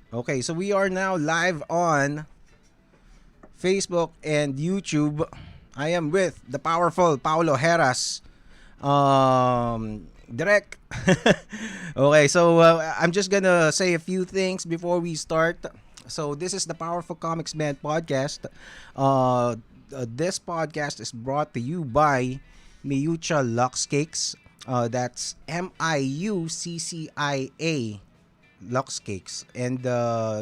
Okay, so we are now live on Facebook and YouTube. I am with the powerful Paolo Herras. Direct. Okay, so I'm just gonna say a few things before we start. So this is the Powerful Comics Man podcast. This podcast is brought to you by Miyucha Lux Cakes. That's Miuccia Lux Cakes. And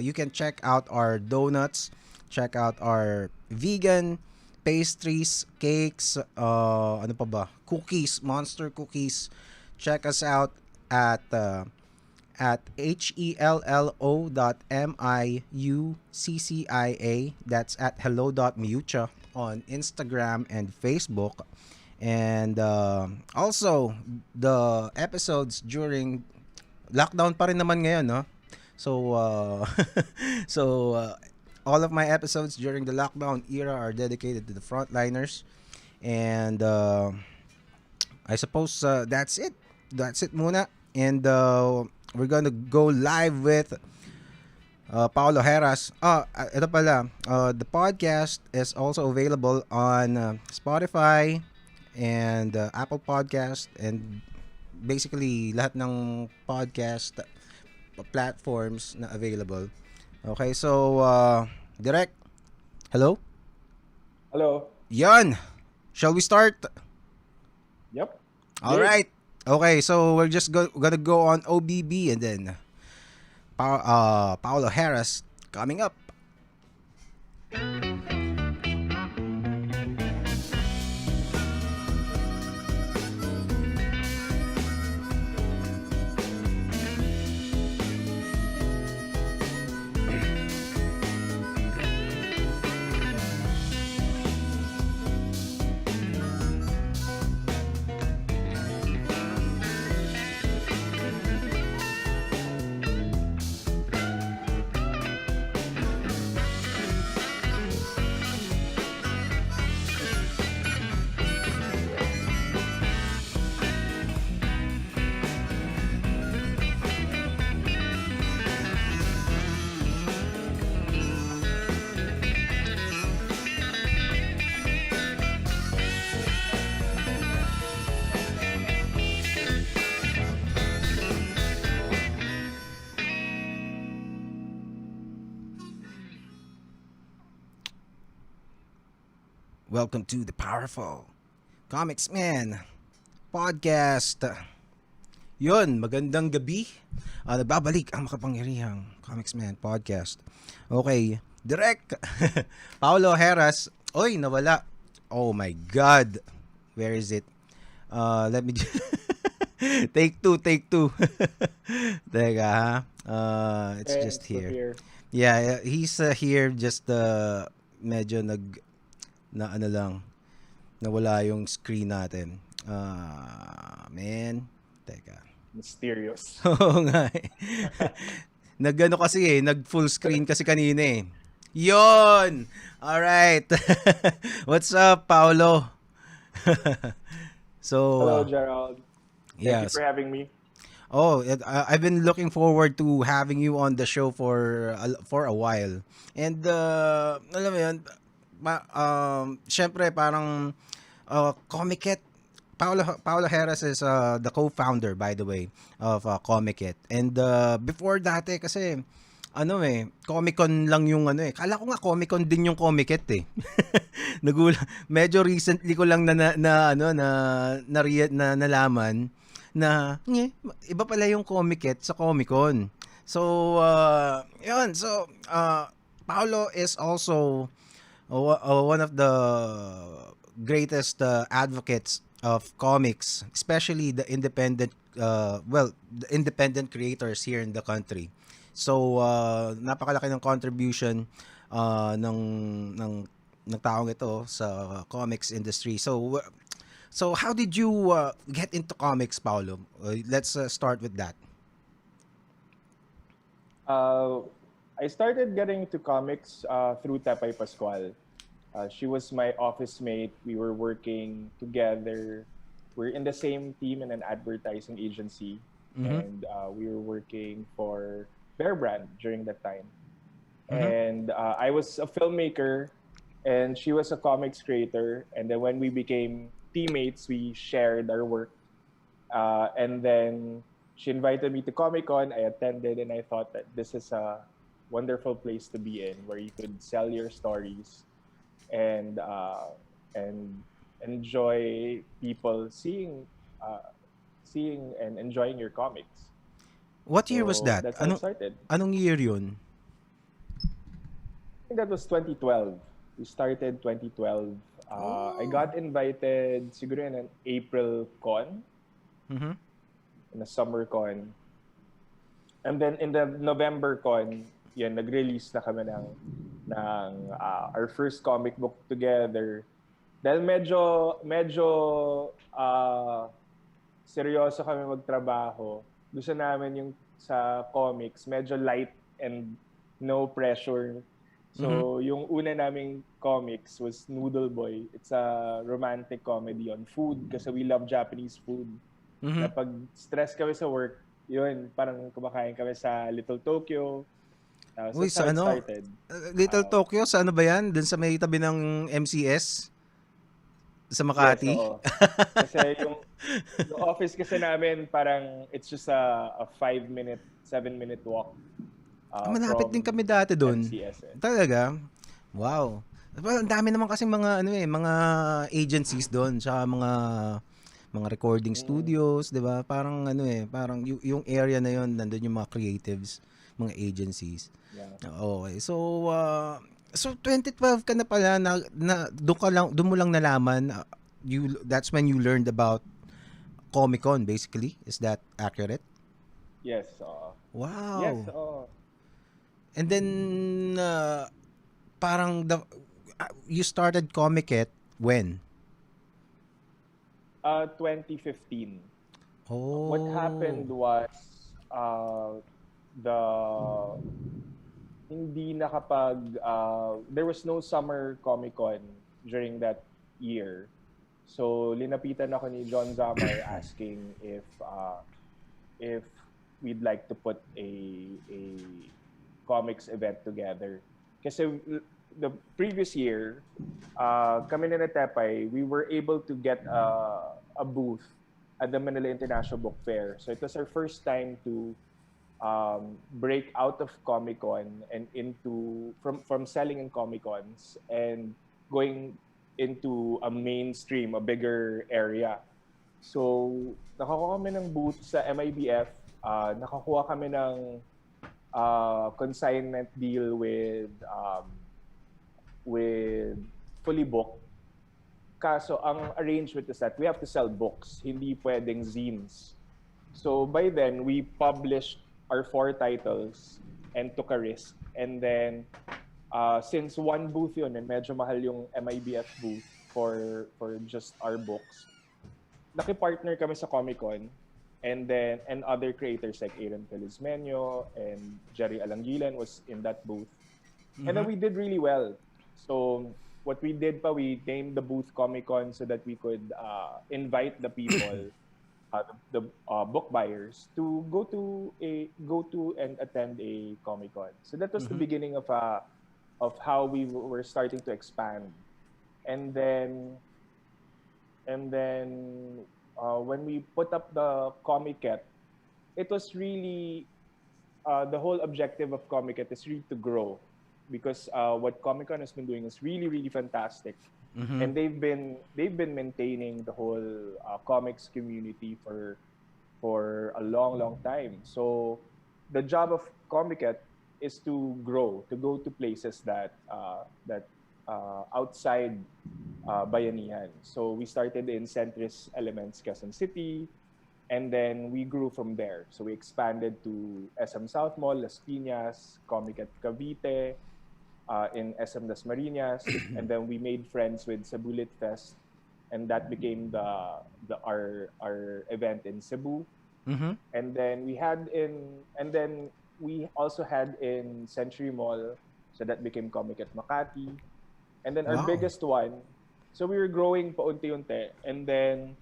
you can check out our donuts, check out our vegan pastries, cakes, ano pa ba? Cookies, monster cookies. Check us out at hello.miuccia. That's at hello.miucha on Instagram and Facebook. And also, the episodes during lockdown pa rin naman ngayon, no? So, so all of my episodes during the lockdown era are dedicated to the frontliners. And I suppose that's it. That's it muna. And we're gonna go live with Paolo Herras. Ito pala. The podcast is also available on Spotify and Apple Podcast and basically lahat ng podcast platforms na available. Okay, so direct. Hello? Hello. Yan. Shall we start? Yep. All Good. right. Okay, so we're just gonna go on OBB and then Paolo Herras coming up. Welcome to the Powerful Comics Man podcast. Yun, magandang gabi. Nagbabalik ang makapangyarihang Comics Man podcast. Okay, direct. Paolo Herras. Oy, nawala. Oh my God. Where is it? Let me take two. Teka ha. It's just It's here. here. Yeah, he's here just medyo na ano lang, nawala yung screen natin. Man. Teka. Mysterious. Oo nga eh. Nag-ano kasi nag full screen kasi kanina eh. Yon! Alright. What's up, Paolo? So, Hello, Gerald. Thank you yes. for having me. Oh, I've been looking forward to having you on the show for a while. And alam mo 'yun, syempre parang Komiket. Paolo Herras is the co-founder, by the way, of Komiket. And before dati kasi Comic-Con lang yung Kala ko nga Comic-Con din yung Komiket eh. Medyo recently ko lang nalaman na iba pala yung Comiket sa Comic-Con. So, yun. So, Paolo is also one of the greatest advocates of comics, especially the independent creators here in the country. So, napakalaki ng contribution ng ng taong ito sa comics industry. So how did you get into comics, Paolo? Let's start with that. Uh, I started getting into comics through Tepay Pascual. She was my office mate. We were working together. We're in the same team in an advertising agency, Mm-hmm. and we were working for Bear Brand during that time. Mm-hmm. And I was a filmmaker, and she was a comics creator. And then when we became teammates, we shared our work. And then she invited me to Comic Con. I attended, and I thought that this is a wonderful place to be in, where you could sell your stories and enjoy people seeing and enjoying your comics. What year was So that? that's how it started. Anong year yun? I think that was 2012. We started 2012. I Oh. got invited siguro in an April con, Mm-hmm. in a summer con. And then in the November con, yan, nag-release na kami ng our first comic book together. Dahil medyo uh, seryoso kami magtrabaho. Gusto namin yung sa comics, medyo light and no pressure. Mm-hmm. So, yung una naming comics was Noodle Boy. It's a romantic comedy on food kasi we love Japanese food. Mm-hmm. Na pag stress kami sa work, yun, parang kumakain kami sa Little Tokyo. So Uy, that's how sa it ano? started. Little Uh, Tokyo, sa ano ba yan? Dun sa may tabi ng MCS? Sa yes, Makati? oo. Kasi yung office kasi namin, parang it's just a 5-minute, 7-minute walk Malapit din from kami dati dun. MCS. Eh. Talaga? Wow. Well, ang dami naman kasi mga ano mga agencies doon, tsaka mga recording Mm, studios, 'di ba? Parang ano parang yung area na 'yon, nandoon yung mga creatives, mga agencies. yeah. Okay. So 2012 ka na pala doon mo lang nalaman that's when you learned about Comic Con basically. Is that accurate? Yes, yes, Wow. And then parang you started Komiket when? 2015. What Oh. happened was the hindi there was no summer Comic Con during that year. So linapitan ako ni John Zamar asking if we'd like to put a comics event together. Kasi the previous year, kami na Tepay, we were able to get a booth at the Manila International Book Fair. So it was our first time to break out of Comic Con and into from selling in Comic Cons and going into a mainstream, a bigger area. So, nakakuha kami ng booth sa MIBF. Nakakuha kami ng consignment deal with Fully Book. Kaso, ang arrangement is that we have to sell books, hindi pwedeng zines. So, by then, we published our 4 titles and took a risk. And then, since one booth yun, and medyo mahal yung MIBF booth for just our books, nakipartner kami sa Comic Con, and other creators like Aaron Felizmenio and Jerry Alangilan was in that booth. And then Mhm. we did really well. So what we did we named the booth Comic Con so that we could invite the people, the book buyers, to go to and attend a Comic Con. So that was the Mhm. beginning of how we were starting to expand. And then when we put up the Komiket, it was really the whole objective of Komiket is really to grow, because what Comic Con has been doing is really really fantastic, Mhm. and they've been maintaining the whole comics community for a long time. So the job of Comiket is to grow, to go to places that outside Bayanihan. So we started in Centris Elements, Quezon City, and then we grew from there. So we expanded to SM South Mall, Las Piñas, Comic at Cavite, in SM Las Marinas, and then we made friends with Cebulit Fest, and that became our event in Cebu. Mhm. And then we also had in Century Mall, so that became Comic at Makati. And then our Wow. biggest one, so we were growing paunti-unti. And then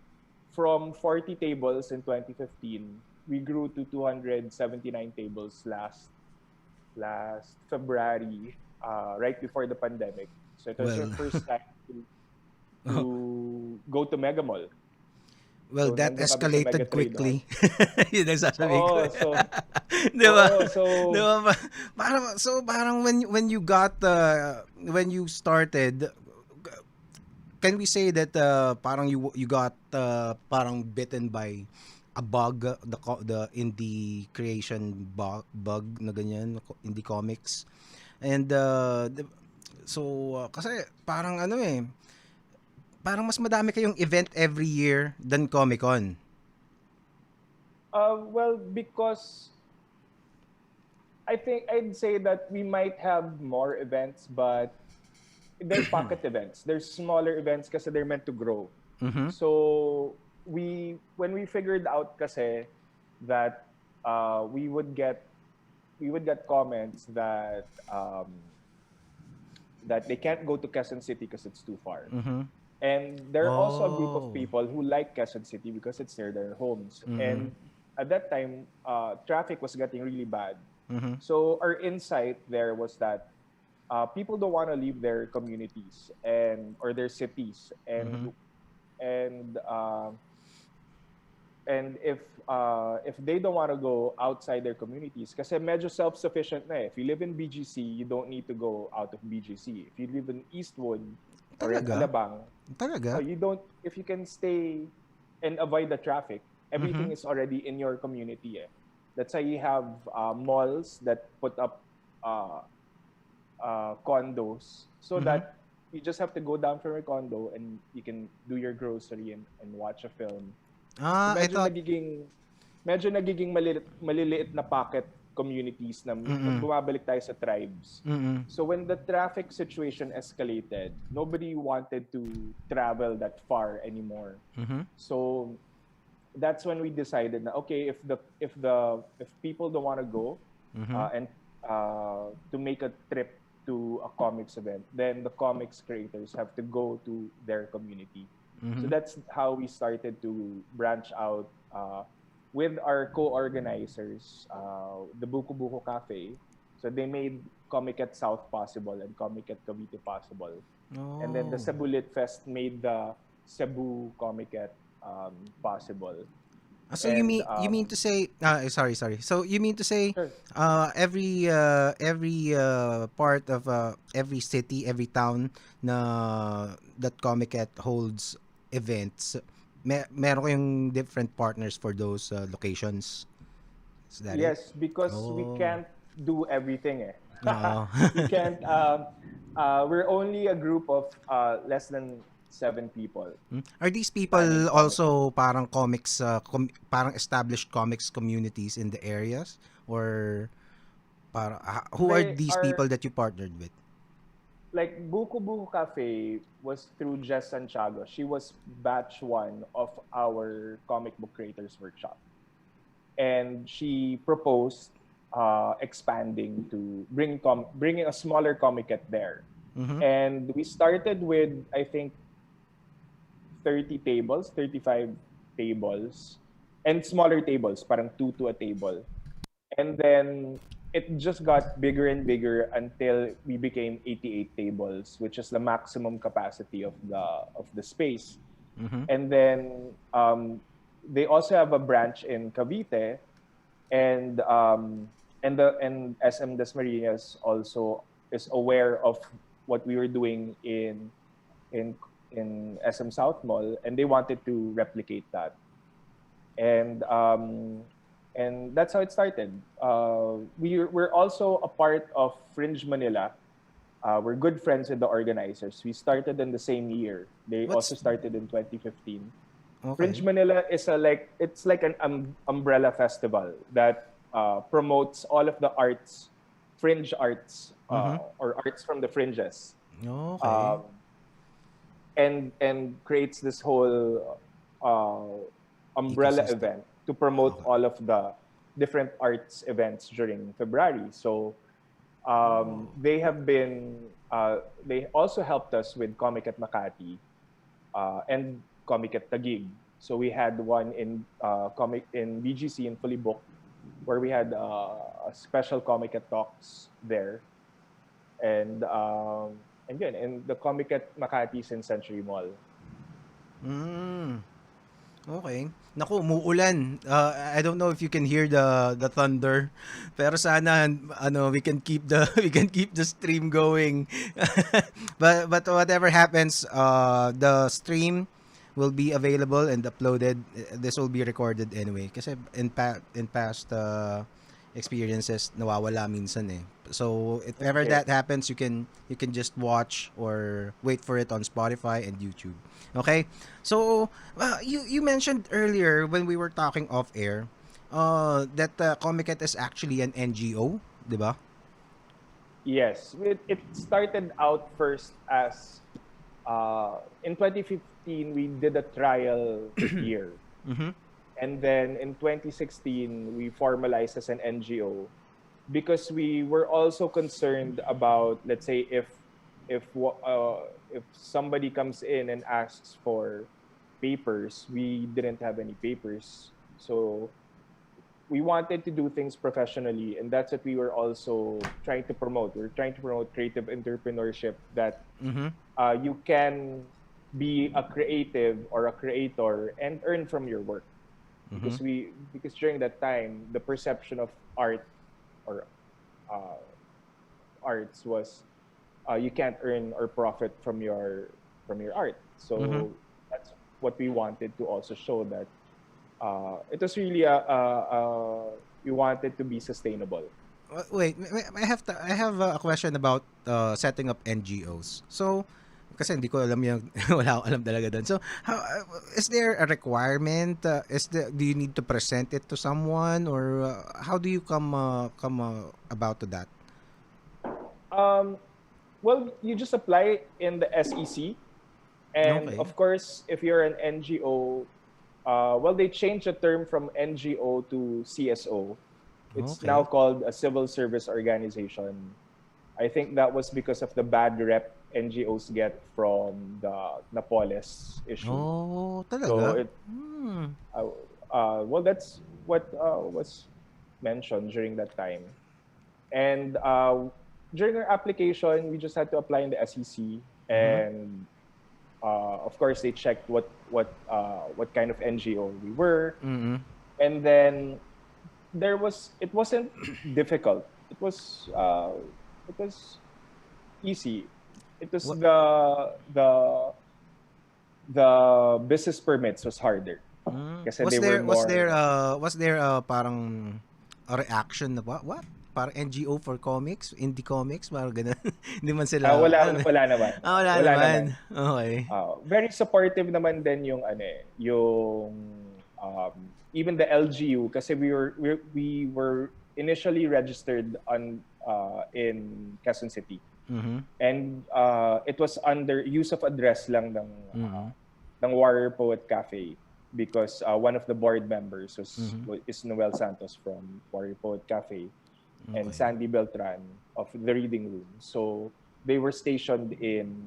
from 40 tables in 2015, we grew to 279 tables last last February, right before the pandemic. So it was your Well, first time to go to Mega Mall. well, So that nandun kami sa Mega escalated Trade Hall. quickly. Yun ang sasabihin ko. Oo, so Di ba? oo, Di so ba? Parang, so parang when you got, when you started, can we say that parang you got parang bitten by a bug, the indie creation bug na ganyan, indie comics, and so kasi parang ano eh, parang mas madami kayong event every year than Comic Con. well, because I think I'd say that we might have more events, but they're pocket events. They're smaller events kasi they're meant to grow. Mm-hmm. So when we figured out kasi that we would get comments that they can't go to Quezon City because it's too far. Mm-hmm. And there are also a group of Oh. people who like Quezon City because it's near their homes. Mm-hmm. And at that time, traffic was getting really bad. Mm-hmm. So our insight there was that people don't want to leave their communities and or their cities, Mm-hmm. and if they don't want to go outside their communities, kasi medyo self-sufficient na eh. If you live in BGC, you don't need to go out of BGC. If you live in Eastwood or in Talaga? Alabang, Talaga? you don't. If you can stay and avoid the traffic, Mm-hmm. everything is already in your community. Eh. That's why you have malls that put up uh, condos so Mm-hmm. that you just have to go down from your condo and you can do your grocery and watch a film. So Ah, I thought. medyo nagiging maliliit na pocket communities na Mm-mm. bumabalik tayo sa tribes. Mm-mm. So when the traffic situation escalated, nobody wanted to travel that far anymore. Mm-hmm. So that's when we decided na okay, if people don't want to go Mm-hmm. and to make a trip to a comics event, then the comics creators have to go to their community. So Mm-hmm. that's how we started to branch out with our co-organizers, the Buko Buko Cafe. So they made Komiket South possible and Komiket Cavite possible. And then the Oh. Cebu Lit Fest made the Cebu Komiket possible. So And you mean to say sorry. So you mean to say sure. every part of every city, every town na that Comiket holds events, meron kayong different partners for those locations. Is that it? Yes, because we Oh. can't do everything. Eh. Oo. We can't. We're only a group of less than 7 people Are these planning people comic. also parang comics parang established comics communities in the areas, or para who are They these are people that you partnered with? like Buko Buko Cafe was through Jess Santiago. She was batch one of our comic book creators workshop, and she proposed expanding to bringing a smaller comic at there. Mm-hmm. And we started with I think 30 tables, 35 tables, and smaller tables, parang two to a table. And then it just got bigger and bigger until we became 88 tables, which is the maximum capacity of the space. Mm-hmm. And then they also have a branch in Cavite, and SM Dasmariñas also is aware of what we were doing in SM South Mall, and they wanted to replicate that. And that's how it started. We're also a part of Fringe Manila. We're good friends with the organizers. We started in the same year. They also What's started in 2015. Fringe okay? Manila is it's like an umbrella festival that promotes all of the arts, fringe arts, Mm-hmm. or arts from the fringes, Okay. um, and creates this whole umbrella Ecosystem. event to promote Okay. all of the different arts events during February. So Oh. they also helped us with Comic at Makati and Comic at Taguig. So we had one in comic in BGC in Fully Booked, where we had a special Komiket talks there, and yun, in the Komiket Makati in Century Mall. Mm. Okay. Naku, umuulan. I don't know if you can hear the thunder. Pero sana we can keep the we can keep the stream going. But whatever happens, the stream will be available and uploaded. This will be recorded anyway kasi in past experiences nawawala minsan eh. So if ever Okay. that happens, you can just watch or wait for it on Spotify and YouTube. Okay? So you mentioned earlier when we were talking off air that Komiket is actually an NGO, 'di ba? Yes, it started out first as in 2015 we did a trial year, Mhm. and then in 2016 we formalized as an NGO because we were also concerned about, let's say, if somebody comes in and asks for papers, we didn't have any papers, so we wanted to do things professionally, and that's what we were also trying to promote. We're trying to promote creative entrepreneurship, that Mhm. you can be a creative or a creator and earn from your work, Mhm. because during that time the perception of art or uh, arts was you can't earn or profit from your art. Mhm. So that's what we wanted to also show, that it was really we wanted to be sustainable. Wait, I have a question about setting up NGOs. So kasi hindi ko alam yung wala akong alam talaga doon. So how is there a requirement? Do you need to present it to someone or how do you come about to that? Um, well, you just apply in the SEC, and Okay. of course, if you're an NGO, well, they changed the term from NGO to CSO. It's now Okay. called a civil service organization. I think that was because of the bad rep NGOs get from the Napoles issue. Oh, So talaga? it, Hmm. well, that's what was mentioned during that time. And during our application, we just had to apply in the SEC, Mhm. and of course they checked what kind of NGO we were, Mhm. and then it wasn't difficult. It was easy. It was What the business permits was harder kasi was they were there more. parang a reaction na what? Parang NGO for comics, indie comics, parang ganun. Hindi man sila Wala wala naman. wala Wala naman. naman. Okay. Very supportive naman din yung yung even the LGU, kasi we were initially registered on in Quezon City, Mhm. and it was under use of address lang Mhm. ng Warrior Poet Cafe, because one of the board members Mhm. is Noel Santos from Warrior Poet Cafe, and Okay. Sandy Beltran of the Reading Room. So they were stationed in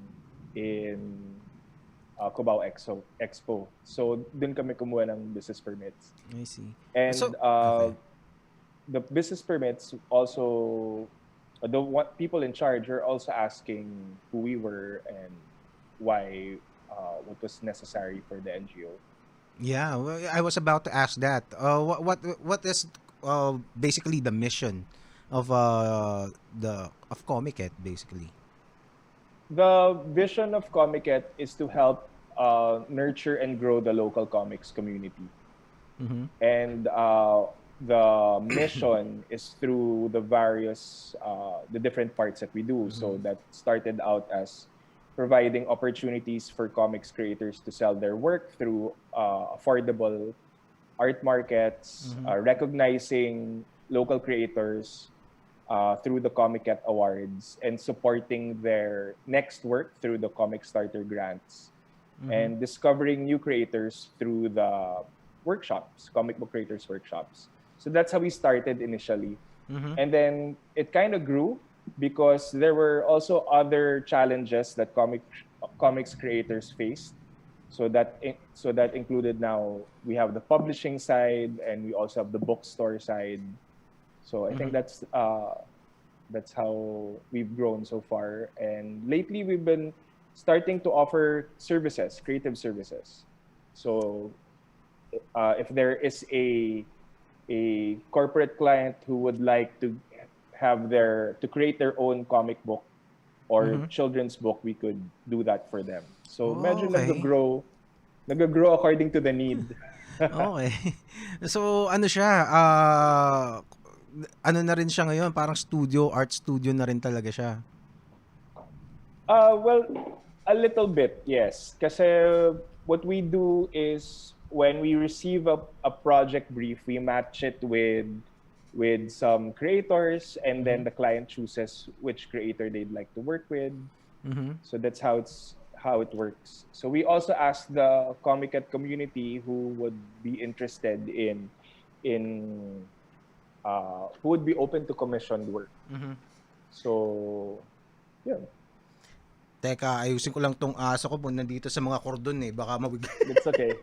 Cubao Expo. So dun kami kumuha ng business permits. I see. And So, okay. the business permits also, the what people in charge are also asking who we were and why, what was necessary for the NGO. Yeah, well, I was about to ask that. What is basically the mission of Comiket basically? The vision of Komiket is to help nurture and grow the local comics community. Mhm. And the mission is through the different parts that we do. So Mhm. that started out as providing opportunities for comics creators to sell their work through affordable art markets, Mhm. recognizing local creators through the Comiket Awards, and supporting their next work through the Comic Starter grants, Mhm. and discovering new creators through the workshops, comic book creators workshops. So that's how we started initially. Mhm. And then it kind of grew because there were also other challenges that comics creators faced. So that included, now we have the publishing side and we also have the bookstore side. So I think that's how we've grown so far. And lately, we've been starting to offer services, creative services. So if there is a corporate client who would like to create their own comic book or Mhm. children's book, we could do that for them. So Oh, medyo okay. nag-grow according to the need. Okay. So ano siya, ano na rin siya ngayon, parang studio, art studio na rin talaga siya. Well, a little bit, yes. Kasi what we do is when we receive a project brief, we match it with some creators, and then Mhm. the client chooses which creator they'd like to work with. Mhm. So that's how it works. So we also ask the Komiket community who would be interested in who would be open to commissioned work. Mhm. So yeah, Teka, ayusin ko lang tong aso ko po nandito sa mga kordon eh. Baka mabig... that's okay.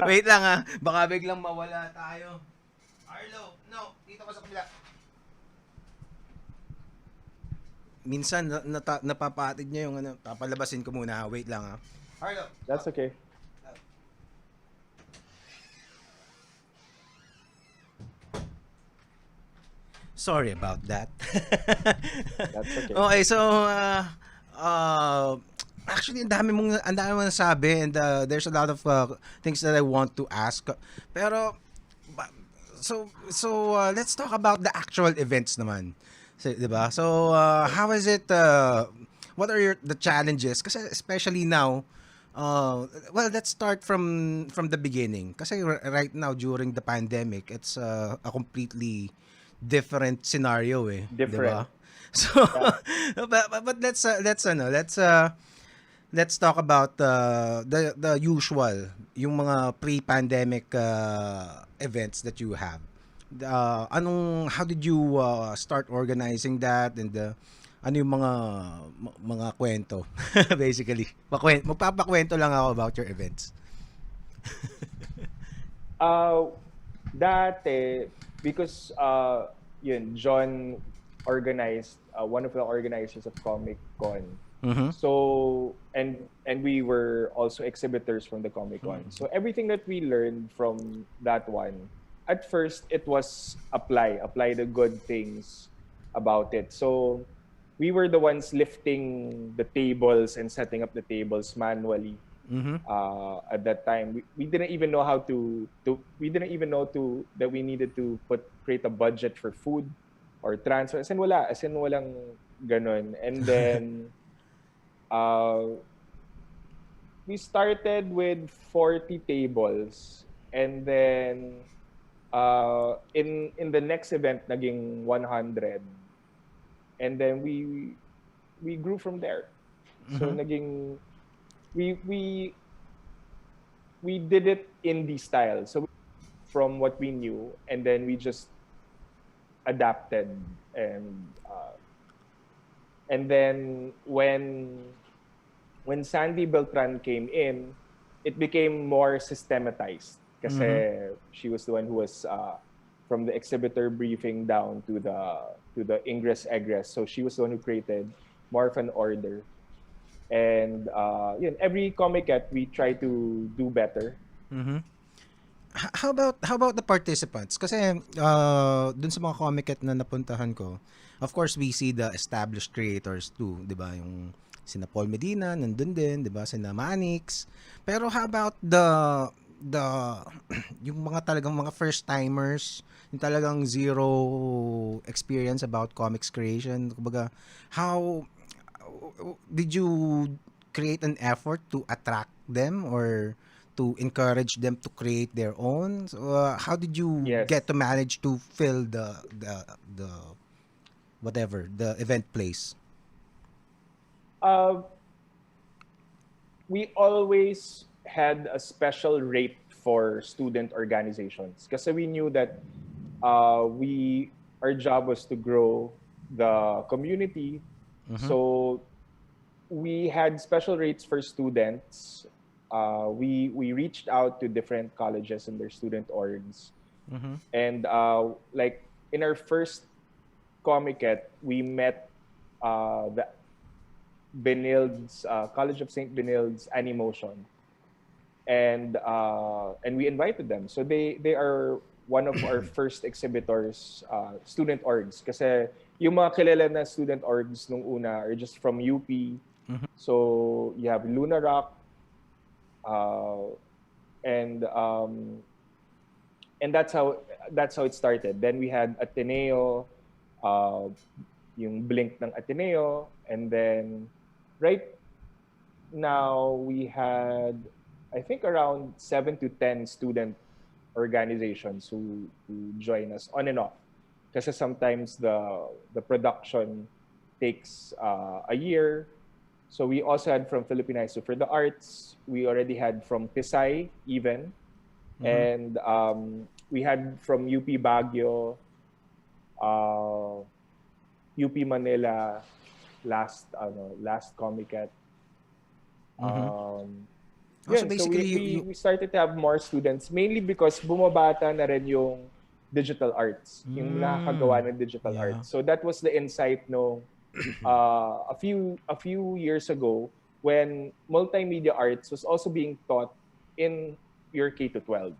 Wait lang ah. Baka biglang mawala tayo. Arlo, no. Dito ka sa kabila. Minsan napapatid niya yung ano. Papalabasin ko muna. Wait lang ah. Arlo. That's okay. Sorry about that. That's okay. Okay, so uh, actually ang dami mong nasabi and there's a lot of things that I want to ask. Pero ba- let's talk about the actual events naman. So, 'di ba? So how is it what are the challenges kasi especially now well, let's start from the beginning. Kasi right now during the pandemic, it's a completely different scenario eh, 'di ba? Different. So Yeah. but let's talk about the usual, yung mga pre-pandemic events that you have. How did you start organizing that and ano yung mga kwento basically. Magpapakwento lang ako about your events. Uh, Dati, because John organized one of the organizers of Comic Con. Mhm. So and we were also exhibitors from the Comic Con. So everything that we learned from that one, at first it was apply the good things about it. So we were the ones lifting the tables and setting up the tables manually Mhm. at that time. We didn't even know how to we didn't even know to that we needed to create a budget for food or transfer. As in walang ganun. And then uh, we started with 40 tables, and then in the next event naging 100, and then we grew from there. So Mhm. naging we we we did it indie style. So from what we knew, and then we just adapted. And and then when Sandy Beltran came in, it became more systematized Mhm. kasi she was the one who was from the exhibitor briefing down to the ingress egress. So she was the one who created more of an order. And every Komiket we try to do better. Mhm. How about the participants? Kasi dun sa mga Comiket na napuntahan ko, of course we see the established creators too, 'di ba? Yung sina Paul Medina nandun din, 'di ba? Sina Manix. Pero how about the yung mga talagang mga first timers, yung talagang zero experience about comics creation. Kumbaga, how did you create an effort to attract them or to encourage them to create their own? So, how did you get Yes. to manage to fill the whatever the event place? Uh, we always had a special rate for student organizations because we knew that we our job was to grow the community. Mm-hmm. So we had special rates for students. We reached out to different colleges and their student orgs, Mm-hmm. and like in our first Komiket, we met the Benild's College of St. Benild's Animotion, and we invited them. So they are one of our first exhibitors, student orgs. Kasi yung mga kilala na student orgs nung una are just from UP. So you have Luna Rock, uh, and and that's how it started. Then we had Ateneo, uh, yung Blink ng Ateneo, and then right now we had, I think, around 7 to 10 student organizations who join us on and off. Kasi sometimes the production takes a year. So we also had from Philippine for the Arts. We already had from Pisay even. And we had from UP Baguio, UP Manila, last Komiket. So Yun, so basically, we started to have more students, mainly because bumabata na rin yung digital arts, yung nakakagawa ng digital yeah. arts. So that was the insight no a few years ago, when multimedia arts was also being taught in your K to 12.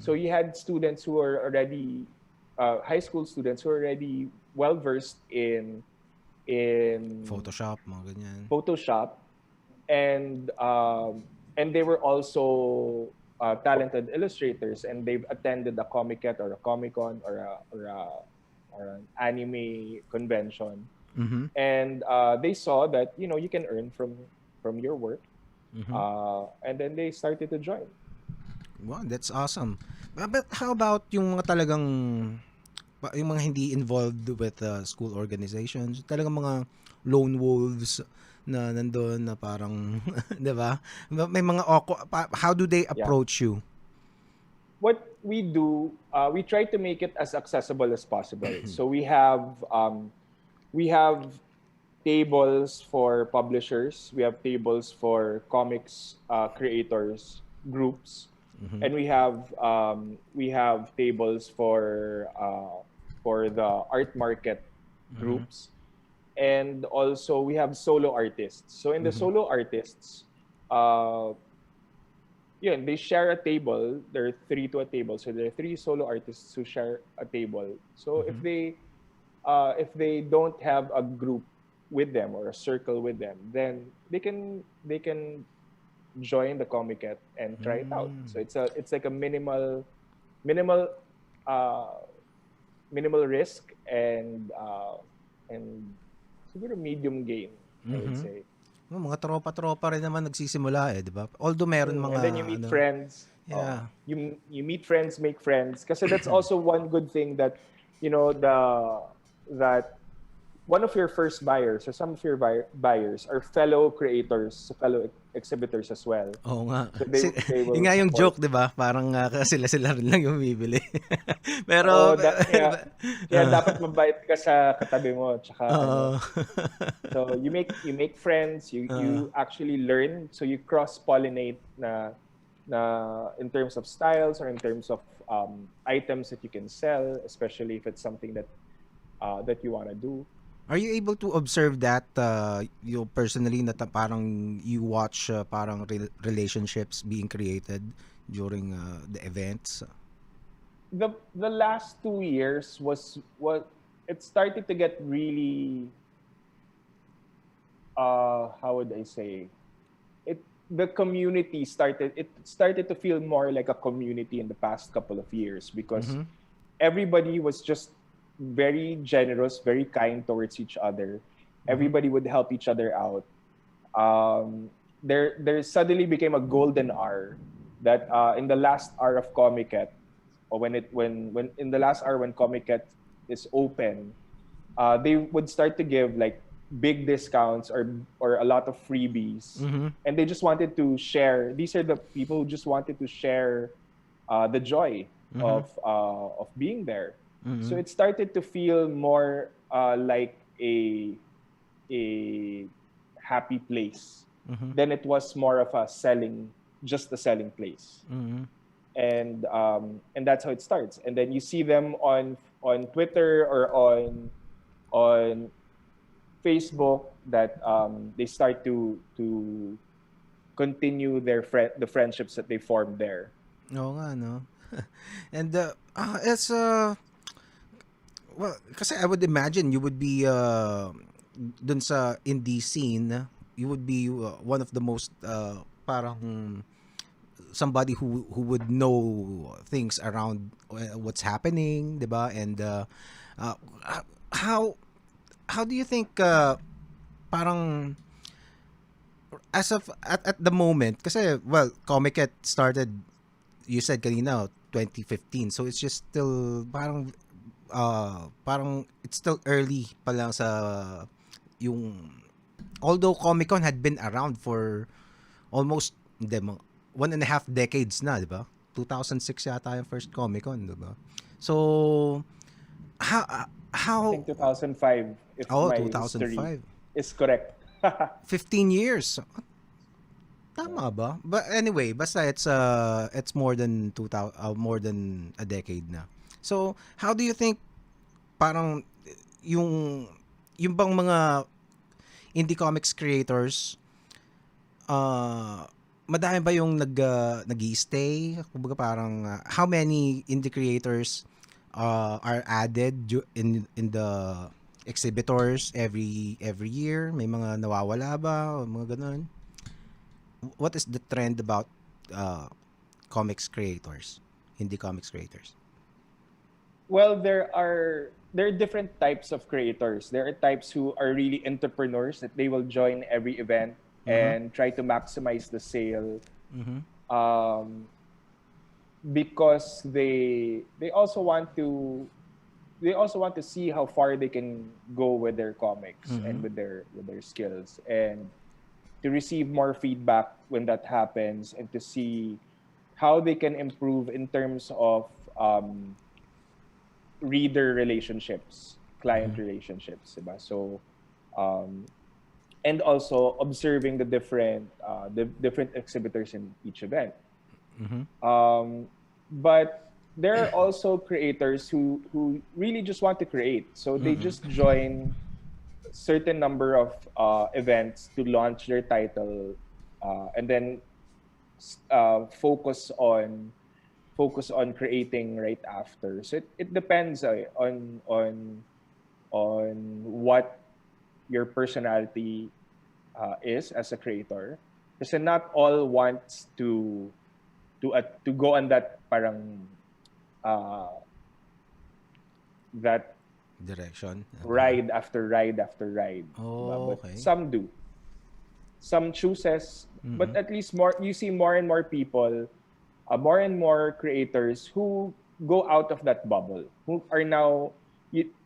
So you had students who are already high school students who are already well versed in Photoshop, mga ganyan. Photoshop, and they were also talented illustrators, and they've attended a Komiket or a Comic-Con or an anime convention, and they saw that you can earn from your work, and then they started to join. Wow, that's awesome. But how about yung mga talagang yung mga hindi involved with school organizations, talagang mga lone wolves na nandoon na parang 'di ba? May mga how do they approach you? What we do, we try to make it as accessible as possible. So we have tables for publishers, we have tables for comics creators groups, and we have tables for the art market groups, and also we have solo artists. So in the solo artists, they share a table. There are 3 to a table, so there are 3 solo artists who share a table. So if they don't have a group with them or a circle with them, then they can join the Komiket and try it out. So it's like a minimal risk and siguro medium gain, I would say. Mga tropa-tropa rin naman nagsisimula di ba? Although meron mga and then you meet friends. Yeah. You meet friends, make friends. Kasi that's also one good thing that that one of your first buyers or some of your buyers are fellow creators, fellow exhibitors as well. Oo nga. So they will Yung nga yung support. joke, di ba? Parang sila rin lang yung bibili. Pero, kaya dapat mabait ka sa katabi mo. Tsaka, so you make friends, you actually learn, so you cross-pollinate na in terms of styles or in terms of items that you can sell, especially if it's something that you want to do. Are you able to observe that you personally na parang you watch parang relationships being created during the events? The last 2 years was it started to get really how would I say it, the community started to feel more like a community in the past couple of years, because everybody was just very generous, very kind towards each other. Everybody would help each other out. There suddenly became a golden hour that in the last hour of Komiket, or when in the last hour when Komiket is open, they would start to give like big discounts or a lot of freebies, and they just wanted to share. These are the people who just wanted to share the joy of being there. So it started to feel more like a happy place than it was more of a selling place. And that's how it starts. And then you see them on on Twitter or on Facebook that they start to continue the friendships that they formed there. Oo nga, no? And it's well, kasi I would imagine you would be dun sa indie scene, you would be one of the most parang somebody who would know things around what's happening, 'di ba? And uh, how how do you think parang as of at the moment kasi well Komiket started you said kanina 2015 so it's just still parang it's still early pa lang sa yung although Comic Con had been around for almost hindi, 1.5 decades na, di ba? 2006 yata yung first Comic Con, di ba? So, how, I how, think 2005, if oh, my history 2005. is correct. 15 years. Tama ba? But anyway, basta it's more than 2000 more than a decade na. So, how do you think parang yung yung bang mga indie comics creators madami ba yung nag-stay? Kumbaga parang how many indie creators are added in the exhibitors every year? May mga nawawala ba? O mga ganun? What is the trend about comics creators? Indie comics creators? Well, there are different types of creators. There are types who are really entrepreneurs that they will join every event Mhm. and try to maximize the sale Mhm. um, because they also want to see how far they can go with their comics and Mhm. with their skills, and to receive more feedback when that happens, and to see how they can improve in terms of reader relationships, client Mhm. relationships, diba? So um, and also observing the different exhibitors in each event. Mhm. Um, but there are also creators who really just want to create, so they Mhm. just join certain number of events to launch their title, and then focus on creating right after. So it depends on what your personality is as a creator. Kasi not all wants to go on that parang uh, that Direction. ride after ride after ride, diba? Oh, But okay. some do. Some chooses, but Mhm. at least more you see more and more people, more and more creators who go out of that bubble, who are now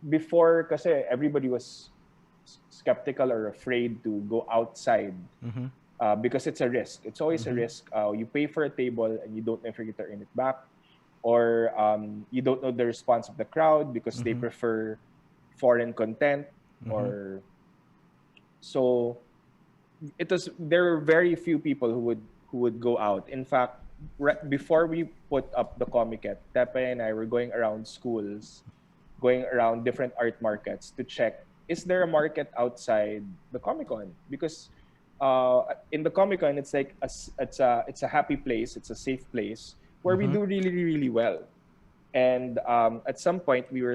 before kasi everybody was skeptical or afraid to go outside Mhm. because it's a risk. It's always a Mhm. risk. You pay for a table and you don't know if you're going to earn it back, or you don't know the response of the crowd because they Mhm. prefer foreign content, Mhm. or so there were very few people who would go out. In fact, before we put up the Komiket, Tepe and I were going around schools, going around different art markets to check, is there a market outside the Comic Con? Because in the Comic Con, it's like it's a happy place, it's a safe place where we Mhm. do really really well. And at some point, we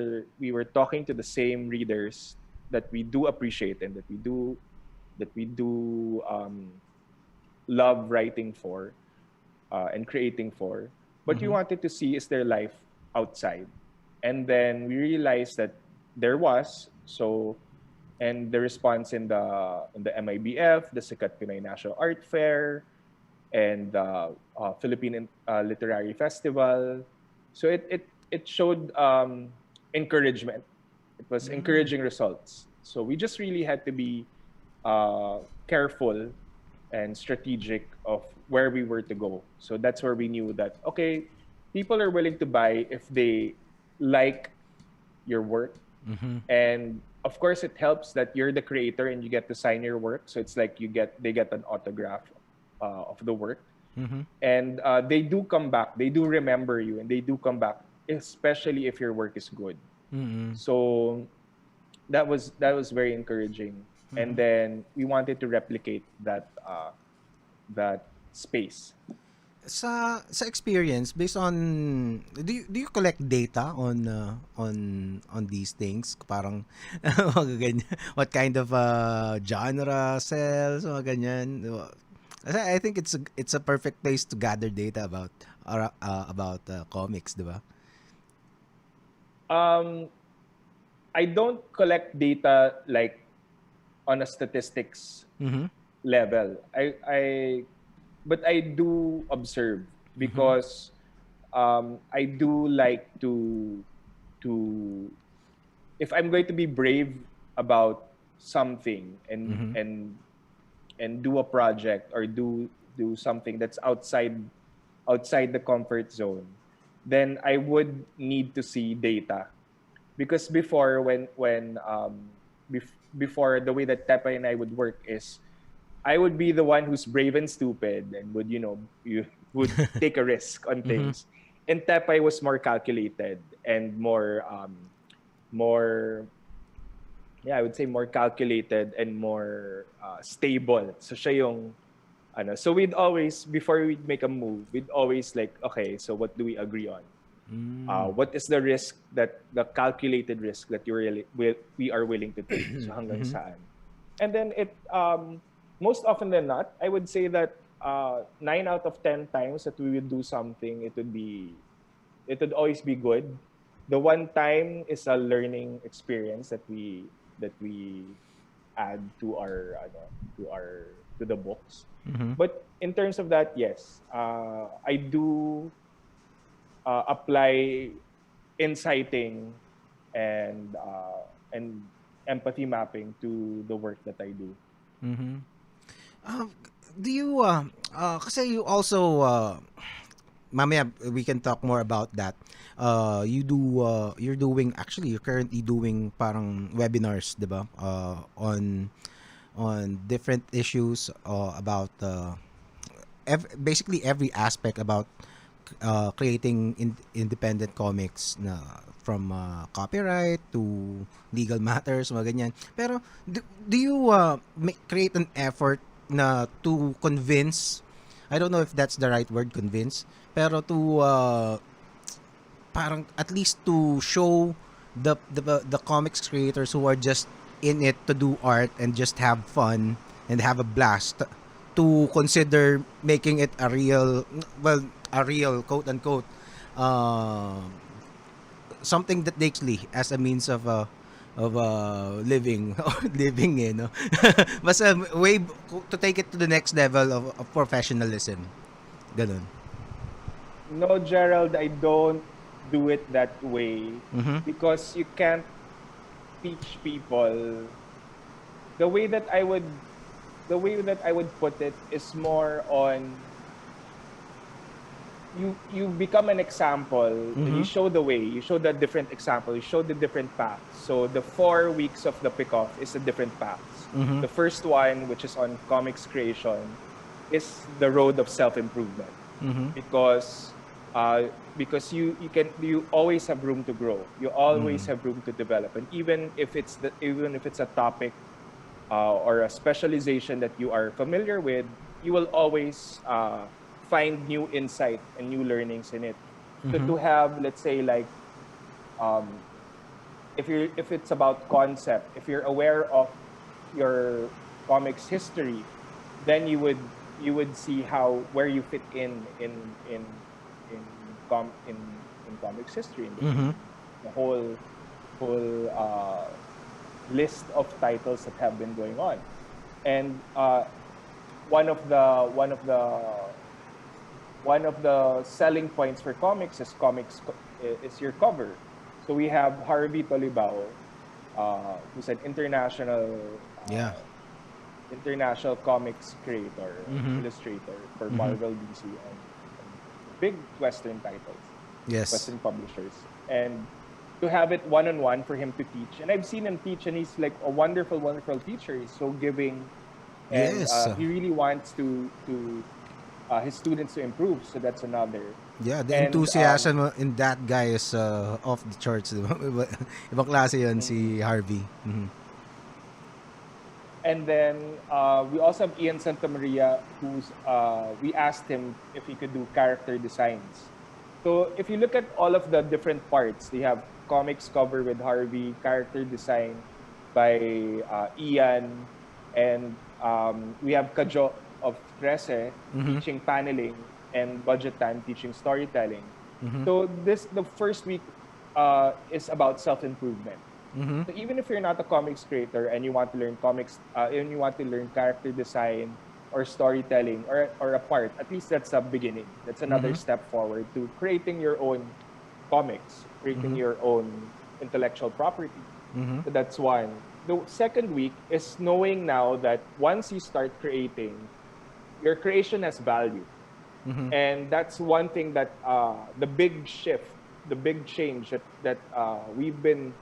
were talking to the same readers that we do appreciate and that we do love writing for, and creating for, but we Mhm. wanted to see is their life outside. And then we realized that there was. So, and the response in the MIBF, the Sikat Pinoy National Art Fair, and the Philippine Literary Festival. So it showed encouragement. It was Mm. encouraging results. So we just really had to be careful and strategic of where we were to go. So that's where we knew that, okay, people are willing to buy if they like your work. Mhm. And of course, it helps that you're the creator and you get to sign your work. So it's like they get an autograph of the work, Mhm. and they do come back. They do remember you, and they do come back, especially if your work is good. Mm-mm. So that was very encouraging. And Mm-hmm. then we wanted to replicate that space. Sa experience, based on, do you collect data on these things, parang mga ganyan, what kind of genre sells, mga ganyan, di ba? Kasi I think it's a perfect place to gather data about comics, di ba? um I don't collect data like on a statistics Mhm. level. I but I do observe, Mhm. because I do like to if I'm going to be brave about something, Mhm. and do a project, or do something that's outside the comfort zone, then I would need to see data. Because before, before, the way that Tepa and I would work is, I would be the one who's brave and stupid, and would, you would take a risk on Mhm. things. And Tepay was more calculated, and more, yeah, I would say more calculated, and more stable. So siya yung, so we'd always, before we'd make a move, we'd always like, okay, so what do we agree on? Mm. What is the calculated risk that we are willing to take? So hanggang Mhm. saan? And then most often than not, I would say that 9 out of 10 times that we would do something, it would always be good. The one time is a learning experience that we add to our to the books. Mhm. But in terms of that, yes, I do apply inciting and empathy mapping to the work that I do. Mhm. Um, do you kasi you also mamaya we can talk more about that. You're currently doing parang webinars, 'di ba? On different issues about basically every aspect about creating independent comics, na from copyright to legal matters, mga ganyan. Pero do you create an effort na to convince, I don't know if that's the right word, convince, pero to parang at least to show the comics creators who are just in it to do art and just have fun and have a blast, to consider making it a real quote unquote uh, something that they as a means of living living, no. But a way to take it to the next level of professionalism, ganun. No, Gerald, I don't do it that way, Mhm. because you can't teach people. The way that I would the way that I would put it is more on, you become an example, and you Mhm. show the way, you show the different example, you show the different paths. So the 4 weeks of the PICOF is the different paths. Mhm. The first one, which is on comics creation, is the road of self-improvement. Mhm. Because you always have room to grow, you always Mhm. have room to develop. And even if it's a topic, or a specialization that you are familiar with, you will always find new insight and new learnings in it. So Mhm. to have, let's say, like, um, if it's about concept, if you're aware of your comics history, then you would see how, where you fit in in comics history, in Mhm. the whole list of titles that have been going on. And one of the one of the one of the selling points for comics is your cover. So we have Harvey Tolibao, who's an Yeah. international comics creator and Mhm. illustrator for Mhm. Marvel, DC, and big Western titles, Yes. Western publishers. And to have it one on one for him to teach, and I've seen him teach, and he's like a wonderful, wonderful teacher. He's so giving, and Yes. he really wants to his students to improve. So that's another. Yeah, the And enthusiasm in that guy is off the charts. Di ba? Ibang klase yun mm, si Harvey. Mhm. and then we also have Ian Santamaria, who's we asked him if he could do character designs. So if you look at all of the different parts, they have comics cover with Harvey, character design by Ian, and we have Kajo of Trece Mhm. teaching paneling and Budget Time teaching storytelling. Mhm. So the first week is about self improvement. Mhm. So even if you're not a comics creator and you want to learn comics, and you want to learn character design or storytelling or a part, at least that's a beginning. That's another Mhm. step forward to creating your own comics, creating Mhm. your own intellectual property. Mhm. So that's one. The second week is knowing now that once you start creating, your creation has value. Mhm. And that's one thing that the big shift, the big change that we've been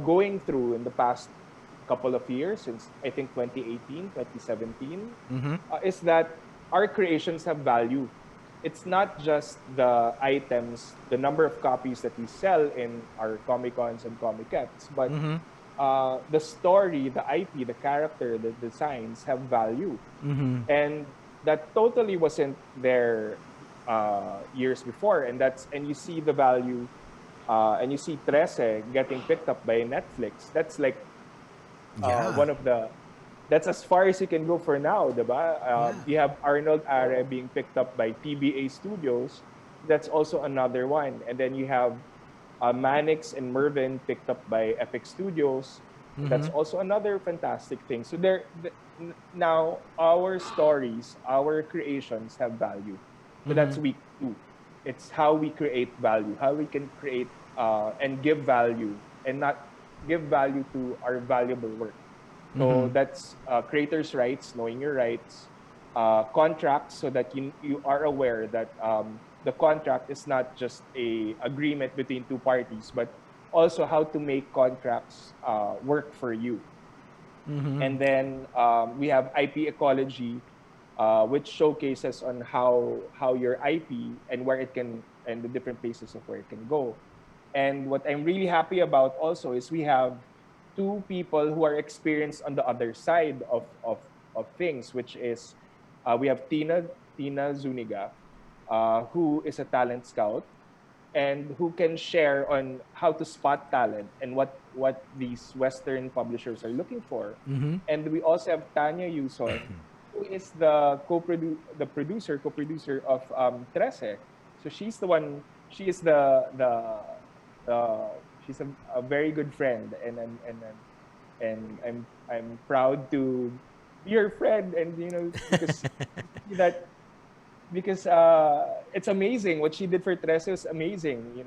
going through in the past couple of years, since I think 2018, 2017, Mhm. is that our creations have value. It's not just the items, the number of copies that we sell in our Comic Cons and Comikets, but Mhm. the story, the IP, the character, the designs have value. Mhm. And that totally wasn't there years before. And you see the value, and you see Trece getting picked up by Netflix. That's like Yeah. one of the that's as far as you can go for now, diba? Yeah. You have Arnold Are being picked up by TBA Studios. That's also another one. And then you have Manix and Mervin picked up by Epic Studios. That's Mhm. also another fantastic thing. So now our stories, our creations have value. So that's Mhm. week two. It's how we create value, how we can create and give value, and not give value to our valuable work. So Mhm. that's creators' rights, knowing your rights, contracts, so that you are aware that the contract is not just a agreement between two parties, but also how to make contracts work for you. Mhm. And then we have IP ecology, which showcases on how your IP and where it can and the different places of where it can go. And what I'm really happy about also is we have two people who are experienced on the other side of things, which is we have Tina Zuniga, who is a talent scout and who can share on how to spot talent and what these Western publishers are looking for. Mhm. And we also have Tanya Yuson, who is the co-producer of Trece. So she's the one. She is she's a very good friend, and I'm proud to be her friend, and because you see that because it's amazing what she did for Trece is amazing.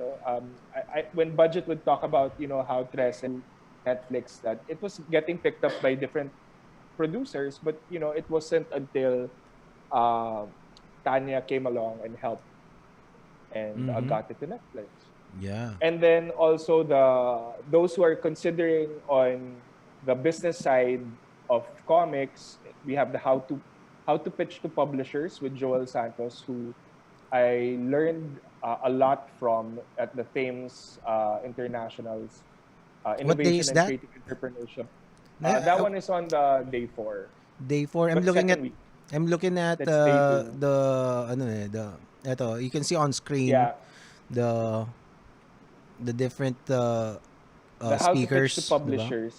When Budget would talk about how Trece Netflix, that it was getting picked up by different producers, but it wasn't until uh, Tanya came along and helped and Mhm. got it to Netflix. Yeah. And then also those who are considering on the business side of comics, we have the how to pitch to publishers with Joel Santos, who I learned a lot from at the Thames International's What day Innovation is and that? Creative Entrepreneurship. That Uh, one is on the day four, Day 4. but second week. I'm looking at That's day two. the ano the eto, you can see on screen Yeah, the different the how to pitch to speakers, 'di ba? publishers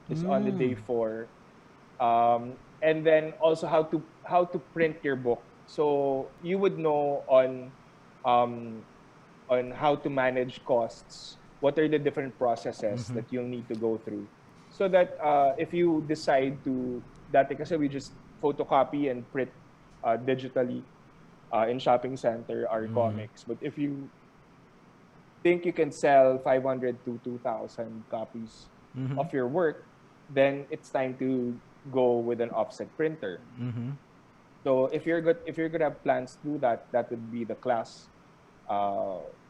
is on the Mm. day four, and then also how to print your book. So you would know um, on how to manage costs. What are the different processes Mhm. that you'll need to go through, so that if you decide to dati kasi we just photocopy and print digitally in shopping center our Mhm. comics. But if you think you can sell 500 to 2,000 copies Mhm. of your work, then it's time to go with an offset printer. Mhm. So if you're gonna have plans to do that, that would be the class.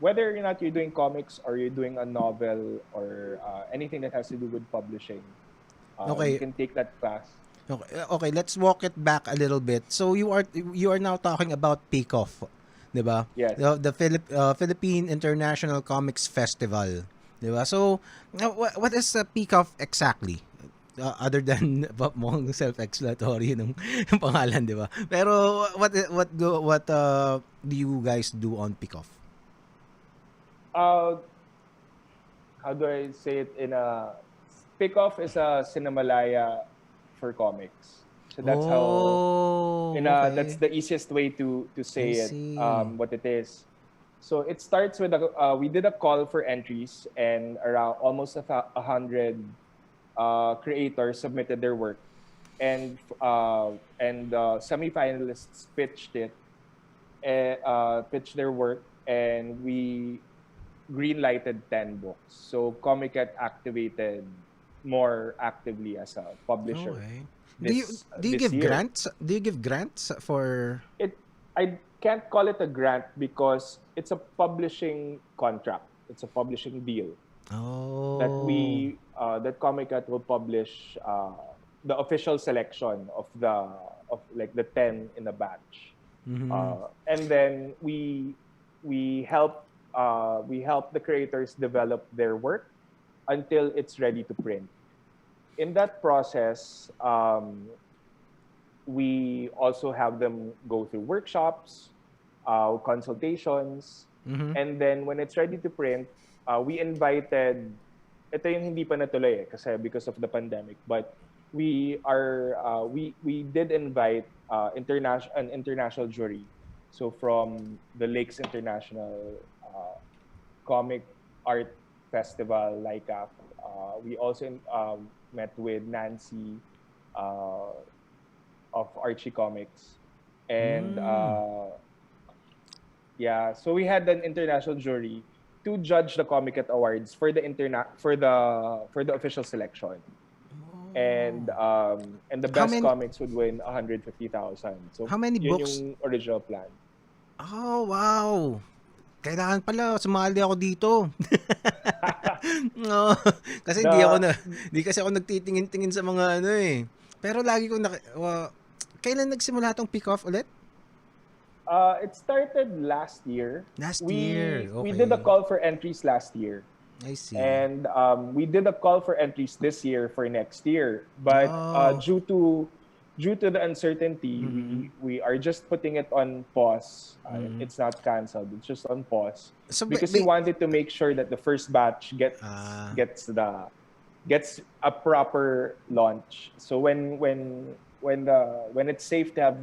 Whether or not you're doing comics or you're doing a novel or anything that has to do with publishing, you Okay. can take that class. Okay, okay, let's walk it back a little bit. So you are now talking about PICOF, 'di ba? Yes. Philippine International Comics Festival, 'di ba? So what is PICOF exactly? Other than mukhang self-explanatory ng pangalan, 'di ba? Pero what do you guys do on PICOF? Uh, how do I say it in a PICOF is a Cinemalaya for comics. So that's how Oh, that's okay. the easiest way to I say it, see. what it is. So it starts with we did a call for entries, and around almost 100 creators submitted their work, and semi-finalists pitched their work, and we green-lighted 10 books. So Komiket activated more actively as a publisher Okay. Do you this give year. grants? Do you give grants for? It I can't call it a grant because it's a publishing contract. It's a publishing deal that Oh. we that Comic-Con will publish the official selection of like the 10 in a batch. Mm-hmm. And then we help the creators develop their work until it's ready to print. In that process, we also have them go through workshops, consultations, Mm-hmm. and then when it's ready to print, we invited, ito yung hindi pa natuloy kasi because of the pandemic, but we did invite an international jury. So from the Lakes International Comic Art Festival, LICAF, we also met with Nancy uh, of Archie Comics. And Mm. yeah, so we had an international jury to judge the Comiket Awards for for the official selection. Oh. And the How best many comics would win 150,000. So how many yun books? yung original plan. Oh, wow. Kailangan pala sumali ako dito. No, kasi The hindi kasi ako nagtitingin-tingin sa mga ano eh. Pero lagi ko kailan nagsimula tong pick off ulit? it started last year. Last year. We did a Okay. call for entries last year. I see. And we did a call for entries this year for next year, but Oh. due to the uncertainty, Mm-hmm. we are just putting it on pause. Mm-hmm. It's not canceled; it's just on pause So, because we wanted to make sure that the first batch ah, gets a proper launch. So when it's safe to have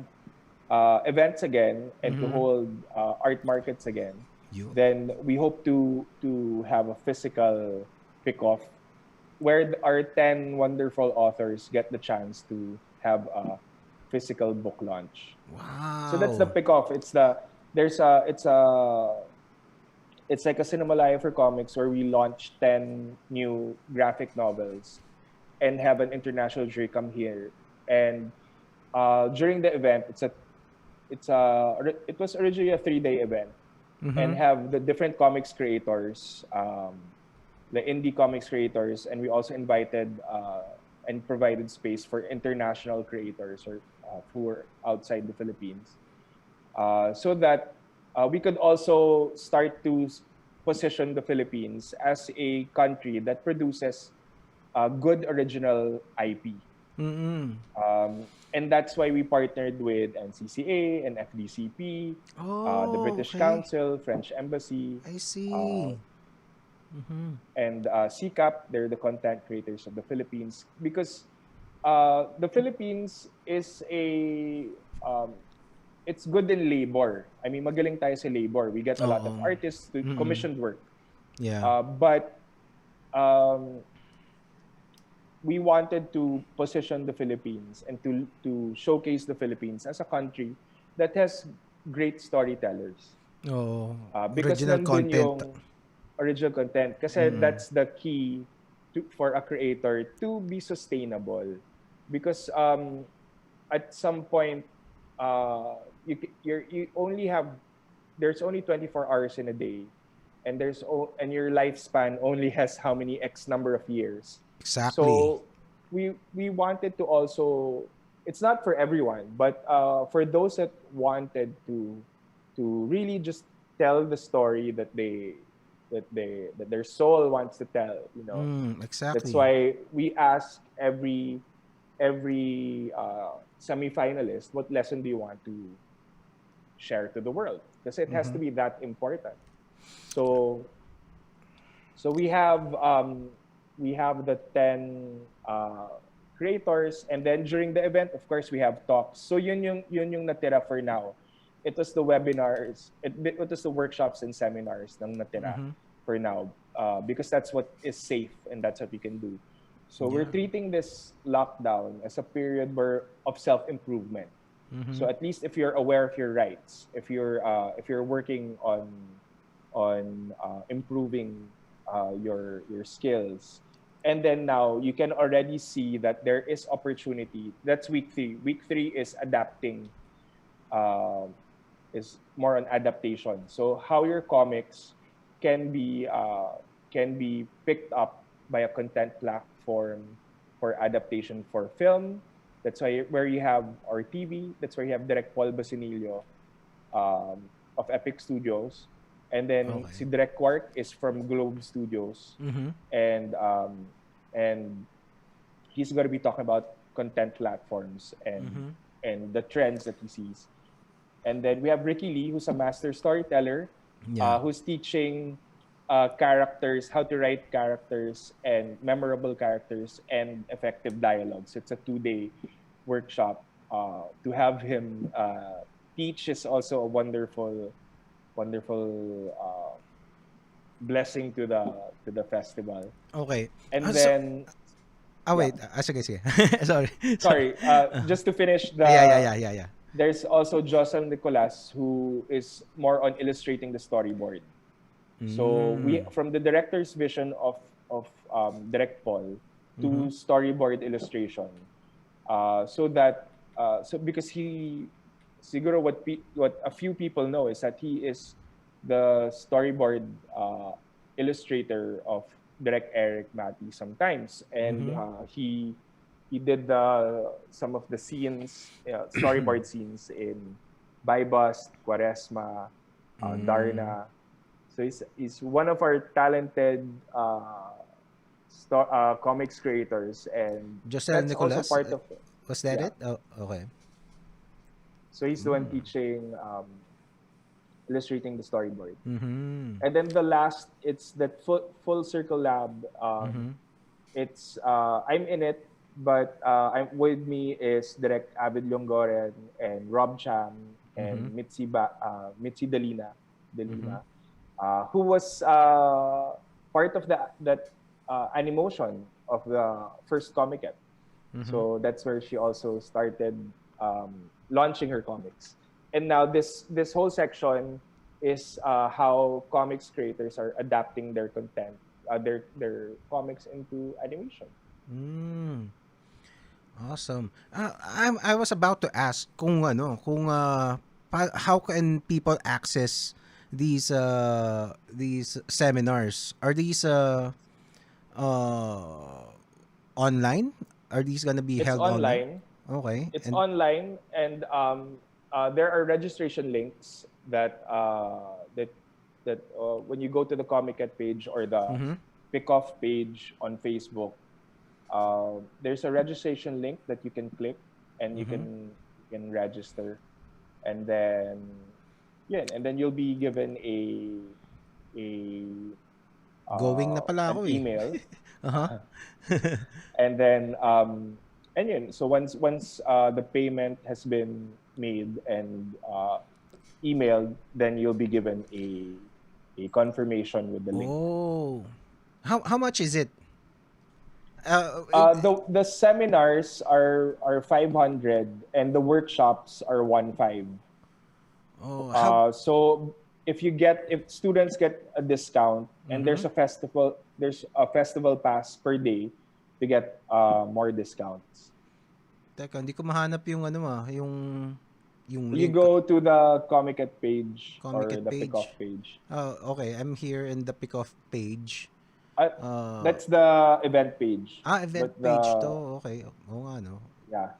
events again and to mm-hmm. hold art markets again, You. then we hope to have a physical pick-off where our 10 wonderful authors get the chance to have a physical book launch. So that's the Wow. pick-off. There's a it's like a Cinemalaya for comics where we launch 10 new graphic novels and have an international jury come here. And during the event, it was originally a 3-day event, and Mm-hmm. have the different comics creators, the indie comics creators, and we also invited and provided space for international creators or who are outside the Philippines, so that we could also start to position the Philippines as a country that produces good original IP. Mm-hmm. And that's why we partnered with NCCA and FDCP, the Oh, British okay. Council, French Embassy, I uh, see. Mm-hmm. and CCAP. They're the content creators of the Philippines, because the Philippines is um, it's good in labor. I mean, magaling tayo sa labor. We get a lot of Oo. artists to Mm-mm. commissioned work. Yeah. But um, we wanted to position the Philippines and to showcase the Philippines as a country that has great storytellers. Oo. Because Original nandun content. yung original content. Kasi Mm-mm. that's the key for a creator to be sustainable. Because at some point, you only have, there's only 24 hours in a day, and and your lifespan only has how many X number of years. Exactly. So we wanted to also, it's not for everyone, but for those that wanted to really just tell the story that that their soul wants to tell, you know. That's Exactly. why we ask every semi-finalist, what lesson do you want to share to the world? Because it has to Mm-hmm. be that important. So so we have the 10 creators, and then during the event, of course, we have talks. So yun yung natira for now. It was the webinars, it was the workshops and seminars ng natira Mm-hmm. for now, because that's what is safe and that's what we can do. So we're Yeah. treating this lockdown as a period of self-improvement. Mm-hmm. So at least if you're aware of your rights, if you're working on improving your skills, and then now you can already see that there is opportunity. That's week 3. Week 3 is adapting, um, is more on adaptation. So how your comics can be uh, can be picked up by a content platform for adaptation for film. That's why where you have our TV. That's where you have Direct Paul Basinillo, of Epic Studios, and then Okay. si Direct Quark is from Globe Studios, Mm-hmm. and he's going to be talking about content platforms Mm-hmm. and the trends that he sees. And then we have Ricky Lee, who's a master storyteller, Yeah. who's teaching characters, how to write characters and memorable characters and effective dialogues. It's a 2-day workshop. To have him teach is also a wonderful, wonderful blessing to the festival. Okay. And So, then, yeah, wait. Sige, sige. Sorry. Sorry. sorry. Just to finish Yeah, yeah, yeah, yeah, yeah. there's also Jocelyn Nicolas, who is more on illustrating the storyboard. So we, Mm. from the director's vision of Direct Paul Mm-hmm. to storyboard illustration, so because siguro what a few people know is that he is the storyboard illustrator of Direct Eric Mati sometimes, and Mm-hmm. he did some of the scenes, storyboard scenes in By Bust, Quaresma, Mm. Darna. So he's one of our talented comics creators, and Josel that's also Nicolas, part of, was that yeah. it? Oh, okay. So he's the one Mm. teaching, illustrating the storyboard. Mm-hmm. And then the last, it's that full circle lab. Mm-hmm. It's I'm in it, but I'm with me is Direct Avid Longoren and Rob Cham Mm-hmm. and Mitzi Mm-hmm. Delina, who was part of that animation of the first Komiket. Mm-hmm. So that's where she also started launching her comics. And now this whole section is how comics creators are adapting their content, their comics into animation. Mm. Awesome. I was about to ask kung kung how can people access these seminars? Are these uh online? Are these gonna be It's held online? online. Okay. It's And online, and there are registration links that when you go to the Komiket page or the mm-hmm. PICOF page on Facebook, there's a registration link that you can click, and Mm-hmm. you can register, and then yeah, and then you'll be given a Going na pala an ako eh. email. Uh-huh. And then and yun, so once the payment has been made and emailed, then you'll be given a confirmation with the link. Oh. How much is it? The seminars are 500, and the workshops are 1.5. Oh, how So if students get a discount, and mm-hmm. there's a festival pass per day to get more discounts. Teka, hindi ko mahanap yung yung You link. go to the Comiket page or Komiket the page. Pickoff page. Oh, okay. I'm here in the PICOF page. Uh, Uh, that's the event page. event But page the to. Okay. Oo nga, no? yeah,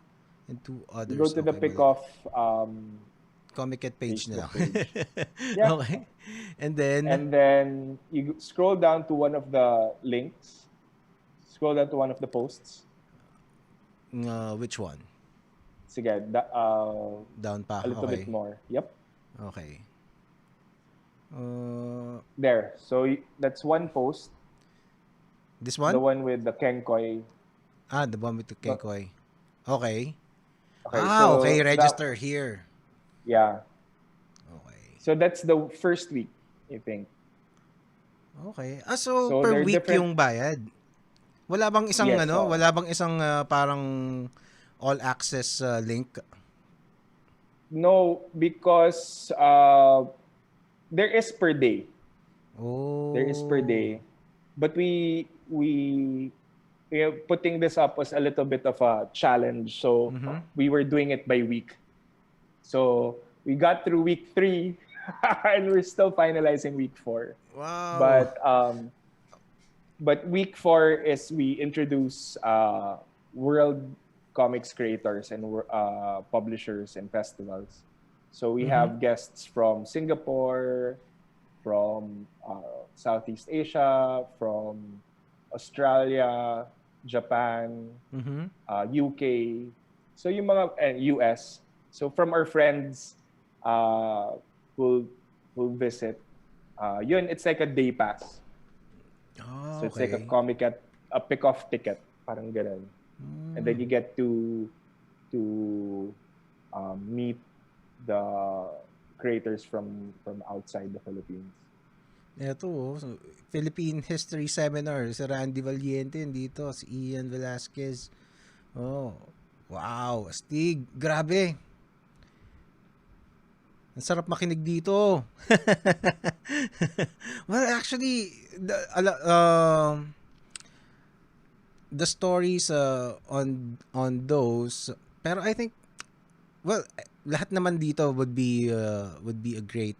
And two you go others. to the Okay, mali. PICOF Komiket page na Facebook lang. page. Yeah, Okay. And then, and then you scroll down to one of the links. Scroll down to one of the posts. which one? Sige, Down pa. a little bit Okay. more. Yep, Okay. Uh, there. So that's one post. this The one? one with the Kenkoy. The one with the But Kenkoi. Okay. okay, Okay. so Register here. yeah, Okay. so that's the first week, I think. Okay. So So per there are week different. yung bayad. Yes, so Wala bang isang parang all access link? no, because there is per day. There is per Oh. day, but we are putting this up was a little bit of a challenge. So Mhm. we were doing it by week. So we got through week 3, and we're still finalizing week 4. Wow. But week 4 is we introduce world comics creators and publishers and festivals. So we Mhm. have guests from Singapore, from Southeast Asia, from Australia, Japan, Mhm. UK. So yung mga and US. So from our friends uh, who visit, yun, it's like a day pass. So Oh, it's like a okay. Komiket, a pick-off ticket, parang ganun. And then Mm. you get to meet the creators from outside the Philippines. Eto, so, Philippine History Seminar. Si Randy Valiente dito. Si Ian Velasquez. Oh. Wow. Astig. Grabe. Ang sarap makinig dito. Well, actually, the stories on those, pero I think, well, lahat naman dito would be a great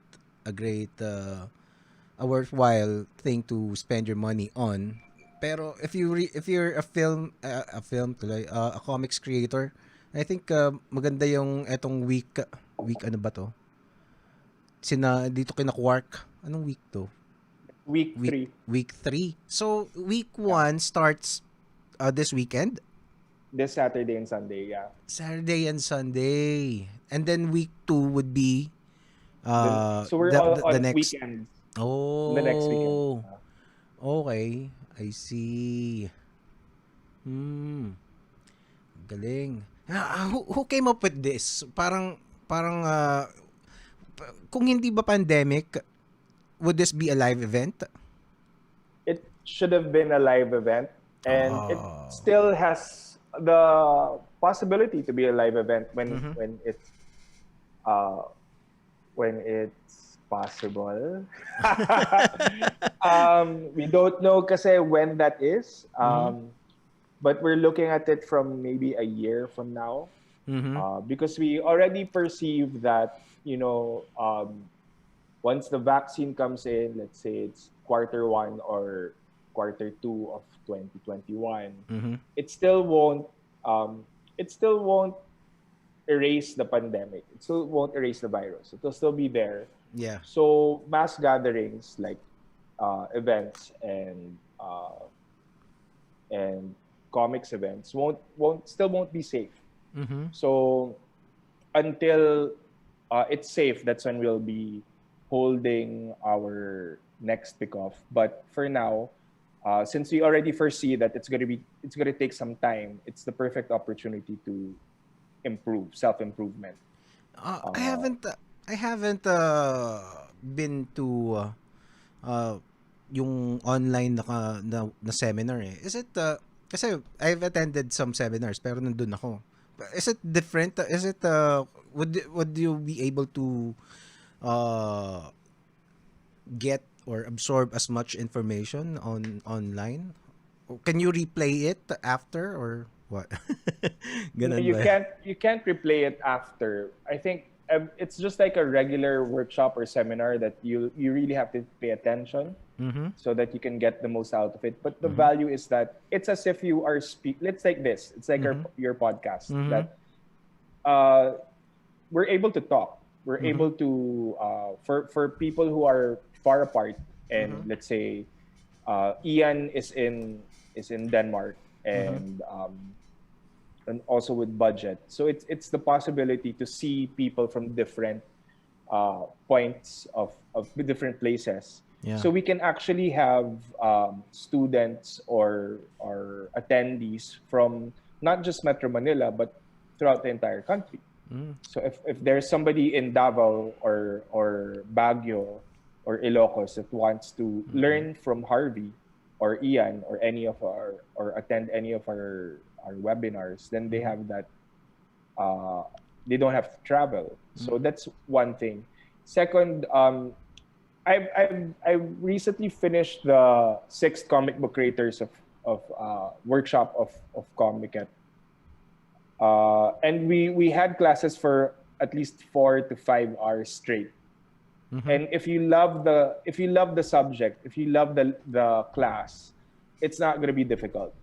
a worthwhile thing to spend your money on. Pero if you're a film tuloy, a comics creator, I think maganda yung etong week ano ba to? Sina dito kina Quark. Anong week to? Week 3, Week 3. So week yeah. 1 starts this weekend, This Saturday and Sunday, yeah. Saturday and Sunday. And then week 2 would be So we're all the on next. weekends. The next weekend. Oh, okay. I see. Hmm, galing. Who came up with this? Parang kung hindi ba pandemic, would this be a live event? It should have been a live event, and it Oh. still has the possibility to be a live event Mhm. uh, when it's possible. We don't know kasi when that is, Mhm. but we're looking at it from maybe a year from now, Mhm. because we already perceive that, once the vaccine comes in, let's say it's quarter 1 or quarter 2 of 2021, Mhm. it still won't um, it still won't erase the pandemic. It still won't erase the virus. It will still be there. Yeah. So mass gatherings like events and comics events won't be safe. Mhm. So until it's safe, that's when we'll be holding our next pickoff. But for now, since we already foresee that it's gonna take some time, it's the perfect opportunity to improve, self improvement. I Uh, haven't been to uh, yung online na seminar eh. Is it kasi I've attended some seminars pero nandun ako. Is it different? Is it would you be able to uh, get or absorb as much information online? Can you replay it after or what? no, Ganun ba? you can't replay it after. I think it's just like a regular workshop or seminar that you really have to pay attention Mm-hmm. so that you can get the most out of it. But the Mm-hmm. value is that it's as if you are let's take this. It's like Mm-hmm. your podcast Mm-hmm. that uh, we're able to talk. We're Mm-hmm. able to for people who are far apart, and Mm-hmm. let's say Ian is in Denmark, Mm-hmm. and also with budget. So it's the possibility to see people from different points of different places. Yeah. So we can actually have students or attendees from not just Metro Manila, but throughout the entire country. Mm. So if there's somebody in Davao or Baguio or Ilocos that wants to Mm-hmm. learn from Harvey or Ian or any of or attend any of our webinars, then they Mm-hmm. have that they don't have to travel. So Mm-hmm. that's one thing. Second, I recently finished the sixth comic book creators of workshop of Komiket. And we had classes for at least 4 to 5 hours straight. Mm-hmm. And if you love the subject, if you love the class, it's not going to be difficult.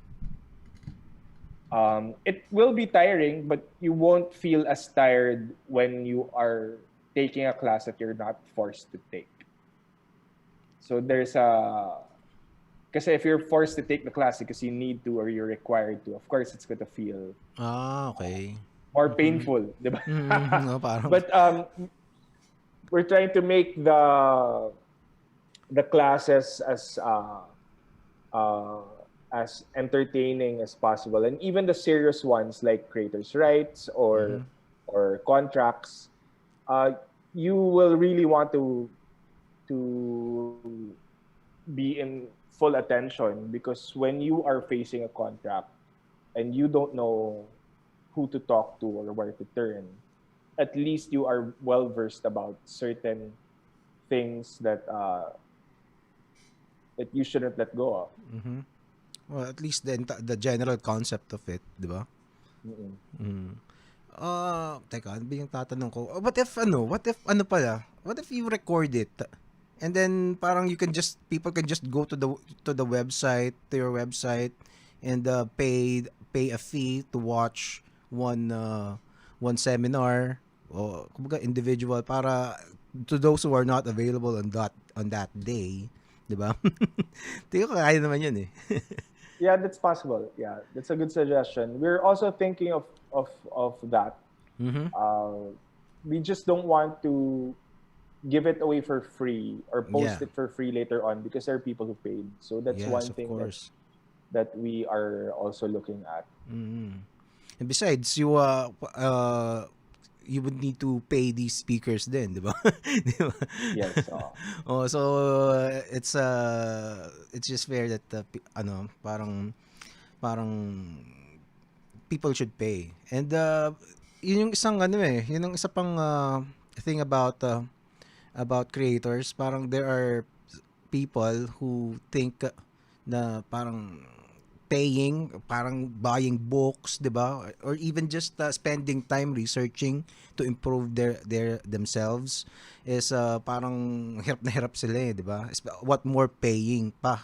It will be tiring, but you won't feel as tired when you are taking a class that you're not forced to take. So there's a because if you're forced to take the class because you need to or you're required to, of course it's going to feel Ah, okay. more Mm-hmm. painful, diba? Mm-hmm. No, parang. But we're trying to make the classes uh, as entertaining as possible, and even the serious ones like creators' rights Mm-hmm. or contracts, uh, you will really want to be in full attention because when you are facing a contract and you don't know who to talk to or where to turn, at least you are well versed about certain things that you shouldn't let go of. Mm-hmm. Well, at least the general concept of it, di ba? Mm-mm. Mm. Teka, ano ba yung tatanong ko? What if you record it? And then parang people can just go to the website, to your website, and pay a fee to watch one seminar o kumbaga individual para to those who are not available on that day, 'di ba? Tingin ko kaya naman 'yun eh. Yeah, that's possible. Yeah, that's a good suggestion. We're also thinking of that. Mhm. Uh, we just don't want to give it away for free or Yeah. post it for free later on because there are people who paid. So that's Yes, one of thing course. that we are also looking at. Mm. And besides, you would need to pay these speakers then, di ba? Di ba? Yes. Oh, so it's just fair that parang people should pay. And yun yung isang yun yung isa pang thing about creators, parang there are people who think na parang paying, parang buying books, 'di ba? Or even just spending time researching to improve their themselves is parang hirap na hirap sila, 'di ba? What more paying pa,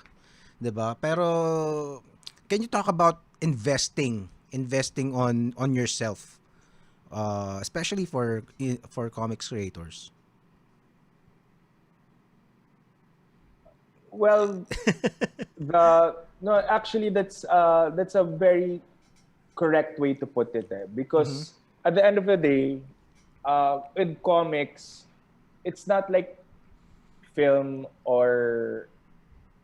'di ba? Pero can you talk about investing on yourself, especially for comics creators? Well, the no, actually, that's a very correct way to put it. Mhm. Because at the end of the day, with comics, it's not like film or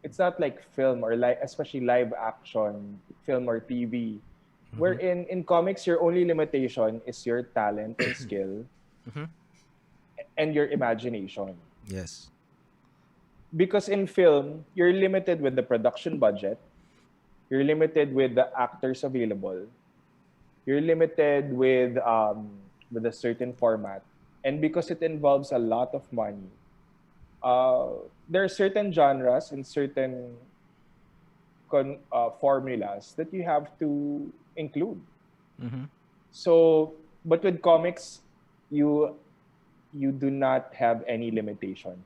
it's not like film or like especially live action film or TV. Mhm. Wherein in comics, your only limitation is your talent and skill Mhm. and your imagination. Yes. Because in film, you're limited with the production budget, you're limited with the actors available, you're limited with a certain format, and because it involves a lot of money, there are certain genres and certain formulas that you have to include. Mhm. So, but with comics, you you do not have any limitation.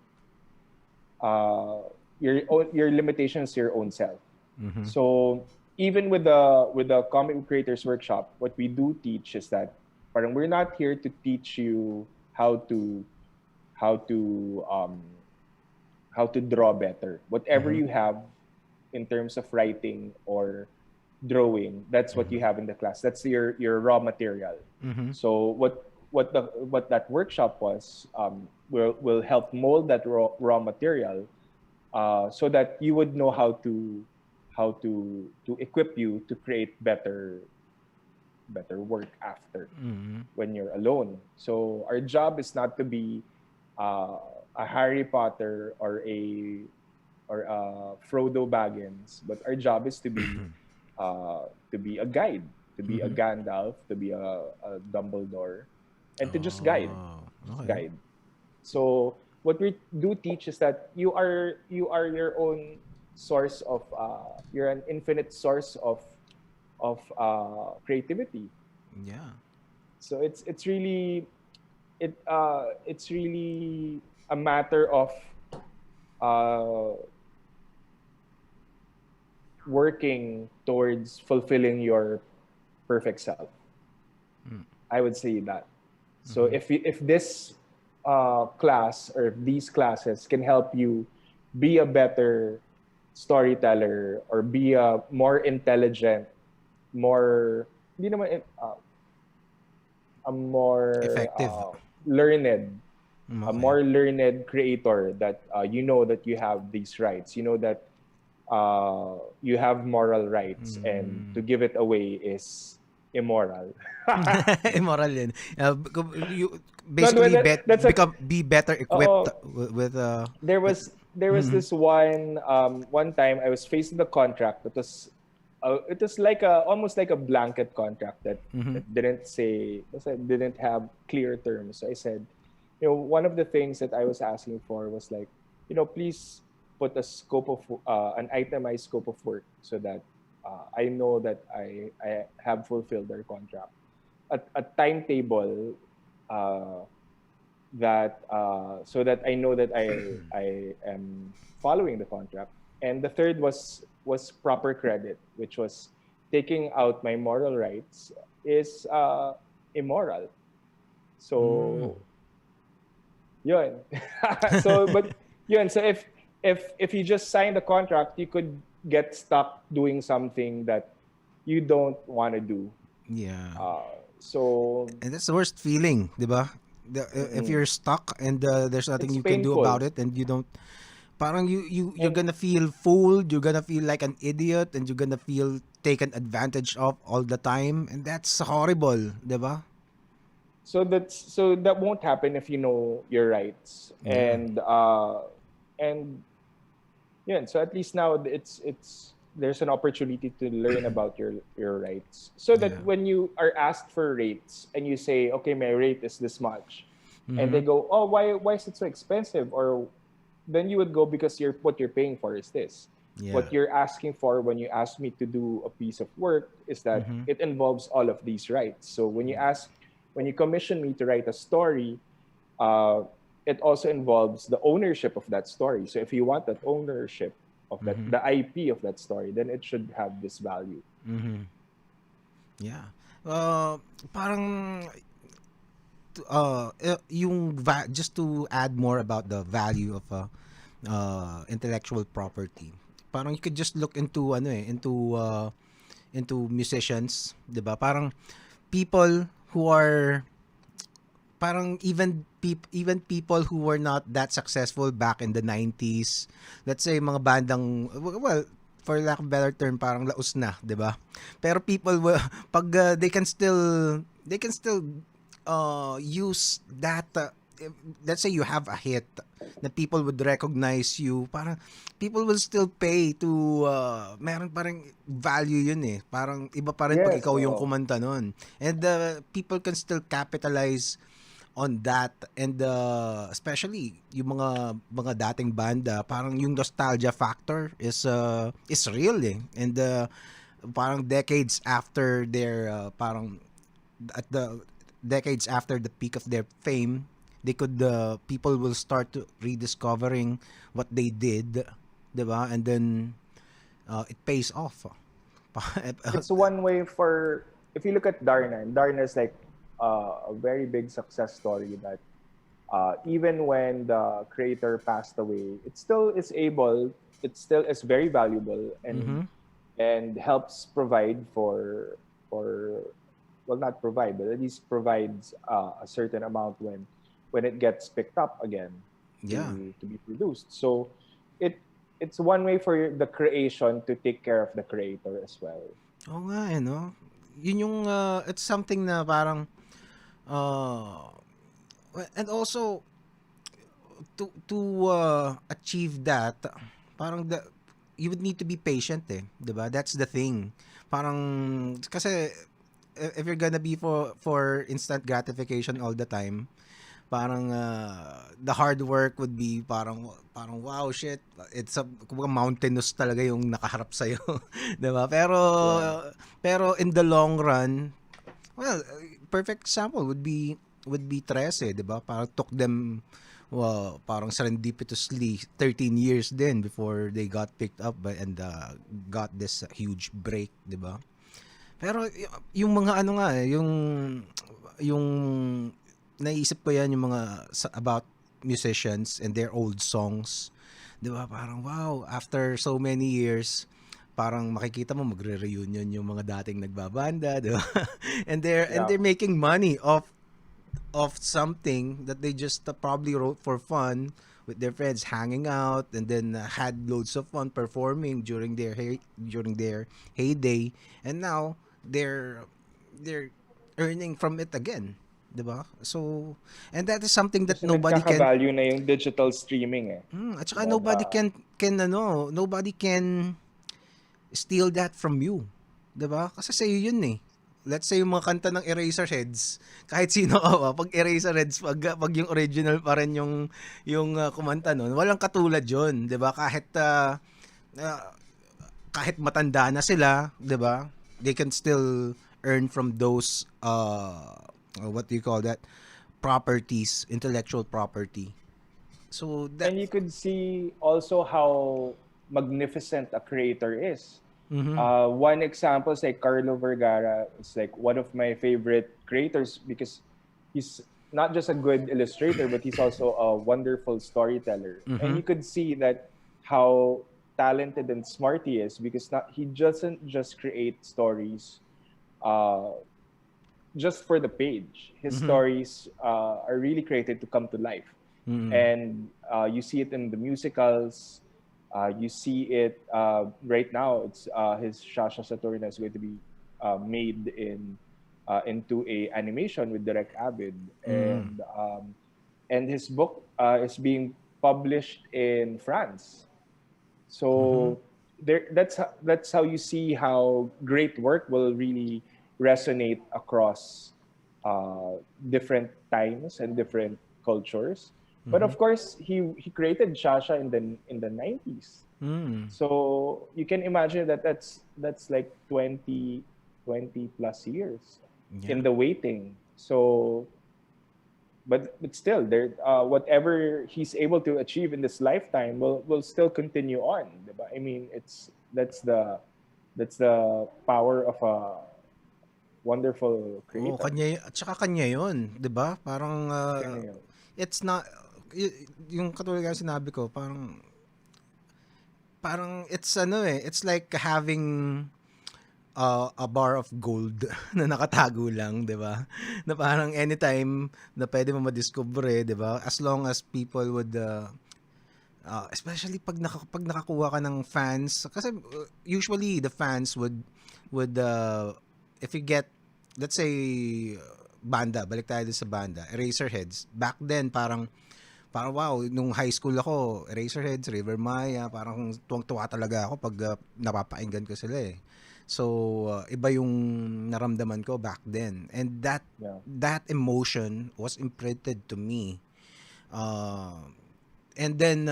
Uh, your limitation is your own self. Mm-hmm. So even with the comic creators workshop, what we do teach is that parang we're not here to teach you how to um, how to draw better. Whatever Mm-hmm. you have in terms of writing or drawing, that's what you have in the class. That's your raw material. Mm-hmm. So what that workshop was, will help mold that raw material, so that you would know how to equip you to create better work after, Mm-hmm. when you're alone. So our job is not to be uh, a Harry Potter or a Frodo Baggins, but our job is to be a guide, to be a Mm-hmm. Gandalf, to be a Dumbledore, and to Oh, just okay. guide. So what we do teach is that you are your own source of you're an infinite source of creativity. Yeah. So it's really a matter of uh, working towards fulfilling your perfect self. Mm. I would say that. So Mm-hmm. if this class or if these classes can help you be a better storyteller or be a more intelligent, more hindi naman a more Effective. learned, a Okay. more learned creator, that you know that you have these rights, you know that you have moral rights, and Mm. to give it away is immoral. Immoral yun. You No, basically that's a be better equipped oo. with with There was Mhm. this one time I was facing the contract that was it was like a almost like a blanket contract that Mhm. didn't have clear terms. So I said, one of the things that I was asking for was like, please put an itemized scope of work, so that I know that I have fulfilled their contract. A timetable, uh, that so that I know that I am following the contract. And the third was proper credit, which was taking out my moral rights is immoral. Mm. So yun. So but yun. So if you just sign the contract, you could get stuck doing something that you don't want to do. Yeah. So And that's the worst feeling, 'di ba? If mm-mm. you're stuck and there's nothing It's you can do about painful. it and you don't parang you're And gonna feel fooled, you're gonna feel like an idiot and you're gonna feel taken advantage of all the time and that's horrible, 'di ba? so that won't happen if you know your rights. Yeah. And yeah, so at least now it's there's an opportunity to learn about your rights, so that Yeah. when you are asked for rates and you say, okay, my rate is this much, and they Mhm. go, oh, why is it so expensive? Or then you would go, because what you're paying for is this. Yeah. What you're asking for when you ask me to do a piece of work is that Mhm. it involves all of these rights. So when you commission me to write a story, uh, it also involves the ownership of that story. So if you want that ownership of Mhm. the IP of that story, then it should have this value. Mhm. Yeah. Parang just to add more about the value of intellectual property. Parang you could just look into into musicians, 'di ba? Parang people who are parang even people who were not that successful back in the 90s. Let's say mga bandang well, for lack of a better term, parang laos na, 'di ba? Pero people will pag they can still use that let's say you have a hit na people would recognize you, parang people will still pay to meron parang value yun eh. Parang iba pa rin pag Yes, ikaw yung oo. kumanta nun. And people can still capitalize on that and especially yung mga dating banda parang yung nostalgia factor is real eh and parang decades after their parang at the decades after the peak of their fame people will start to rediscovering what they did, 'di ba? And then it pays off. It's one way for, if you look at Darna, and Darna is like a very big success story that even when the creator passed away, it still is very valuable, Mhm. and helps provide for well, not provide, but at least provides a certain amount when it gets picked up again Yeah. to be produced. So it it's one way for the creation to take care of the creator as well. Oo nga eh, no? Yun yung, it's something na parang, uh, and also, to achieve that, parang you would need to be patient eh, 'di ba? That's the thing. Parang kasi if you're gonna be for instant gratification all the time, parang the hard work would be parang wow shit, it's a kumbaga mountainous talaga yung nakaharap sa iyo, 'di ba? Yeah. Pero in the long run, well, perfect example would be 13, 'di ba? Parang took them parang serendipitously 13 years din before they got picked up by and got this huge break, 'di ba? Pero yung mga ano nga eh, yung naisip ko yan yung mga about musicians and their old songs. 'Di ba? Parang wow, after so many years, parang makikita mo magre-reunion yung mga dating nagbabanda, 'di ba? And Yeah. they're making money of something that they just probably wrote for fun with their friends, hanging out, and then had loads of fun performing during their heyday, and now they're earning from it again, 'di ba? So, and that is something that Kasi nagkaka-value na yung digital streaming eh. at saka Diba? nobody can steal that from you. 'Di ba? Kasi sa iyo yun eh. Let's say yung mga kanta ng Eraserheads, kahit sino ka pa, pag Eraserheads, pag yung original pa rin yung kumanta nun, walang katulad yun, 'di ba? Uh, kahit matanda na sila, 'di ba? They can still earn from those what do you call that? Properties, intellectual property. So that And you could see also how magnificent a creator is. mhm. One example is like Carlo Vergara. It's like one of my favorite creators because he's not just a good illustrator, but he's also a wonderful storyteller. And you Mhm. could see that how talented and smart he is because not he doesn't just create stories uh, just for the page. His Mhm. stories are really created to come to life, Mhm. and you see it in the musicals. You see it right now. It's his Shasha Saturna is going to be made into a animation with Direct Avid, Mhm. and his book is being published in France. Mhm. So that's how you see how great work will really resonate across different times and different cultures. But Mhm. of course, he created Shasha in the 90s. Mm. So you can imagine that that's like 20 plus years Yeah. in the waiting. So but still there whatever he's able to achieve in this lifetime will still continue on, diba? I mean, it's that's the power of a wonderful Oo, creator. at saka kanya 'yun, 'di ba? Parang Kaya yun. it's not yung katulad ng sinabi ko, parang it's ano eh, it's like having a bar of gold na nakatago lang, 'di ba? Na parang anytime na pwede mo madiscover, 'di ba? As long as people would especially pag nakakuha ka ng fans kasi usually the fans would if you get, let's say, banda, balik tayo dun sa banda, Eraserheads. Back then parang wow, nung high school ako, Eraserheads, River Maya, parang tuwang-tuwa talaga ako pag napapakinggan ko sila eh. So, iba yung naramdaman ko back then. And Yeah. that emotion was imprinted to me. Uh, and then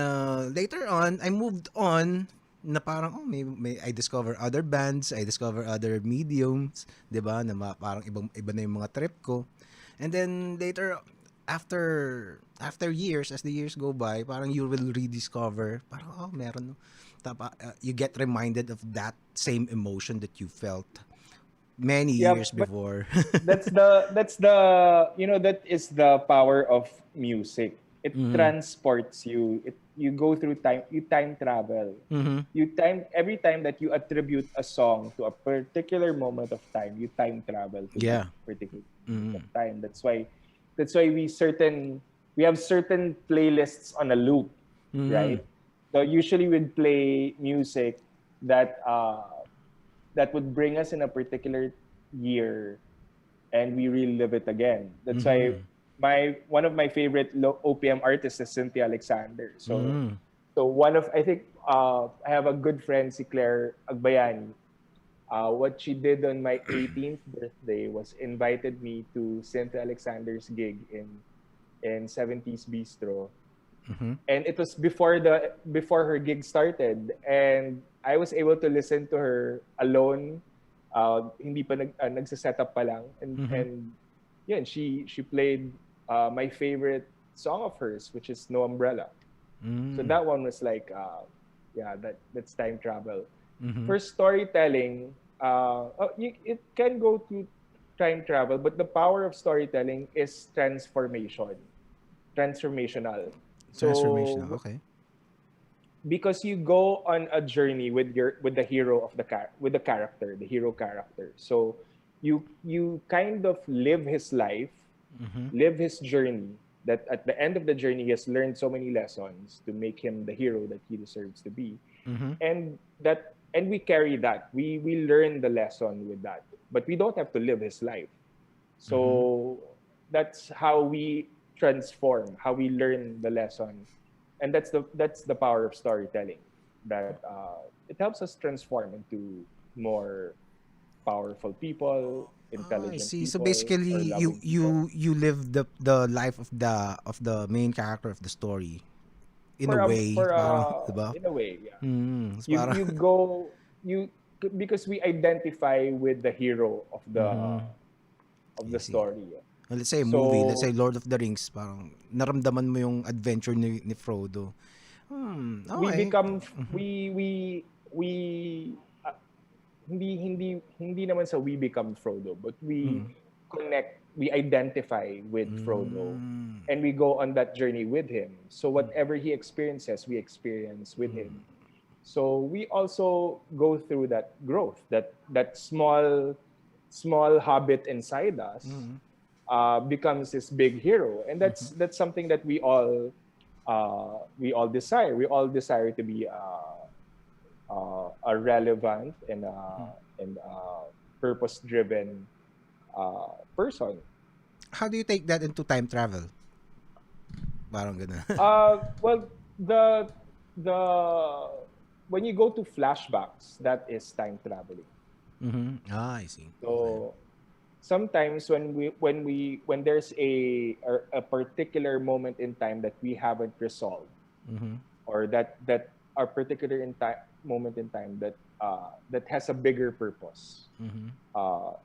later on, I moved on na parang may I discover other bands, I discover other mediums, 'di ba? Na parang ibang iba na yung mga trip ko. And then later after years, as the years go by, parang you will rediscover, parang, oh, meron. You get reminded of that same emotion that you felt many Yeah, years but before. that's the that is the power of music. It Mm-hmm. transports you. You go through time. You time travel. Mm-hmm. You time every time that you attribute a song to a particular moment of time. You time travel to that Yeah. particular moment of Mm-hmm. time. That's why we have certain playlists on a loop, Mm-hmm. right? So usually we'd play music that that would bring us in a particular year, and we relive it again. That's why Mm-hmm. my one of my favorite OPM artists is Cynthia Alexander. So Mm-hmm. one of I think I have a good friend, si Claire Agbayani. What she did on my 18th birthday was invited me to Cynthia Alexander's gig in 70s Bistro, Mm-hmm. and it was before her gig started, and I was able to listen to her alone. Hindi pa nagse-set up pa lang, Mm-hmm. and yun, she played my favorite song of hers, which is No Umbrella. So Mm-hmm. that one was like yeah, that's time travel. Mm-hmm. For storytelling, it can go to time travel, but the power of storytelling is transformational. Transformational. So Okay. because you go on a journey with the hero of with the character, the hero character. So you kind of live his life, Mm-hmm. live his journey. That at the end of the journey, he has learned so many lessons to make him the hero that he deserves to be, Mm-hmm. and we carry that. We learn the lesson with that, but we don't have to live his life. Mm-hmm. So that's how we transform, how we learn the lesson, and that's the power of storytelling. That it helps us transform into more powerful people, Oh, I intelligent see. So people, or basically, loving people. you live the life of the main character of the story in a For a way, for a parang, diba? In a way, yeah. It's You parang, you go you Because we identify with the hero mm-hmm. of I the see. story. Yeah. Well, let's say a movie, let's say So Lord of the Rings, parang naramdaman mo yung adventure ni Frodo. we Okay. become Mm-hmm. we uh, hindi naman sa we become Frodo, but Mm-hmm. we identify with Frodo, Mm-hmm. and we go on that journey with him. So whatever he experiences, we experience with him. So we also go through that growth, that small hobbit inside us Mm-hmm. becomes this big hero, and that's something that we all desire. We all desire to be a relevant and purpose-driven person. How do you take that into time travel? Parang gano'n. Well, the when you go to flashbacks, that is time traveling. Mm-hmm. Ah, I see. Okay. So sometimes when there's a particular moment in time that we haven't resolved, Mm-hmm. or that a particular moment in time that has a bigger purpose Mm-hmm.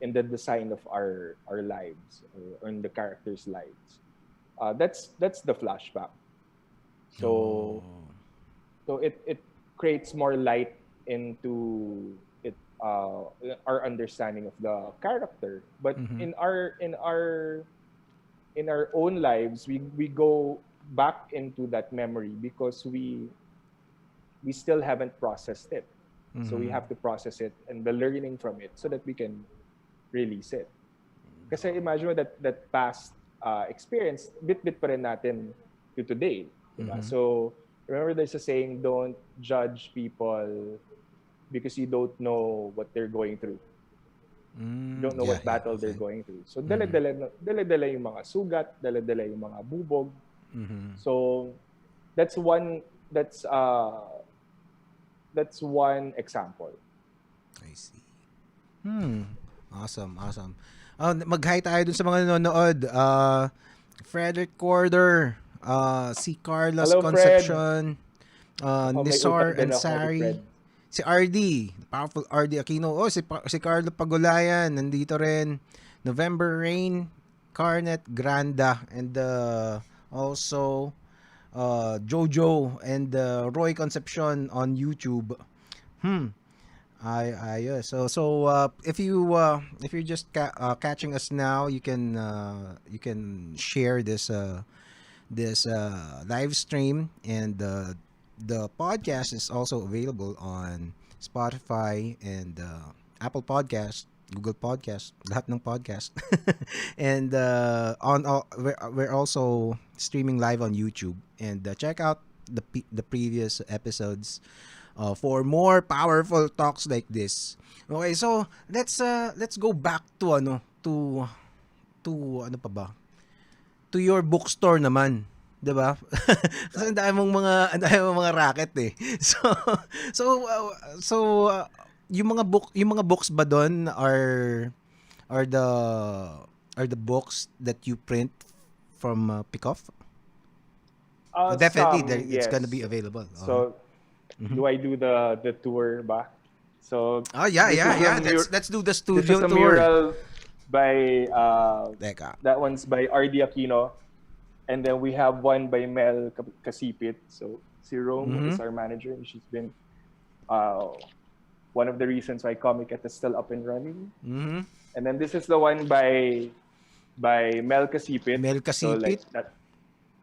in the design of our lives, or in the characters' lives. That's the flashback. So Oh. it creates more light into it, our understanding of the character. But Mm-hmm. in our own lives, we go back into that memory because we still haven't processed it. So we Mm-hmm. have to process it and the learning from it so that we can release it. Kasi imagine mo that past experience, bit-bit pa rin natin to today. Diba? Mm-hmm. So remember, there's a saying, don't judge people because you don't know what they're going through. You don't know Yeah, what yeah. battle they're Okay. going through. So Mm-hmm. dala-dala yung mga sugat, dala-dala yung mga bubog. Mm-hmm. So that's one that's uh that's one example. I see. Awesome, awesome. Mag-hi tayo dun sa mga nanonood. Frederick Corder, si Carlos Hello, Fred. Concepcion, May utang Nisar din ako kay Ansari, Fred. si RD, powerful RD Aquino. Oh, si Carlo Pagulayan, nandito rin. November Rain, Carnet, Granda, and also Jojo and Roy Concepcion on YouTube. Hmm. If you're just catching us now, you can share this live stream, and the podcast is also available on Spotify and Apple Podcast, Google Podcast, lahat ng podcast. And we're also streaming live on YouTube, and check out the previous episodes for more powerful talks like this. Okay, so let's go back to ano pa ba? To your bookstore naman, 'di ba? Kasi ang dami mong mga racket eh. So uh, so uh, yung mga books ba doon are the books that you print from PICOF? Definitely Some, it's gonna be yes. available. So, Mhm. do I do the tour ba? So, Oh yeah, this is yeah, a yeah. mur- Let's do the this is studio a tour. mural by Teka. that one's by R.D. Aquino, and then we have one by Mel Kasipit. So, si Rome Mhm. is our manager, and she's been uh, one of the reasons why Komiket is still up and running. Mhm. And then this is the one by Mel Kasipit. Mel So like Kasipit.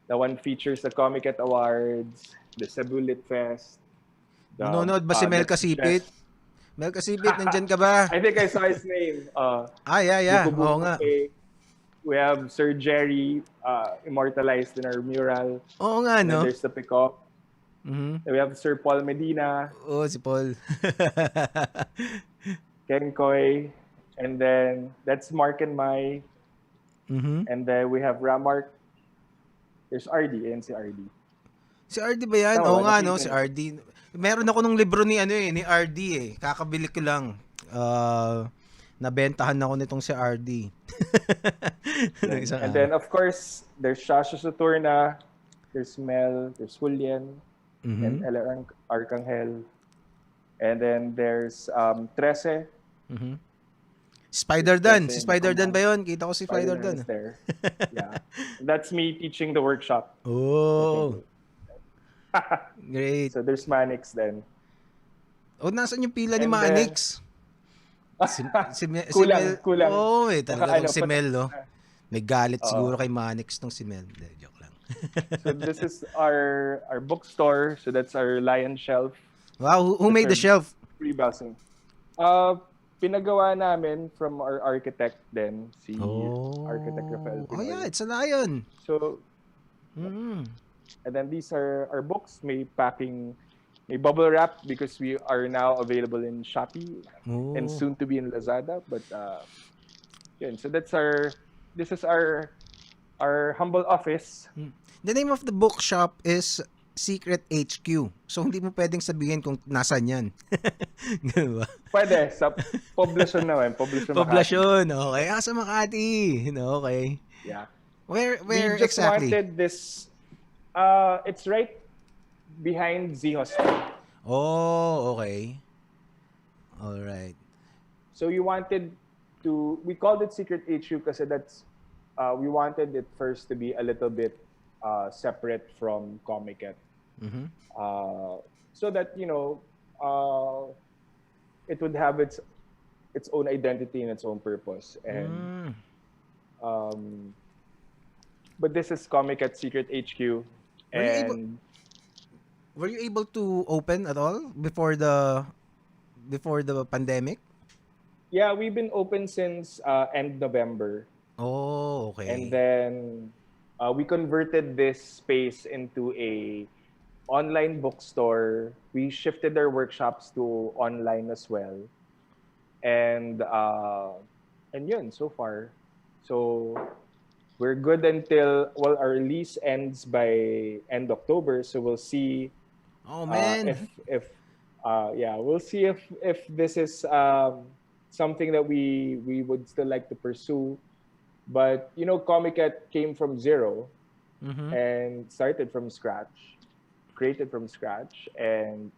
that one features the Komiket Awards, the Cebu Lit Fest, the Nanonood ba si Mel Kasipit? best. Mel Kasipit, nandyan ka ba? I think I saw his name. Yeah, yeah. Buko Oo Buko nga. Cake. We have Sir Jerry immortalized in our mural. Oo nga, And then no? there's the PICOF. Mhm. Then we have Sir Paul Medina, Oo, si Paul. Ken Koy, and then that's Mark and Mai. Mhm. And then we have Ramark. There's RD, and si RD. Si RD ba yan? Tama Oo ba? nga, no? Nakita Si niyo? RD. Meron ako nung libro ni RD eh. Kakabili ko lang. Nabentahan ako nitong si RD. Nung isang And araw. then, of course, there's Shasha Saturna, there's Mel, there's Julian, and Mhm. Ella Arcangel. And then there's 13. Mhm. Spider Dan. Si There's Spider Dan ba Command. yun? Kita ko si Spider Spider-Man Dan. is there. Yeah. That's me teaching the workshop. I Oh, think. great. So there's Manix then. O, nasan yung pila ni And then, Manix? Si kulang, Mel. kulang. Oo, Baka talaga tong si Mel, no? na. May galit Oo. siguro kay Manix tong si Mel. Hindi, joke lang. So this is our bookstore. So that's our lion shelf. Wow, who That's made the our shelf? free browsing. Pinagawa namin from our architect then, si Architect Rafael Oh yeah, Pinoy. it's a lion. So, Mm. and then these are our books. May packing, may bubble wrap because we are now available in Shopee and Oh. soon to be in Lazada. But yun. So this is our humble office. The name of the bookshop is Secret HQ. So hindi mo pwedeng sabihin kung nasan yan. Ganun ba? Pwede, sa Poblacion naman. Poblacion, Makati. Poblacion. Okay. Sa Makati. No, okay. Yeah. Where We just exactly? wanted this, it's right behind Z Hostel. Oh, okay. All right. So we called it Secret HQ kasi we wanted it first to be a little bit separate from Komiket. Mhm. So that, it would have its own identity and its own purpose. And but this is Komiket Secret HQ. Were you able to open at all before the pandemic? Yeah, we've been open since end November. Oh, okay. And then we converted this space into a online bookstore. We shifted our workshops to online as well. And yun, so far. So we're good until, well, our lease ends by end October. So we'll see Oh man. if we'll see if this is something that we would still like to pursue. But Komiket came from zero and started from scratch, created from scratch, and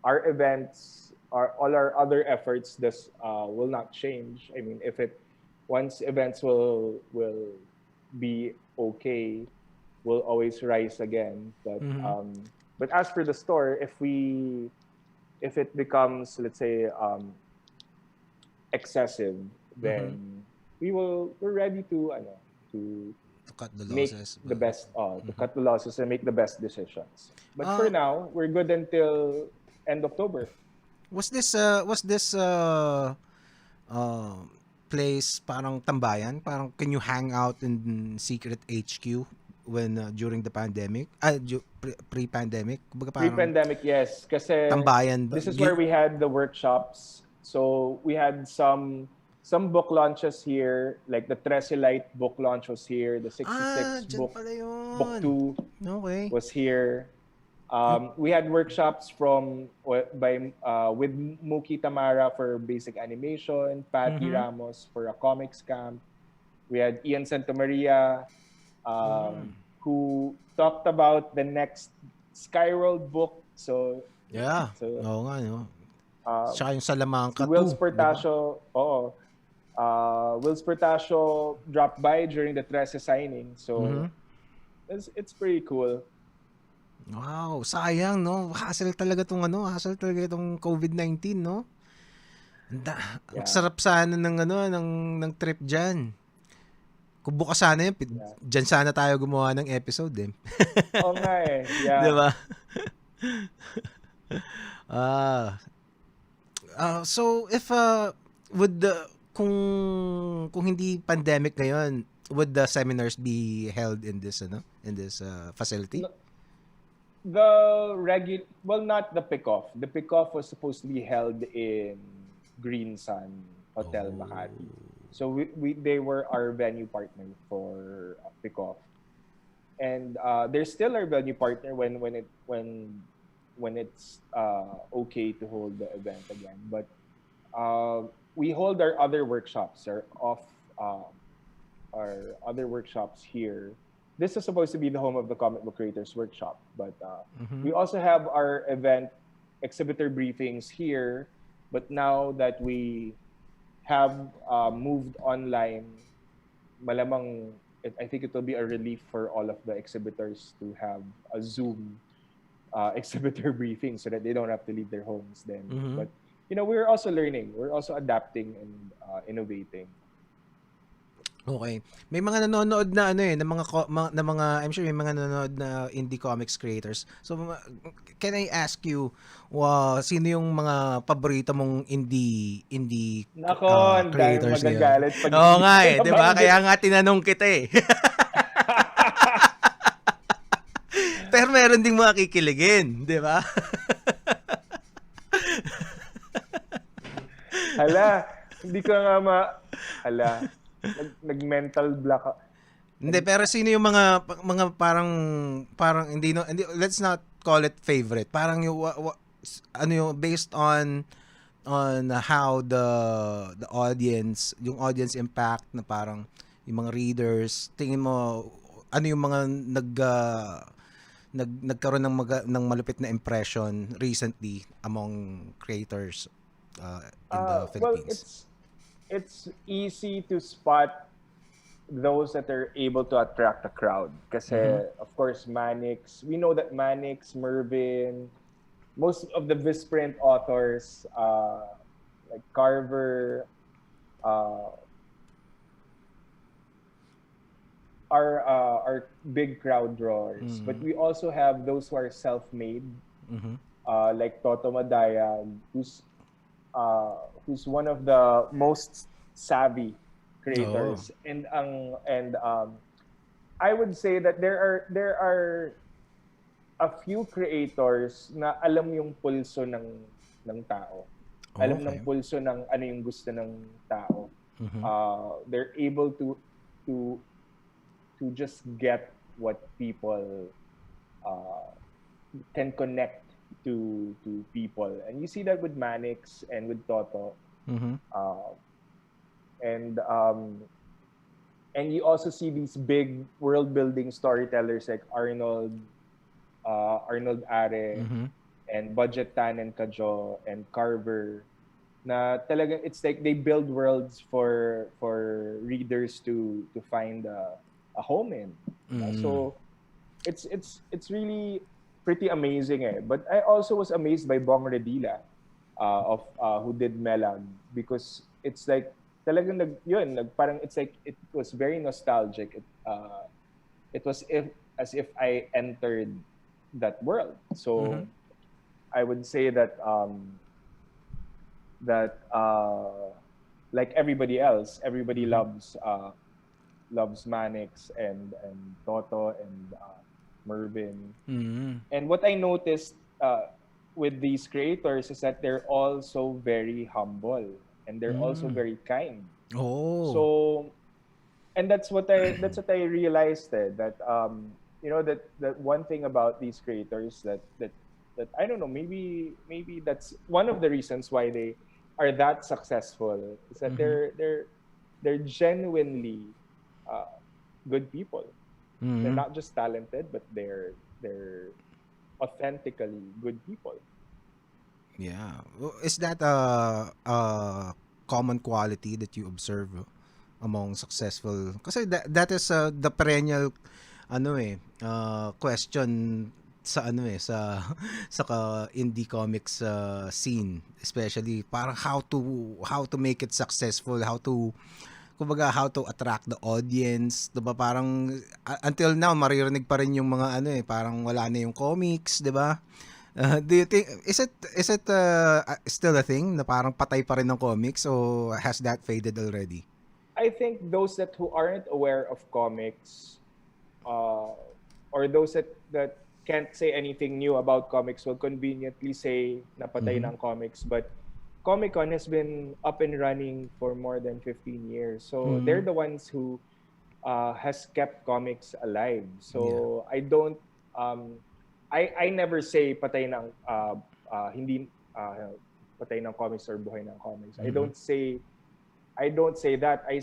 our events, all our other efforts, will not change. I mean, once events will be okay, will always rise again. Mhm. But as for the store, if it becomes, let's say, excessive, Mhm. then we're ready to to To cut the make losses. the best, to Mhm. cut the losses and make the best decisions. But for Uh, now, we're good until end October. was this uh, place parang tambayan? Parang can you hang out in secret HQ when during the pandemic? Pre-pandemic? Kumbaga parang Pre-pandemic, yes, kasi tambayan ba? this is where we had the workshops. So we had some book launches here, like the Tresilite book launch was here, the Ah, 66 dyan book pala book yun. 2 Okay. was here. Yung, We had workshops with Muki Tamara for basic animation, Patty mhm. Ramos for a comics camp. We had Ian Santamaria, Mm. who talked about the next Skyworld book. Yeah. So Oo nga, no? um, Tsaka yung si Salamanca Will 2, di ba? Sportasio, oo, Will Sportasio dropped by during the Trece signing. So Mhm. it's pretty cool. Wow, sayang, no? Hassle talaga itong COVID-19, no? Ang Yeah, sarap sana ng trip diyan. Kung bukas sana yun, yeah. diyan sana tayo gumawa ng episode eh. Oo nga eh, 'Di yeah. ba? Ah, so if would the kung hindi pandemic ngayon, would the seminars be held in this in this facility? No, the well, not the PICOF. The PICOF was supposed to be held in Green Sun Hotel Oh. Makati. So they were our venue partner for PICOF, and they're still our venue partner when it's okay to hold the event again. But we hold our other workshops, uh, our other workshops here. This is supposed to be the home of the comic book creators workshop, but Mhm. we also have our event exhibitor briefings here. But now that we have moved online, malamang I think it will be a relief for all of the exhibitors to have a Zoom exhibitor briefing so that they don't have to leave their homes then. Mhm. But we're also learning, we're also adapting and innovating. Okay. May mga nanonood na ng mga, na mga I'm sure may mga nanonood na indie comics creators. So can I ask you sino yung mga paborito mong indie Nako, ang daming creators ngayon? magagalit pag Oo hindi nga ko 'di ba? nabanggit. Kaya nga tinanong kita eh. Pero meron ding mga kikiligin, 'di ba? Hala, hindi ko nga hala, nag-mental block. Hindi, pero sino yung mga parang hindi, let's not call it favorite. Parang yung ano yung based on how the audience, yung audience impact na parang yung mga readers, tingin mo ano yung mga nagkaroon ng malupit na impression recently among creators in the Well, Philippines. it's easy to spot those that are able to attract a crowd. Mhm. Kasi, of course, Manix, we know that Manix, Mervin, most of the Visprint authors, like Carver, uh, are big crowd drawers. But Mhm. we also have those who are self-made, Mhm. like Toto Madaya, who's one of the most savvy Oo. creators, and I would say that there are a few creators na alam yung pulso ng tao. Alam ng Okay. pulso ng ano yung gusto ng tao. Mhm. They're able to to just get what people uh, can connect to people, and you see that with Manix and with Toto, Mhm. uh, and you also see these big world building storytellers like Arnold Are, Mhm. and Budget Tan and Kajo and Carver, na talaga it's like they build worlds for readers to find a home in. Diba? Mm. So it's really pretty amazing eh. But I also was amazed by Bong Redila of who did Melag, because it's like talagang parang it's like it was very nostalgic. It was as if I entered that world. Mhm. So I would say that that like everybody else, everybody Mhm. loves Manix and Toto and Mervin. Mhm. And what I noticed with these creators is that they're also very humble and they're also Mm. very kind. Oh. So, and that's what I realized that that one thing about these creators that I don't know, maybe that's one of the reasons why they are that successful, is that Mhm. they're genuinely uh, good people. They're Mhm. not just talented, but they're authentically good people. Yeah. Is that a common quality that you observe among successful? Kasi that is the perennial question sa sa indie comics scene, especially para how to make it successful, how to attract the audience, 'di ba? Parang until now maririnig pa rin yung mga parang wala na yung comics, 'di ba? Do you think is it still a thing na parang patay pa rin ng comics, o has that faded already? I think those that who aren't aware of comics, uh, or those that can't say anything new about comics, will conveniently say napatay Mhm. ng comics. But Comic Con has been up and running for more than 15 years. So they're Mhm. the ones who has kept comics alive. Yeah. So um, I never say patay ng hindi patay ng comics or buhay ng comics. Mhm. I don't say that. I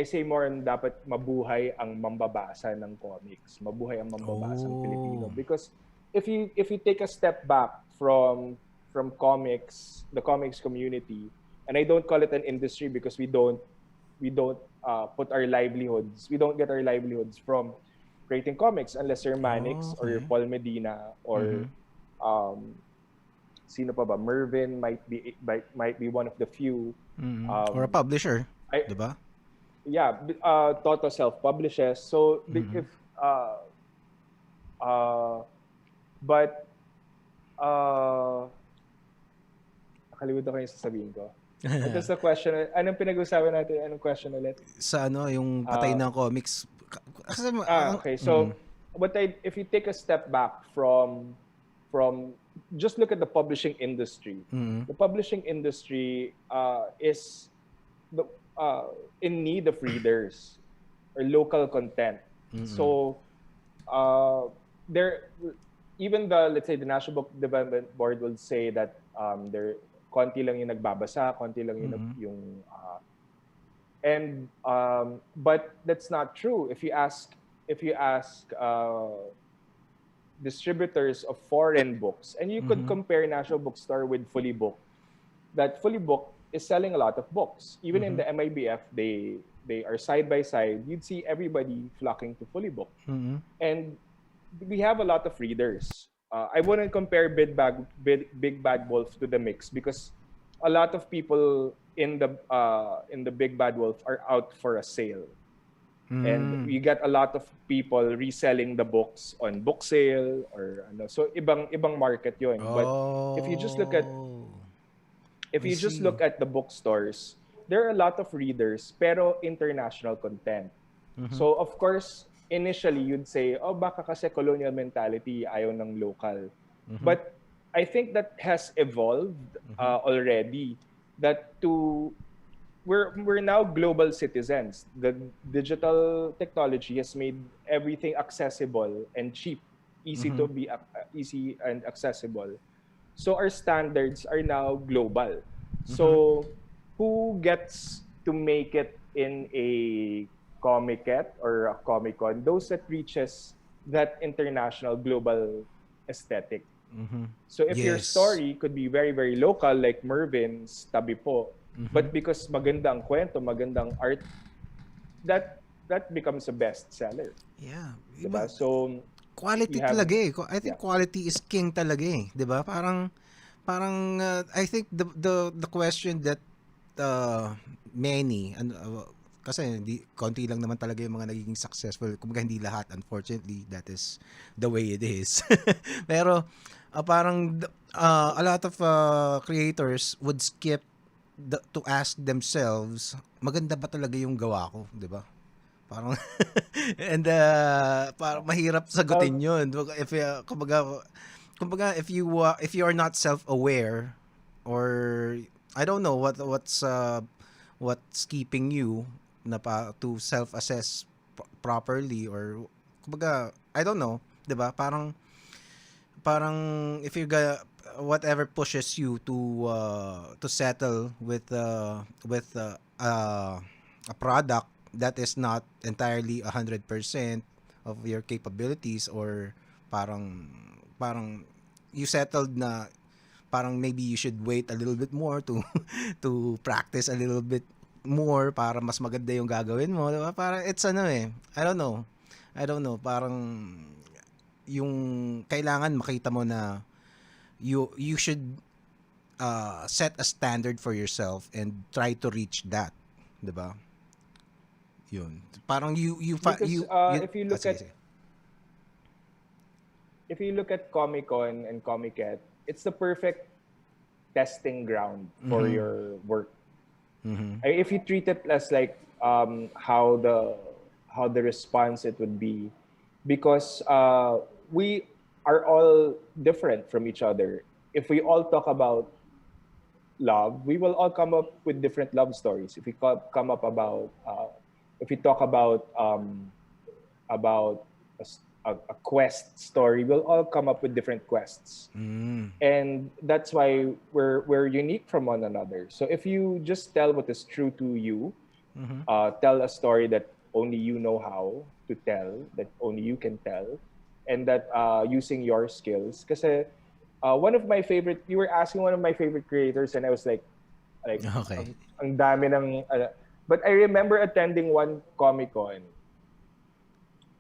say more on dapat mabuhay ang mambabasa ng comics. Mabuhay ang mambabasang Filipino, Oh. because if you take a step back from comics, the comics community, and I don't call it an industry because we don't put our livelihoods, we don't get our livelihoods from creating comics unless you're Oh, Manix or you're okay. Paul Medina or Mhm. um, sino pa ba? Mervin might be one of the few. Mhm. Or a Um, publisher, I 'di ba? yeah, Toto self publishes. So Mhm. if uh, but nakalimutan ko yung sasabihin ko. What was the question? Anong pinag-usapan natin? Anong question ulit? Sa yung patay Uh, ng comics, kasi ang okay. So, if you take a step back from just look at the publishing industry. mm, The publishing industry is the in need of readers or local content. mm, So, uh, there even the let's say the National Book Development Board will say that there konti lang yung nagbabasa, konti lang mm, yung and but that's not true. If you ask distributors of foreign books, and you could mhm, compare National Bookstore with Fully Book, that Fully Book is selling a lot of books. Even in mhm, the MIBF, they are side by side. You'd see everybody flocking to Fully Book, mm, and we have a lot of readers. I wouldn't compare Big Bad Wolf to the mix, because a lot of people in the Big Bad Wolf are out for a sale, and mm. we get a lot of people reselling the books on book sale or ano. So ibang market 'yon. But if you just look at Oh, if I you just see. look at the bookstores, there are a lot of readers pero international content. Mhm, So of course, initially you'd say, oh baka kasi colonial mentality, ayaw ng local. mhm, But I think that has evolved mhm, already, that to we're now global citizens. The digital technology has made everything accessible and cheap, mhm, easy and accessible. So our standards are now global. mhm, So who gets to make it in a Komiket or a Comic Con? Those that reaches that international global aesthetic. mhm. So if your Yes. story could be very, very local, like Mervin's Tabi Po, Mhm, but because maganda ang kwento, magandang art, that that becomes a bestseller. Yeah. Diba? Iba, So quality you have, talaga eh. I think yeah. quality is king talaga eh, 'di ba? Parang I think the question that many kasi hindi konti lang naman talaga yung mga nagiging successful. Kumbaga hindi lahat, unfortunately, that is the way it is. Pero parang a lot of creators would skip to ask themselves, maganda ba talaga yung gawa ko, 'di ba? Parang and parang mahirap sagutin Well, 'yun. If if you are not self-aware, or I don't know what's keeping you to self-assess properly, or kumbaga I don't know, 'di ba? Parang if you got whatever pushes you to settle with a product that is not entirely 100% of your capabilities, or parang parang you settled na parang maybe you should wait a little bit more to to practice a little bit more para mas maganda yung gagawin mo, diba? Parang it's ano eh, I don't know, parang yung kailangan makita mo na you should set a standard for yourself and try to reach that, 'di ba? Yun. Parang because if you look sige, at sige. Comic Con and Komiket, it's the perfect testing ground for Mhm. your work. Mhm. If you treat it as like how the response it would be, because we are all different from each other. If we all talk about love, we will all come up with different love stories. If we come up about if we talk about a quest story, we'll all come up with different quests, Mm. and that's why we're unique from one another. So if you just tell what is true to you, Mhm. tell a story that only you know how to tell, that only you can tell, and that using your skills. Because one of my favorite, you were asking one of my favorite creators, and I was like, Okay. ang dami ng, but I remember attending one Comic Con,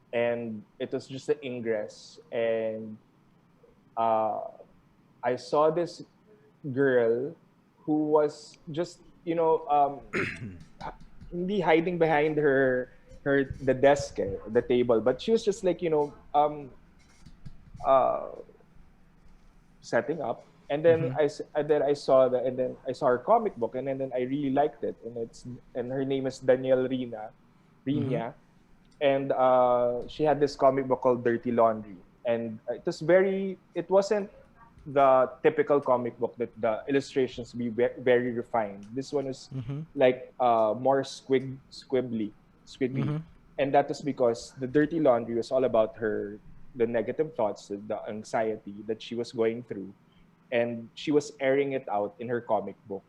and it was just the Ingress, and uh, I saw this girl who was just, hindi hiding behind the desk, the table, but she was just like, uh, setting up. And then Mhm. I saw that, and then I saw her comic book, and then I really liked it. And her name is Danielle Mhm. Rina, and she had this comic book called Dirty Laundry, and it wasn't the typical comic book that the illustrations be very refined. This one was Mhm. like more squiggly, Mhm. and that was because the Dirty Laundry was all about the negative thoughts, the anxiety that she was going through, and she was airing it out in her comic book.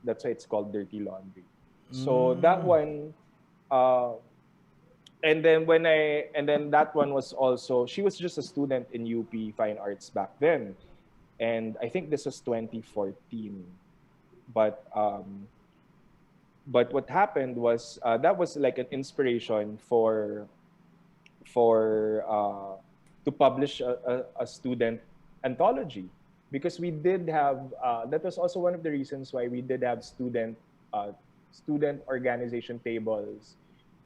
That's why it's called Dirty Laundry. So that Mm. one, uh, and then that one was also, she was just a student in UP Fine Arts back then, and I think this was 2014. But what happened was, that was like an inspiration for to publish a student anthology, because we did have, that was also one of the reasons why we did have uh, student organization tables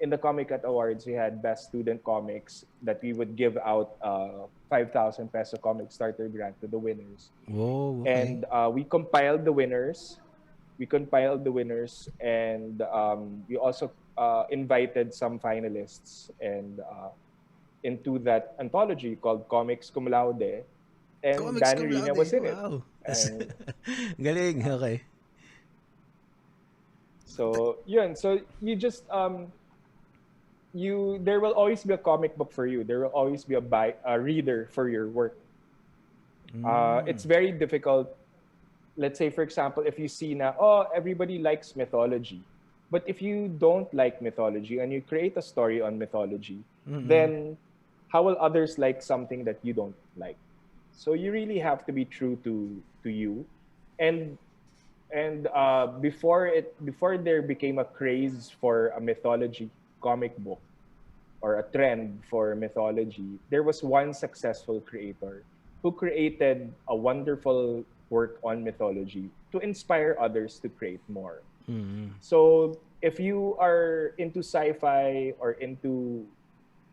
in the Comic Awards. We had best student comics that we would give out 5,000 peso comic starter grant to the winners, Whoa, okay. and we compiled the winners, and we also invited some finalists and into that anthology called Comics Cum Laude, and Comics Danny cum Rina laude. was in it. Wow. And Galing. yeah, Okay. so yun, so you just there will always be a comic book for you. There will always be a reader for your work. Mm. It's very difficult. Let's say, for example, if you see now, oh, everybody likes mythology. But if you don't like mythology and you create a story on mythology, Mm. then how will others like something that you don't like? So you really have to be true to you. And before there became a craze for a mythology comic book, or a trend for mythology, there was one successful creator who created a wonderful work on mythology to inspire others to create more. Mm. So if you are into sci-fi or into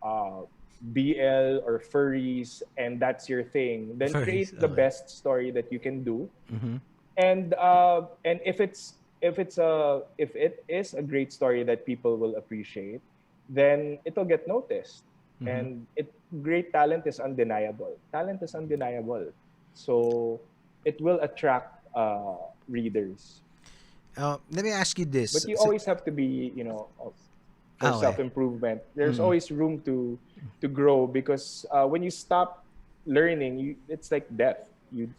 uh, BL or furries and that's your thing, then Furries, create the okay. best story that you can do. Mm-hmm. And if it is a great story that people will appreciate, then it'll get noticed. Mm-hmm. And great talent is undeniable. Talent is undeniable. So it will attract readers. Let me ask you this. But you always have to be, for Okay. self improvement. There's Mm. always room to grow because when you stop learning, it's like death. You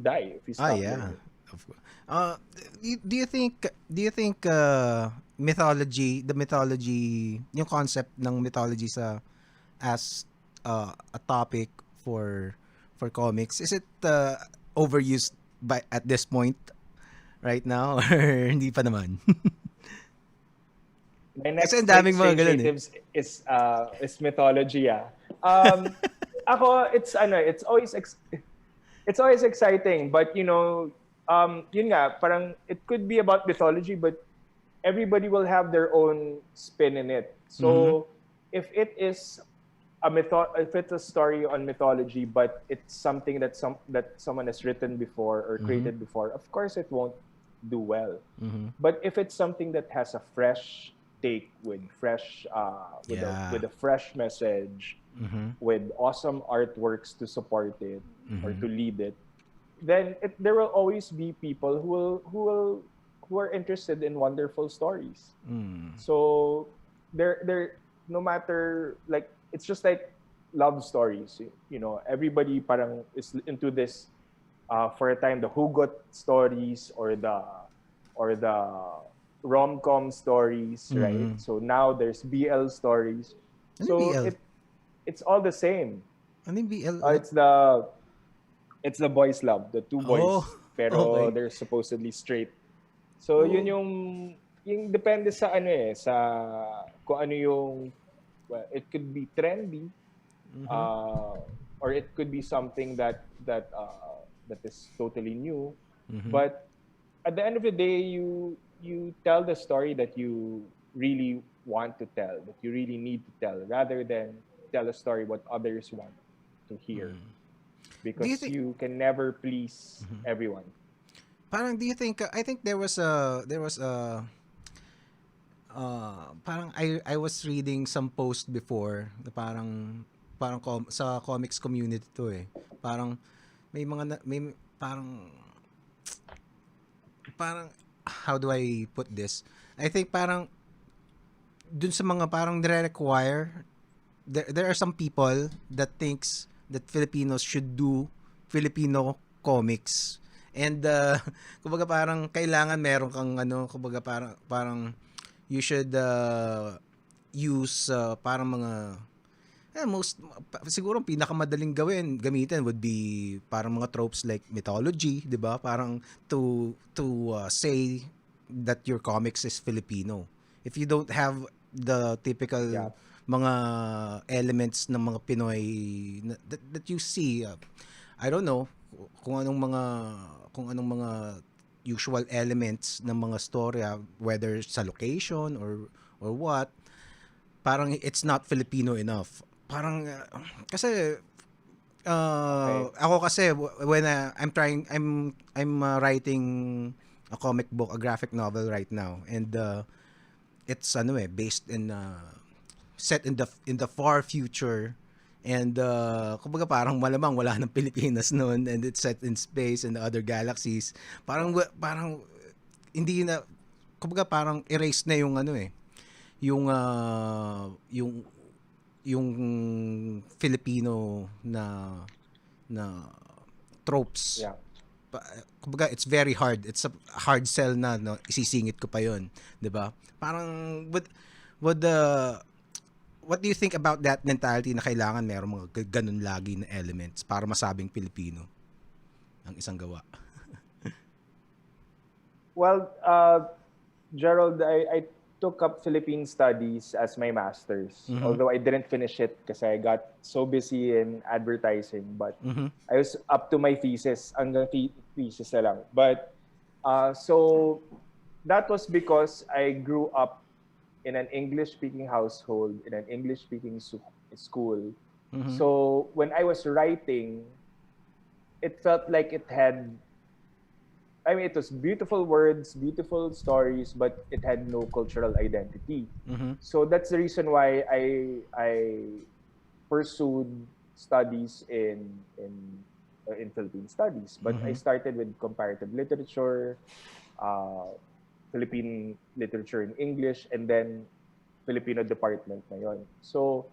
die if you Ah, stop yeah. learning. Of course. Do you think mythology, the mythology, yung concept ng mythology sa as a topic for comics, is it overused by at this point right now or hindi pa naman? My Kasi next ang daming mga strange ganun eh. natives is mythology. Um, Ako it's always exciting, but yun nga, parang it could be about mythology, but everybody will have their own spin in it. Mhm. So if it is if it's a story on mythology, but it's something that someone has written before or Mhm. created before, of course it won't do well. Mhm. But if it's something that has a fresh take with fresh Yeah. with a fresh message, Mhm. with awesome artworks to support it or to Mhm. lead it, then there will always be people who are interested in wonderful stories. Mm. So there no matter, like, it's just like love stories. Everybody parang is into this for a time, the hugot stories or the rom-com stories, right? Mhm. So now there's BL stories. Ano yung So BL? it's all the same. Ano yung BL Uh, ulit? it's the it's the boys love, the two Oh, boys, pero okay. they're supposedly straight. So yun Oh. yung depende sa sa kung ano yung, well, it could be trendy, Mhm. uh, or it could be something that is totally new. Mhm. But at the end of the day, you tell the story that you really want to tell, that you really need to tell, rather than tell a story what others want to hear, Do you because think you can never please everyone. parang do you think I think there was a parang I was reading some post before na sa comics community to eh. Parang may parang how do I put this? I think parang dun sa mga parang nire-require, there are some people that thinks that Filipinos should do Filipino comics. And kumbaga parang kailangan meron kang kumbaga parang you should use parang mga siguro pinakamadaling gamitin would be parang mga tropes like mythology, 'di ba? Parang to say that your comics is Filipino. If you don't have the typical Yeah. mga elements ng mga Pinoy that you see, I don't know kung anong mga usual elements ng mga storya, whether sa location or what, parang it's not Filipino enough. Parang kasi Okay. ako kasi when I'm writing a comic book, a graphic novel right now, and it's based in set in the far future, and kumbaga parang malamang wala ng Pilipinas noon, and it's set in space and other galaxies. Parang hindi na, kumbaga parang erased na yung yung Filipino na tropes. Yeah. Kumbaga it's very hard. It's a hard sell na, no, isisingit ko pa 'yon, 'di ba? Parang would what do you think about that mentality na kailangan merong mga ganun lagi na elements para masabing Pilipino ang isang gawa? Well, Gerald, took up Philippine studies as my master's. Mm-hmm. Although I didn't finish it because I got so busy in advertising. But Mm-hmm. I was up to my thesis, hanggang thesis na lang. But so that was because I grew up in an English-speaking household, in an English-speaking school. Mm-hmm. So when I was writing, it felt like it had, I mean, it was beautiful words, beautiful stories, but it had no cultural identity. Mm-hmm. So that's the reason why I pursued studies in Philippine studies. But I Mm-hmm. started with comparative literature, uh, Philippine literature in English, and then Filipino department na yon. So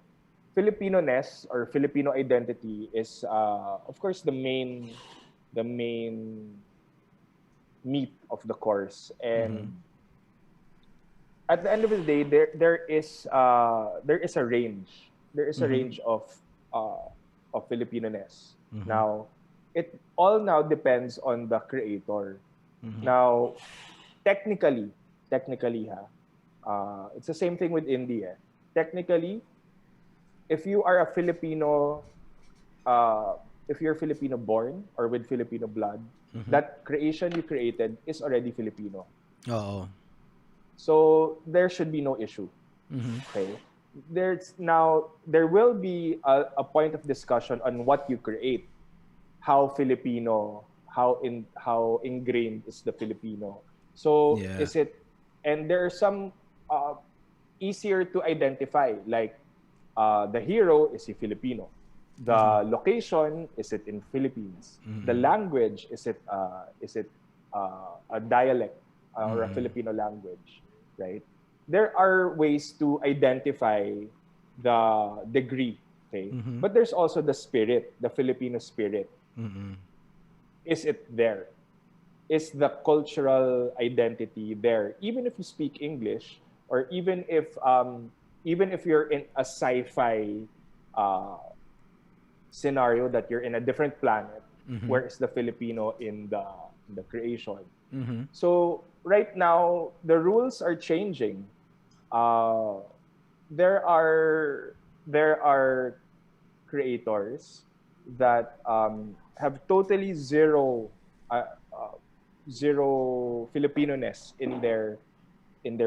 Filipino-ness or Filipino identity is, of course, the main meat of the course. Mm-hmm. And at the end of the day, there is a range. There is a Mm-hmm. range of Filipino-ness. Mm-hmm. Now, it all now depends on the creator. Mm-hmm. Now, technically, it's the same thing with India. Technically, if you are a Filipino, uh, if you're Filipino born or with Filipino blood, Mm-hmm. that creation you created is already Filipino. Oo. So there should be no issue. Mm-hmm. Okay. There will be a point of discussion on what you create, how Filipino, how ingrained is the Filipino. So Yeah. is it, and there are some easier to identify, like the hero is a Filipino, Mm-hmm. the location is it in Philippines, the Mm-hmm. language is it a dialect or a Mm-hmm. Filipino language, right? There are ways to identify the degree, okay? Mm-hmm. But there's also the spirit, the Filipino spirit. Mm-hmm. Is it there? Is the cultural identity there? Even if you speak English, or even if you're in a sci-fi uh, scenario that you're in a different planet, Mm-hmm. where is the Filipino in the creation? Mm-hmm. So right now the rules are changing. Uh, there are creators that have totally uh, uh, zero Filipino-ness in their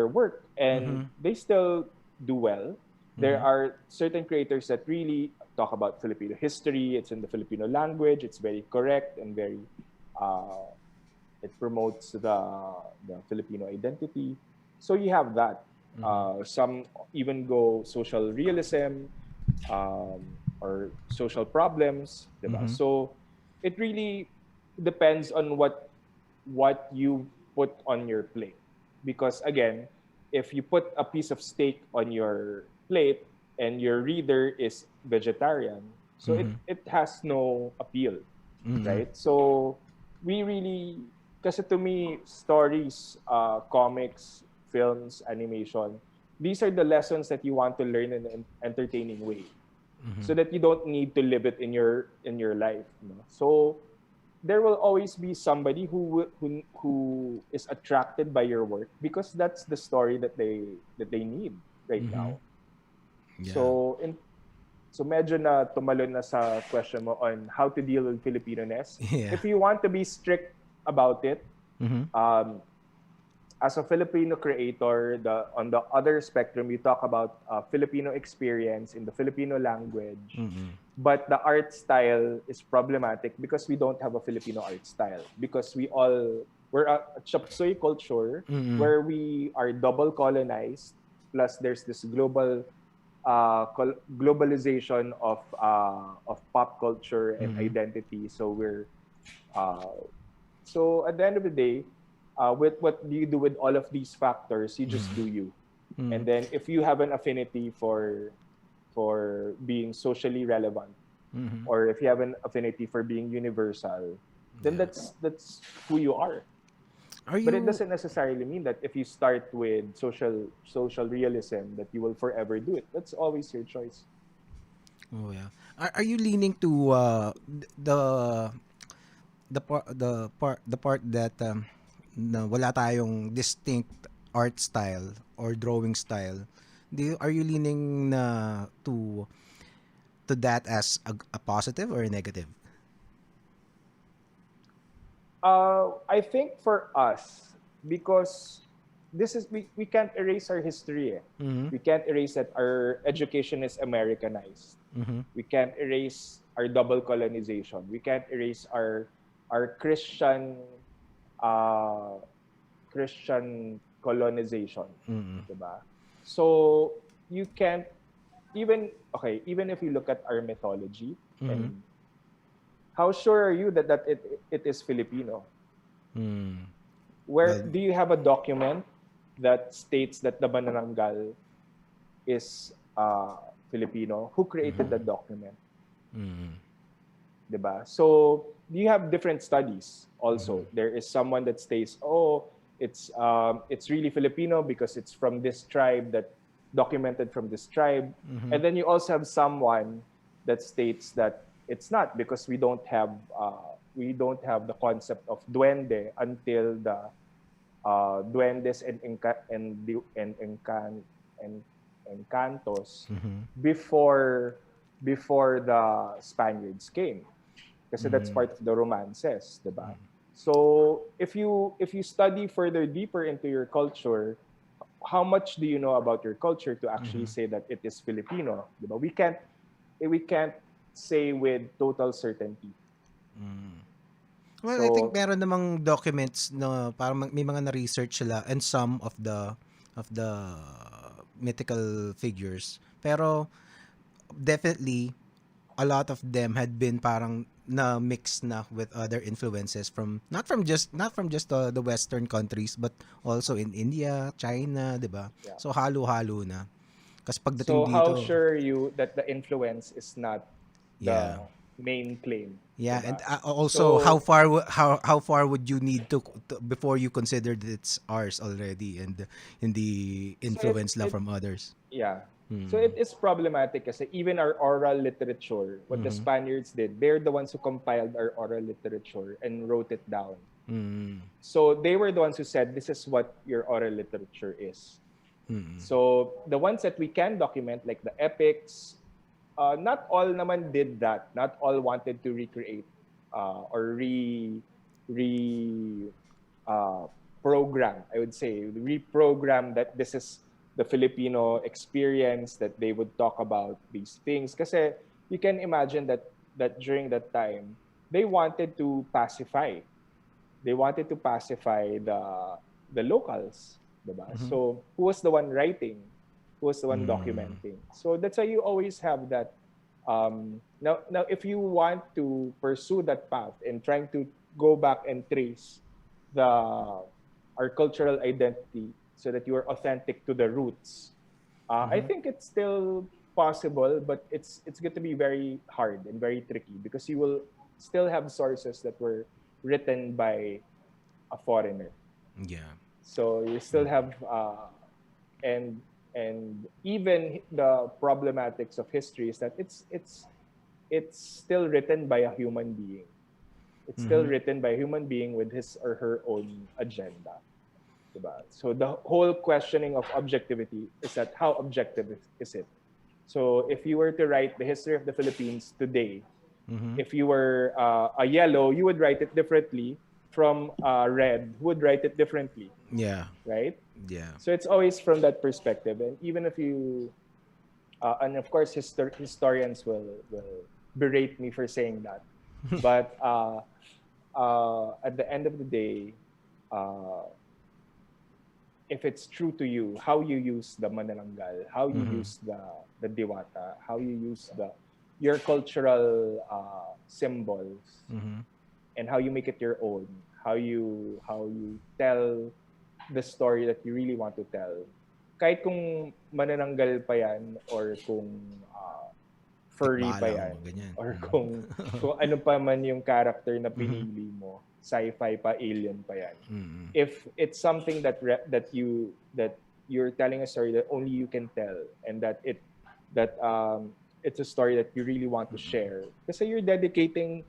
work, and Mm-hmm. they still do well. There Mm-hmm. are certain creators that really talk about Filipino history. It's in the Filipino language. It's very correct and very. Uh, it promotes the Filipino identity. So you have that. Mm-hmm. Some even go social realism, um, or social problems, diba? Mm-hmm. So it really depends on what you put on your plate. Because again, if you put a piece of steak on your plate and your reader is vegetarian, so it Mm-hmm. it has no appeal, Mm-hmm. right? So we really, kasi to me, stories, comics, films, animation, these are the lessons that you want to learn in an entertaining way, Mm-hmm. so that you don't need to live it in your life. So there will always be somebody who is attracted by your work because that's the story that they need right Mm-hmm. now. Yeah. So medyo na tumalon na sa question mo on how to deal with Filipino-ness. Yeah. If you want to be strict about it, Mm-hmm. um, as a Filipino creator, on the other spectrum, you talk about Filipino experience in the Filipino language, Mm-hmm. but the art style is problematic because we don't have a Filipino art style, because we're a chop suey culture Mm-hmm. where we are double colonized, plus there's this globalization of pop culture and Mm-hmm. identity. Uh, so at the end of the day, with what do you do with all of these factors? You just do you. Mm-hmm. And then if you have an affinity for being socially relevant, Mm-hmm. or if you have an affinity for being universal, then Yeah. that's who you are. Are But it you? doesn't necessarily mean that if you start with social realism that you will forever do it. That's always your choice. Oh yeah. Are you leaning to the part that na wala tayong distinct art style or drawing style, are you leaning to that as a positive or a negative? I think for us, because we can't erase our history. Eh. Mm-hmm. We can't erase that our education is Americanized. Mm-hmm. We can't erase our double colonization. We can't erase our uh, Christian colonization, Mm-hmm. 'di ba? So you can't even if you look at our mythology, Mm-hmm. and how sure are you that it is Filipino? Mm. Where Well, do you have a document that states that the Manananggal is Filipino? Who created the document? mm-hmm. 'Di ba? So you have different studies Mm-hmm. also. There is someone that states, oh, it's really Filipino because it's from this tribe, that documented from this tribe. Mm-hmm. And then you also have someone that states that it's not, because we don't have the concept of duende until the duendes and encantos Mm-hmm. before the Spaniards came, kasi that's Mm-hmm. part of the romances, diba? So if you study further deeper into your culture, how much do you know about your culture to actually Mm-hmm. say that it is Filipino, diba? We can't say with total certainty. Well, I think So meron namang documents na parang may mga na-research sila and some of the mythical figures. Pero definitely a lot of them had been parang na mix na with other influences from not from just the western countries but also in India, China, 'di ba? yeah. So halo-halo na. Kasi pagdating So how dito, sure are you that the influence is not yeah. the main claim, Yeah, and diba? also So how far would you need to before you consider that it's ours already and in the so it influence la it from others. yeah. So Mm. it is problematic kasi even our oral literature, what the Mhm. Spaniards did, they're the ones who compiled our oral literature and wrote it down. Mm. So they were the ones who said, this is what your oral literature is. Mm. So the ones that we can document, like the epics, not all naman did that. Not all wanted to recreate or re uh, program. I would say reprogram that this is the Filipino experience, that they would talk about these things. Kasi you can imagine that during that time they wanted to pacify. They wanted to pacify the locals, diba? Mhm. So who was the one writing? Who was the one Mm. documenting? So that's why you always have that. Now, if you want to pursue that path and trying to go back and trace the our cultural identity so that you are authentic to the roots, I Mhm. think it's still possible, but it's going to be very hard and very tricky because you will still have sources that were written by a foreigner. Yeah. So you still have and even the problematics of history is that it's still written by a human being. It's still Mhm. written by a human being with his or her own agenda. Diba? So the whole questioning of objectivity is that how objective is it? So if you were to write the history of the Philippines today, Mhm. if you were a yellow, you would write it differently from red, who would write it differently, Yeah. right? Yeah. So it's always from that perspective. And even if you, and of course, historians will berate me for saying that. But at the end of the day, uh, if it's true to you, how you use the manananggal, how you Mhm. use the diwata, how you use the your cultural symbols, Mhm. and how you make it your own, how you tell the story that you really want to tell. Kahit kung manananggal pa yan or kung furry pa Tikbalang, yan ganyan. or Mm. kung ano pa man yung character na pinili mo, sci-fi pa, alien pa yan. Mm. If it's something that you're telling a story that only you can tell, and that it's a story that you really want to share, kasi you're dedicating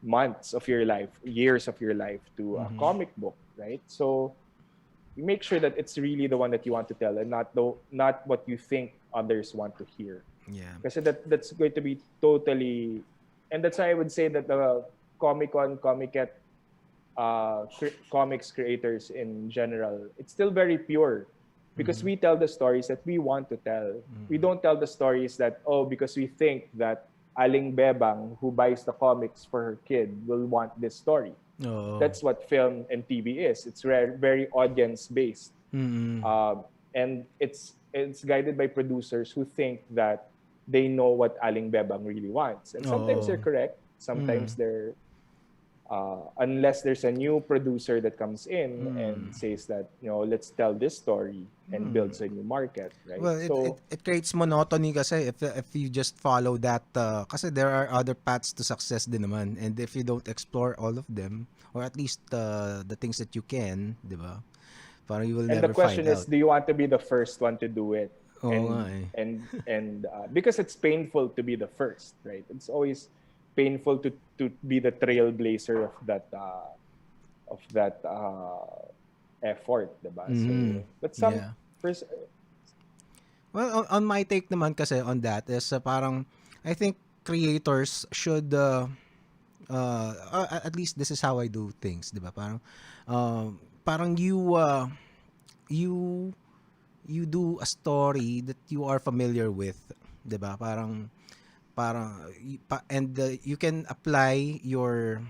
months of your life, years of your life to a Mhm. comic book, right? So make sure that it's really the one that you want to tell, and not what you think others want to hear. Yeah. Kasi that's going to be totally, and that's why I would say that the Comic Con, Komiket, comics creators in general, it's still very pure because we tell the stories that we want to tell. We don't tell the stories that, oh, because we think that Aling Bebang, who buys the comics for her kid, will want this story. Oo. That's what film and TV is. It's very audience based, Mm. and it's guided by producers who think that they know what Aling Bebang really wants. And sometimes Oo. they're correct. Sometimes Mm. they're unless there's a new producer that comes in and says that, let's tell this story and builds a new market, right? Well, So it creates monotony kasi if you just follow that kasi there are other paths to success din naman, and if you don't explore all of them, or at least the things that you can, 'di ba? Parang you will and the never find question is, out. do you want to be the first one to do it? Oo nga And eh. because it's painful to be the first, right? It's always painful to be the trailblazer of that effort, diba? So but some Yeah. first Well, on my take naman kasi on that is parang I think creators should at least this is how I do things, 'di ba? Parang you you do a story that you are familiar with, 'di ba? And you can apply your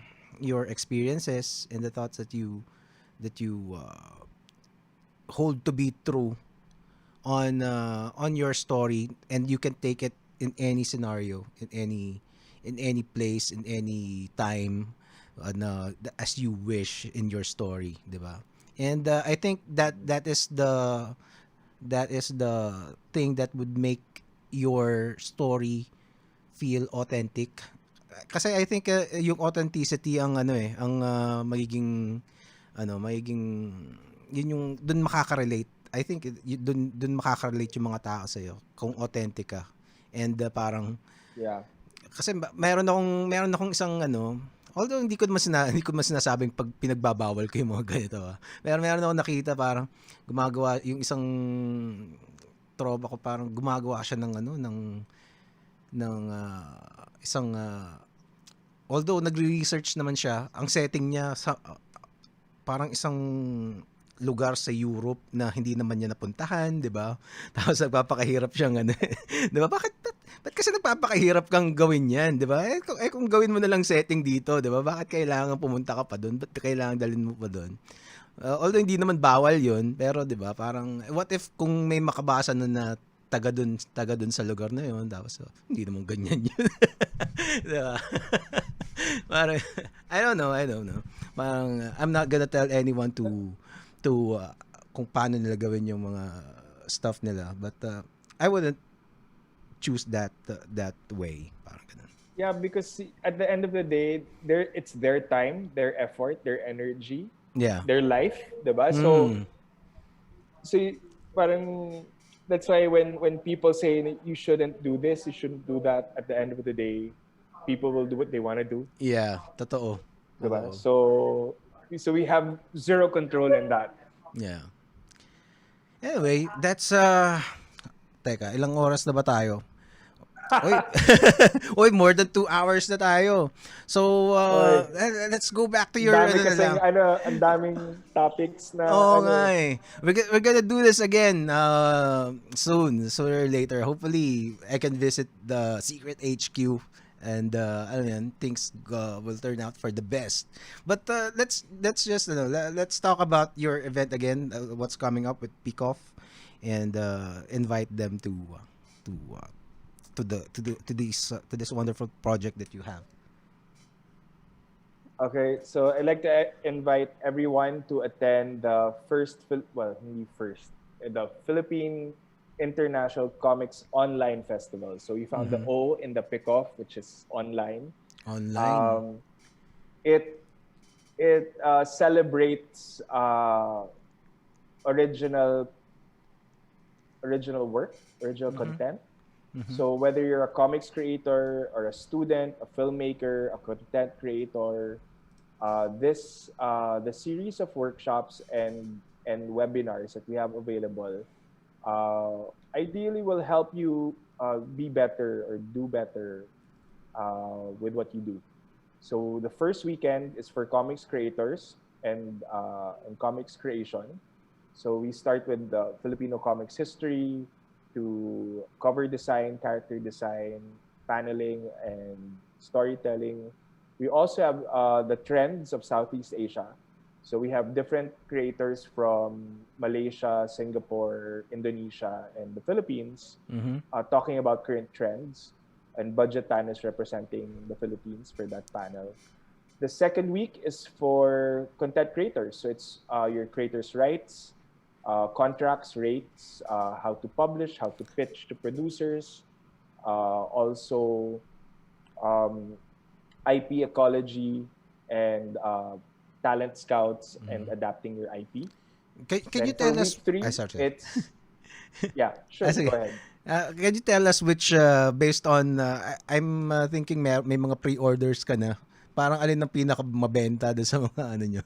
experiences and the thoughts that you hold to be true on your story, and you can take it in any scenario, in any place, in any time, as you wish in your story, 'di ba? And I think that is the thing that would make your story feel authentic. Kasi I think yung authenticity ang ang magiging yun yung dun makaka-relate. I think dun makaka-relate yung mga tao sa kung authentic ka. And parang yeah. kasi meron akong isang although hindi ko man sinasabing pag pinagbabawal ko yung mga ganito. Meron akong nakita parang gumagawa yung isang tropa ko, parang gumagawa siya ng isang although nagre-research naman siya, ang setting niya sa parang isang lugar sa Europe na hindi naman niya napuntahan, 'di ba? Tapos nagpapakahirap siyang 'di ba? Bakit kasi nagpapakahirap kang gawin 'yan, 'di ba? Kung gawin mo na lang setting dito, 'di ba? Bakit kailangan pumunta ka pa doon? Bakit kailangan dalhin mo pa doon? Although hindi naman bawal 'yun, pero 'di ba? Parang what if kung may makabasa nun na taga dun sa lugar na 'yon, tapos hindi naman ganyan 'yun. 'Di ba? Parang I don't know. Parang I'm not gonna tell anyone to kung paano nila gawin yung mga stuff nila, but I wouldn't choose that way, parang ganun. Yeah, because at the end of the day, it's their time, their effort, their energy, Yeah. their life, diba? So parang that's why when people say you shouldn't do this, you shouldn't do that, at the end of the day, people will do what they want to do, Yeah, totoo. diba? Oo. So we have zero control in that. Yeah. Anyway, that's teka, ilang oras na ba tayo? Oy. Oy, more than 2 hours na tayo. So, Oy, let's go back to ang your dami na lang. kasing ang daming topics na Oo nga eh. We're gonna do this again soon, sooner or later. Hopefully, I can visit the secret HQ, and things will turn out for the best. But let's just let's talk about your event again. What's coming up with PICOF, and invite them to to this wonderful project that you have. Okay, so I'd like to invite everyone to attend the the Philippine International Comics Online Festival. So we found the O in the PICOF, which is online. Online. It celebrates original work, original content. So whether you're a comics creator or a student, a filmmaker, a content creator, the series of workshops and webinars that we have available, ideally will help you be better or do better with what you do. So the first weekend is for comics creators and comics creation. So we start with the Filipino comics history to cover design, character design, paneling, and storytelling. We also have the trends of Southeast Asia. So we have different creators from Malaysia, Singapore, Indonesia, and the Philippines Mm-hmm. talking about current trends. And Budget Tan is representing the Philippines for that panel. The second week is for content creators. So it's your creators' rights, contracts, rates, how to publish, how to pitch to producers, also um, IP ecology and talent scouts and adapting your IP. Can you Then for tell us? week I three, sorry. it's yeah, Ah, sure, go sige. ahead. Can you tell us which based on I'm thinking may mga pre-orders ka na. Parang alin ang pinaka mabenta doon sa mga ano nyo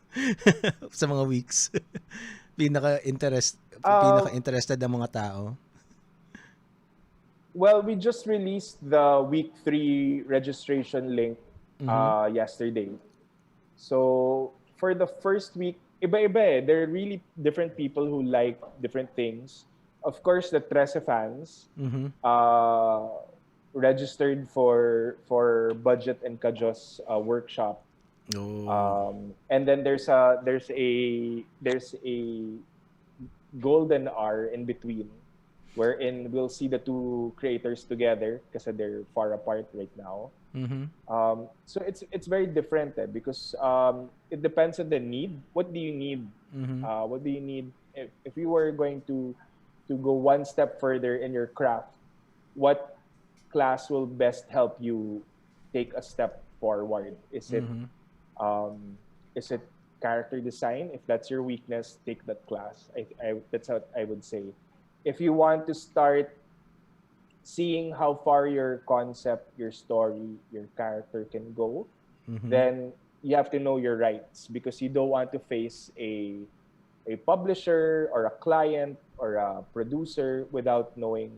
sa mga weeks. Uh, pinaka interested ang mga tao. well, we just released the week three registration link Mhm. yesterday. So for the first week, iba-iba eh. There are really different people who like different things. Of course, the Trece fans Mhm. uh, registered for Budget and Kajos workshop. Oh. And then there's a golden hour in between wherein we'll see the two creators together because they're far apart right now. Mhm. So it's very different because it depends on the need. What do you need? Mhm. What do you need if you were going to go one step further in your craft? What class will best help you take a step forward? Mhm. Um, is it character design? If that's your weakness, take that class. That's what I would say. If you want to start seeing how far your concept, your story, your character can go, Mhm. then you have to know your rights because you don't want to face a publisher or a client or a producer without knowing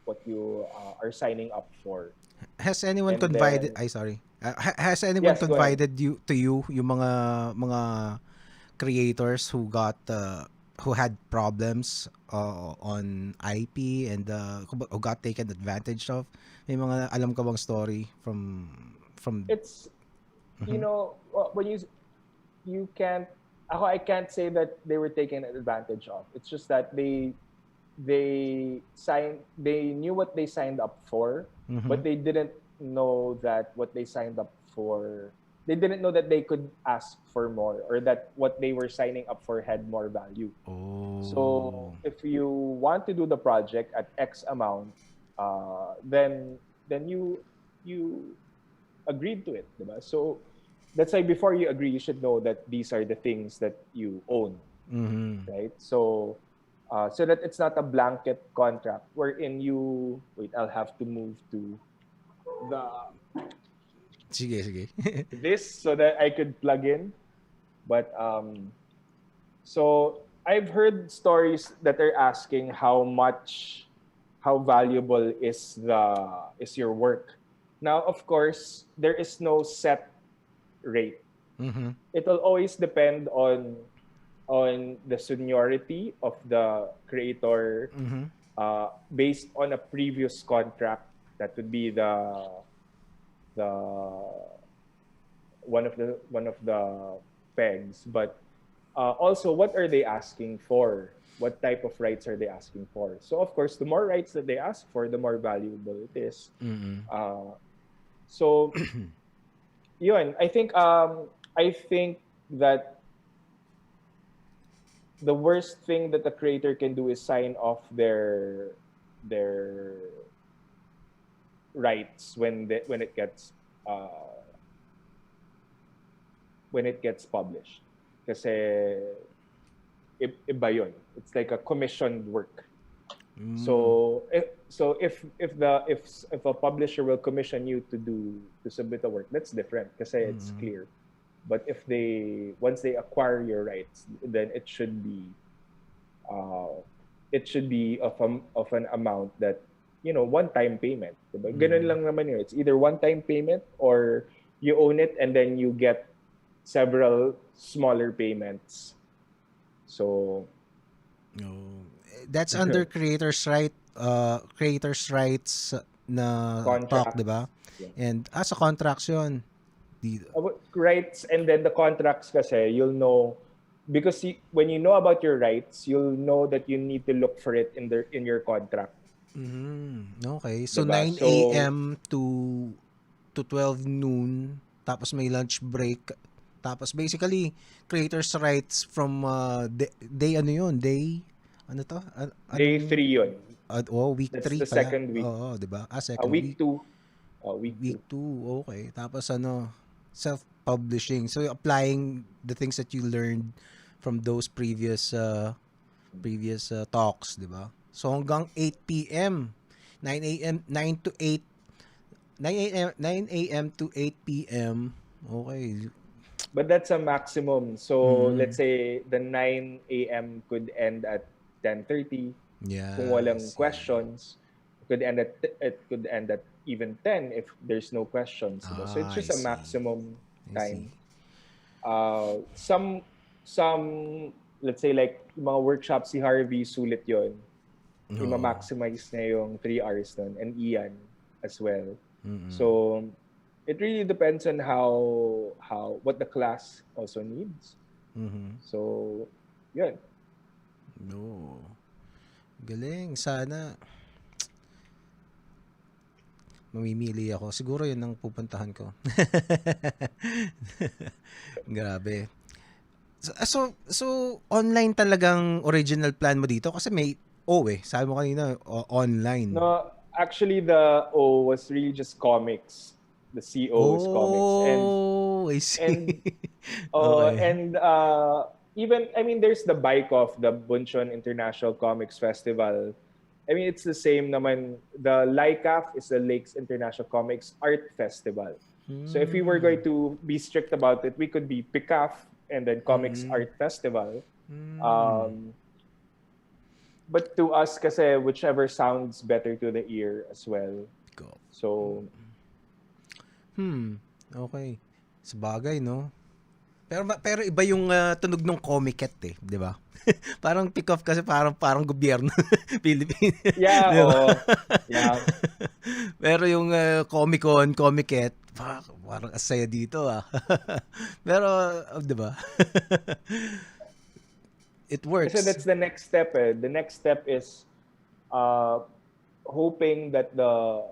what you are signing up for. Has anyone And confided then, ay sorry. Has anyone yes, go ahead. confided you to you yung mga creators who had problems on IP and who got taken advantage of? May mga alam ka bang story from It's, Mhm. when you can't, I can't say that they were taken advantage of. It's just that they knew what they signed up for, but Mhm. they didn't know that what they signed up for, they didn't know that they could ask for more or that what they were signing up for had more value. So Oh. if you want to do the project at X amount, then you agreed to it, diba? So that's why before you agree, you should know that these are the things that you own, Mhm. right? So that it's not a blanket contract wherein you wait. I'll have to move to the Sige, sige. this so that I could plug in. But so I've heard stories that are asking how valuable is your work. Now, of course, there is no set rate. Mhm. It will always depend on the seniority of the creator Mhm. based on a previous contract. That would be the one of the pegs. But also, what are they asking for? What type of rights are they asking for? So of course, the more rights that they ask for, the more valuable it is. Mhm. So yun, I think that the worst thing that the creator can do is sign off their rights uh, when it gets published. Kasi iba yun. It's like a commissioned work. Mm. So if a publisher will commission you to submit a work, that's different kasi it's Mm. clear. But if they once they acquire your rights, then it should be uh, it should be of an amount that, one-time payment. Diba? Ganun lang naman yun. It's either one-time payment or you own it and then you get several smaller payments. So, No. That's under creators rights na talk, 'di ba? contracts. Yeah. And sa contracts 'yun. Di, Rights, and then the contracts kasi, you'll know, because when you know about your rights, you'll know that you need to look for it in your contract. okay. So Diba? 9 So, a.m. to 12 noon, tapos may lunch break. Tapos basically creators rights from day ano 'yun? Day ano to? day Anong 3 yun. week That's 3 the pala. second week. Oo, 'di ba? Second Week week. 2. Week Week 2. 2, okay. Tapos self-publishing. So applying the things that you learned from those previous talks, 'di ba? So hanggang 8 p.m. 9 a.m. 9 to 8 9 a.m. to 8 p.m. Okay. But that's a maximum. So, let's say the 9 a.m. could end at 10:30. Kung Yeah, I walang see. questions, it could end at even 10 if there's no questions. Diba? So it's I just a see. maximum I see. time. Some, let's say like yung mga workshops, si Harvey sulit yon, No. ima-maximize na yung 3 hours nun, and Ian as well. So it really depends on how what the class also needs. So yun. No. Galing. Sana mamimili ako. Siguro yun ang pupuntahan ko. Grabe. So online talagang original plan mo dito kasi may sabi mo kanina online. No, actually the O was really just comics. The CO is comics, and Oh, I see. and Okay. and even, I mean, there's the PICOF, the Bunchon International Comics Festival. I mean, it's the same naman. The LICAF is the Lakes International Comics Art Festival. So if we were going to be strict about it, we could be PICAF and then Comics Art Festival. Um, but to us, kasi whichever sounds better to the ear as well. Go. So, Okay. Sabagay, no? Pero iba yung tunog ng Komiket eh, 'di ba? Parang PICOF kasi parang gobyerno Philippine, yeah, 'di ba? yeah. Pero yung Comiket, parang asaya dito ah. Pero 'di ba? It Kasi works. that's the next step eh. The next step is uh, hoping that the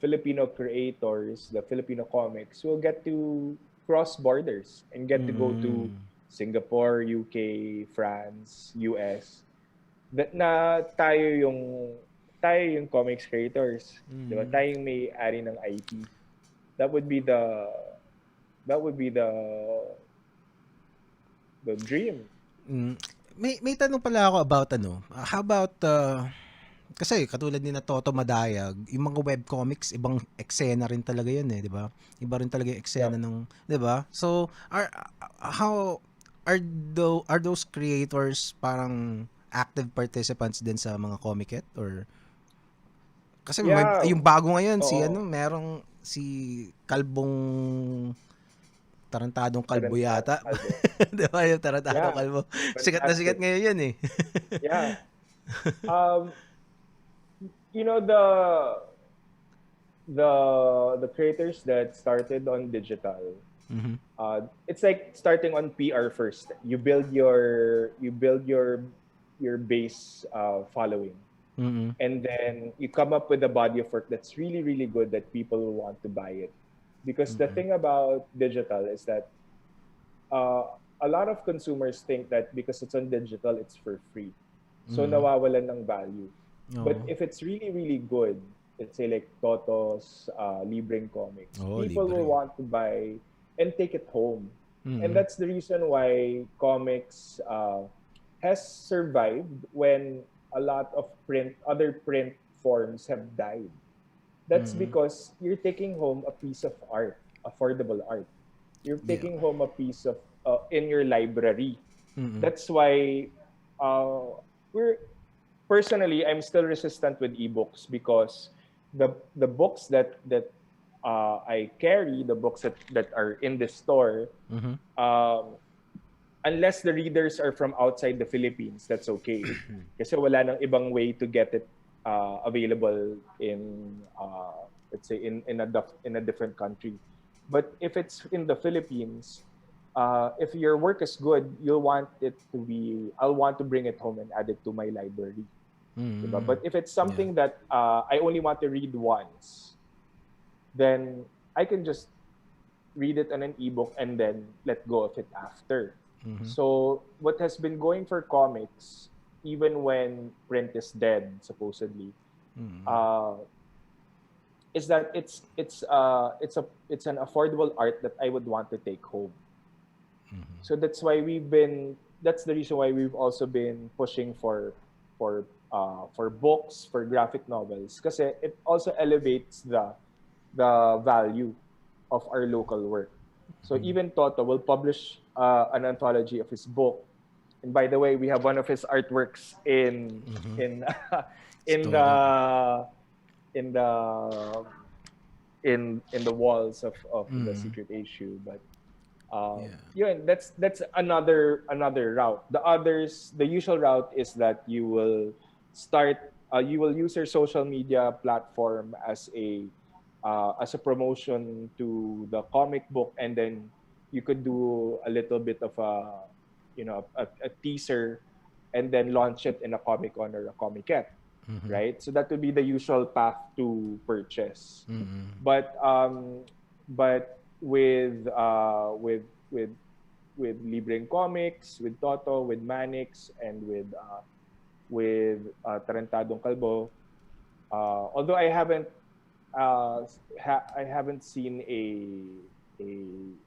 Filipino creators, the Filipino comics, will get to cross borders and get to go to Singapore, UK, France, US. That na tayo yung comics creators, 'di ba? Tayo yung may-ari ng IP. That would be the dream. May tanong pala ako about how about kasi katulad ni na Toto Madayag, yung mga webcomics, ibang eksena rin talaga yun eh, di ba? Iba rin talaga yung eksena Yeah. ng, di ba? So, how are those creators parang active participants din sa mga Komiket or kasi Yeah. yung bago ngayon Oo. merong si Kalbong Tarantadong Kalbo Tarantadong yata. Kalbo. 'Di ba yung Tarantadong Yeah. Kalbo? Sikat na sikat Fantastic. ngayon yun eh. Yeah. Um, the creators that started on digital, it's like starting on PR first. You build your base following, and then you come up with a body of work that's really really good that people will want to buy it. Because the thing about digital is that uh, a lot of consumers think that because it's on digital, it's for free. So nawawalan ng value. But Oo. if it's really, really good, let's say like Toto's libreng comics, Oo, people will libre. want to buy and take it home. And that's the reason why comics has survived when a lot of other print forms have died. That's because you're taking home a piece of art, affordable art. You're Yeah. taking home a piece of in your library. That's why we're personally, I'm still resistant with ebooks because the books that I carry, the books that are in the store, Mm-hmm. um, unless the readers are from outside the Philippines, that's okay. Kasi wala nang ibang way to get it available in let's say in a different country. But if it's in the Philippines, if your work is good, I'll want to bring it home and add it to my library. Diba? Mm-hmm. But if it's Yeah. something that I only want to read once, then I can just read it on an ebook and then let go of it after. Mm-hmm. So what has been going for comics, even when print is dead, supposedly, Mm-hmm. uh, is that it's an affordable art that I would want to take home. So that's the reason why we've also been pushing for books, for graphic novels, because it also elevates the value of our local work. So Mm-hmm. even Toto will publish an anthology of his book. And by the way, we have one of his artworks Mm-hmm. in in Story. the in the in the walls of the Mm-hmm. secret issue. But Yeah. that's another route. The usual route is that you will use your social media platform as a promotion to the comic book, and then you could do a little bit of a teaser, and then launch it in a Comic Con or a Komiket, Mm-hmm. right? So that would be the usual path to purchase. Mm-hmm. But but with with Libreng Comics, with Toto, with Manix, and with Tarantadong Kalbo. Although I haven't seen a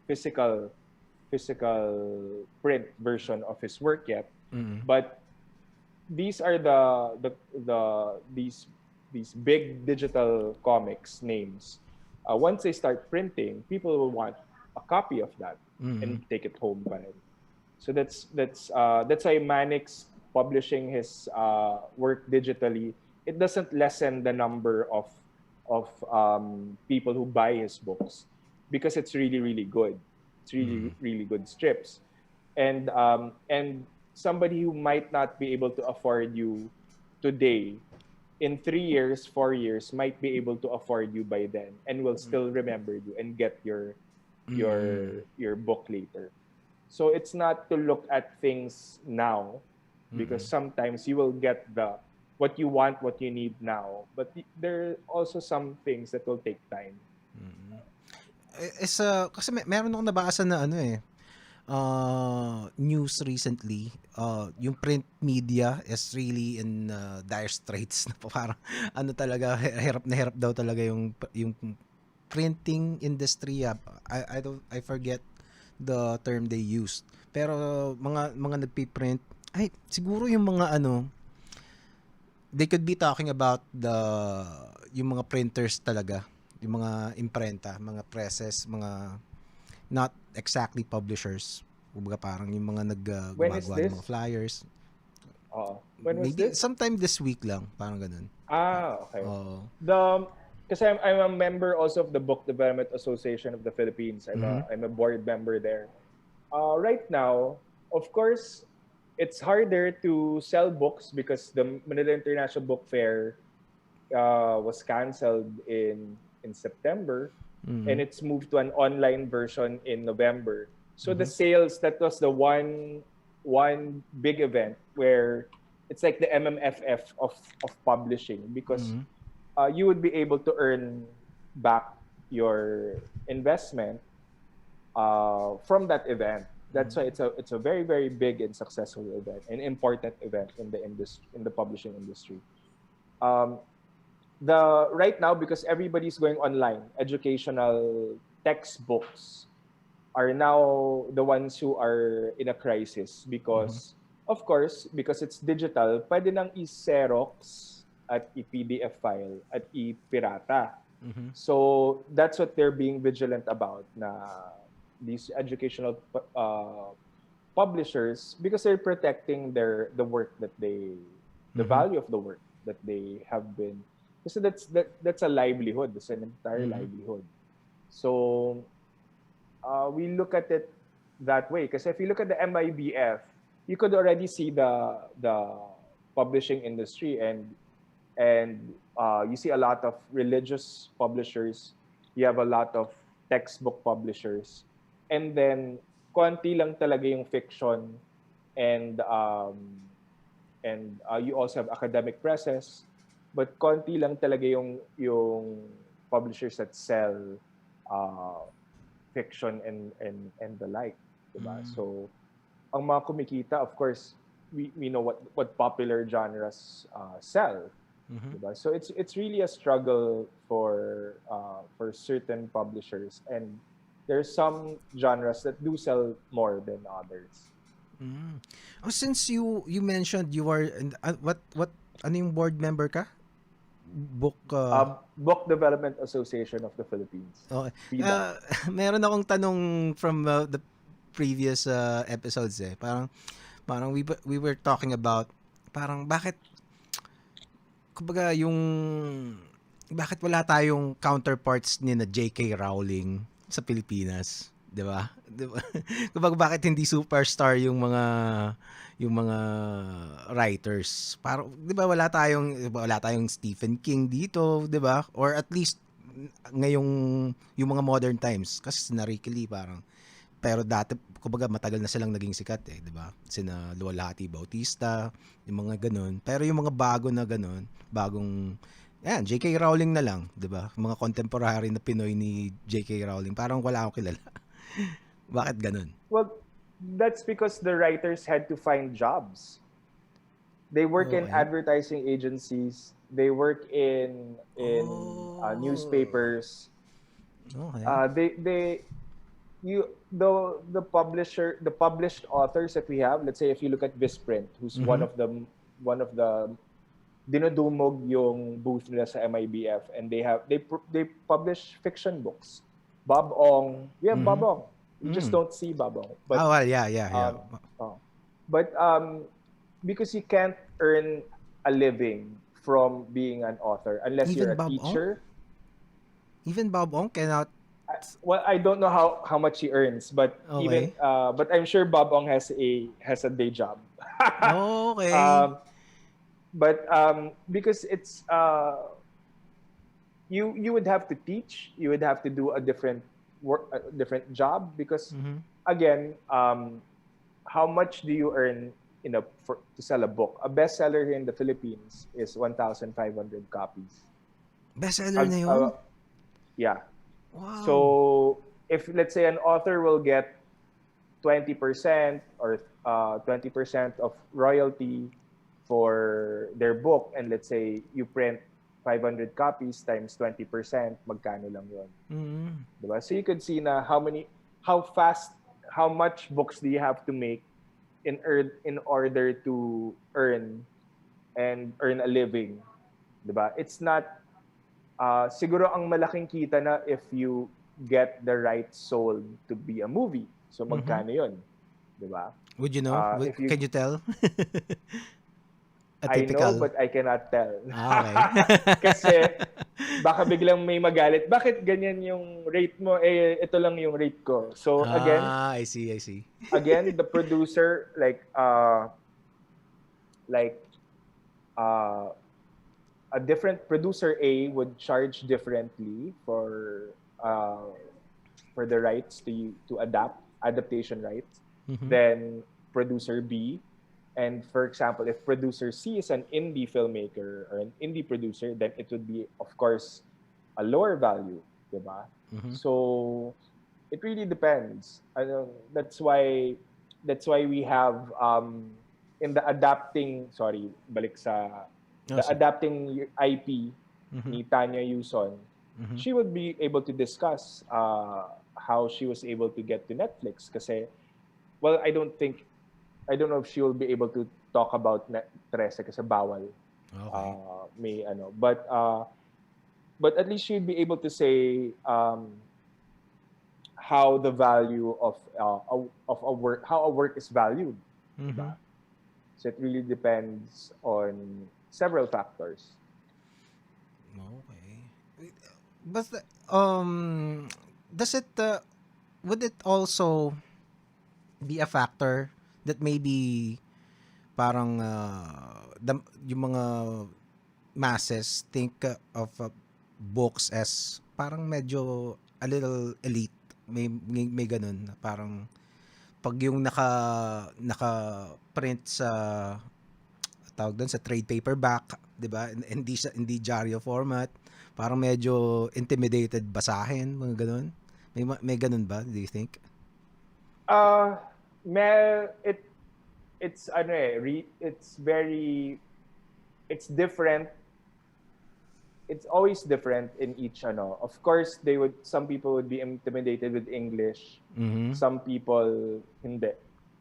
physical print version of his work yet, Mm-hmm. but these are the these big digital comics names. Once they start printing, people will want a copy of that Mm-hmm. and take it home pa rin. So that's why Manix publishing his work digitally, it doesn't lessen the number of people who buy his books, because it's really good. It's Mm-hmm. really good strips, and somebody who might not be able to afford you today, in 3 years, 4 years, might be able to afford you by then, and will still remember you and get Mm-hmm. your book later. So it's not to look at things now, Mm-hmm. because sometimes you will get the what you want, what you need now, but there are also some things that will take time. Kasi meron akong nabasa na ano eh, news recently, yung print media is really in dire straits na parang ano talaga, hirap na hirap daw talaga yung printing industry. I forget the term they used. Pero mga nagpi-print, ay siguro yung mga ano, they could be talking about yung mga printers talaga, yung mga imprenta, mga presses, mga not exactly publishers. Kumbaga parang yung mga When is gumagawa ng mga this? flyers. When was Maybe this? sometime this week lang, parang ganun. Okay. Oo. The Because I'm a member also of the Book Development Association of the Philippines. Mhm. I'm a board member there. Right now, of course, it's harder to sell books because the Manila International Book Fair was canceled in September, and Mhm. it's moved to an online version in November. So the Mhm. sales, that was the one big event where it's like the MMFF of publishing, because Mhm. you would be able to earn back your investment from that event. That's why it's a very big and successful event, an important event in the publishing industry. Um, the Right now, because everybody's going online, educational textbooks are now the ones who are in a crisis, Mhm. because of course, because it's digital, pwede nang i-xerox at i-PDF file at i-pirata. Mhm. So that's what they're being vigilant about, na these educational publishers, because they're protecting the work that the Mm-hmm. value of the work that they have been, kasi that's a livelihood, it's an entire Mm-hmm. livelihood. So we look at it that way, because if you look at the MIBF, you could already see the publishing industry, and you see a lot of religious publishers, you have a lot of textbook publishers, and then konti lang talaga yung fiction, and you also have academic presses, but konti lang talaga yung publishers that sell uh, fiction and the like, diba? So ang mga kumikita, of course, we know what popular genres sell, Mm-hmm. diba? So it's really a struggle for certain publishers, and there's some genres that do sell more than others. Mm. Oh, since you mentioned you are what ano yung board member ka? Book Book Development Association of the Philippines, okay. PIDA. Meron akong tanong from the previous episodes eh. Parang we were talking about parang kumbaga bakit wala tayong counterparts ni na J.K. Rowling sa Pilipinas, 'di ba? 'Di ba? Kumbaga bakit hindi superstar yung mga writers? Parang 'di ba wala tayong Stephen King dito, 'di ba? Or at least ngayong yung mga modern times kasi si Ricky Lee parang pero dati kumbaga matagal na silang naging sikat eh, 'di ba? Sina Luwalhati Bautista, yung mga ganun. Pero yung mga bago na ganun, bagong yan, J.K. Rowling na lang, 'di ba? Mga contemporary na Pinoy ni J.K. Rowling, parang wala akong kilala. Bakit ganun? Well, that's because the writers had to find jobs. They work in Okay. advertising agencies. They work in Oh. newspapers. Okay. They you the published authors that we have. Let's say if you look at Visprint, who's Mhm. one of the dinudumog yung booth nila sa MIBF, and they publish fiction books. Bob Ong, we have Bob Mhm. Ong. You just Mm. don't see Bob Ong, Ah, but well, yeah. um, oh. but because you can't earn a living from being an author unless you're Even a Bob Ong? teacher. Even Bob Ong cannot. Well, I don't know how much he earns, but Okay. I'm sure Bob Ong has a day job. Okay. um, but because it's you would have to teach, you would have to do a different job, because Mhm. again, how much do you earn to sell a book? A bestseller here in the Philippines is 1,500 copies. Bestseller Uh, na uh, 'yun? yeah. Wow. So if, let's say, an author will get 20% or 20% of royalty for their book, and let's say you print 500 copies times 20%, magkano lang yun? Mm. Diba? So you could see na how fast, how much books do you have to make in order to earn a living, diba? It's not siguro ang malaking kita na if you get the rights sold to be a movie. So Mhm. magkano 'yon, 'di ba? Would you know? If you Can you tell? A I know, typical. but I cannot tell. Ah, okay. Kasi baka biglang may magalit. Bakit ganyan yung rate mo? Eh, ito lang yung rate ko. So I see, I see. again, the producer, like uh, a different producer A would charge differently uh, for the rights to adaptation rights Mhm. than producer B. And for example, if producer C is an indie filmmaker or an indie producer, then it would be, of course, a lower value, diba? Mhm. So it really depends. That's why we have in the adapting, sorry, balik sa Oh, the sige. adapting IP Mhm. ni Tanya Yuson. Mhm. She would be able to discuss how she was able to get to Netflix, kasi, well, I don't know if she will be able to talk about Trese kasi bawal. Okay. May ano, but at least she'd be able to say how the value of a work, how a work is valued, Mm-hmm. diba? So it really depends on several factors. Okay. But does it would it also be a factor that maybe parang yung mga masses think of books as parang medyo a little elite, may ganun na parang pag yung naka print sa tawag doon sa trade paperback, 'di ba? Hindi diaryo format, parang medyo intimidated basahin, mga ganun. May ganun ba, do you think? Uh, Mel, it's ano eh, it's very, it's different. It's always different in each ano. Of course, some people would be intimidated with English. Mhm. Some people hindi.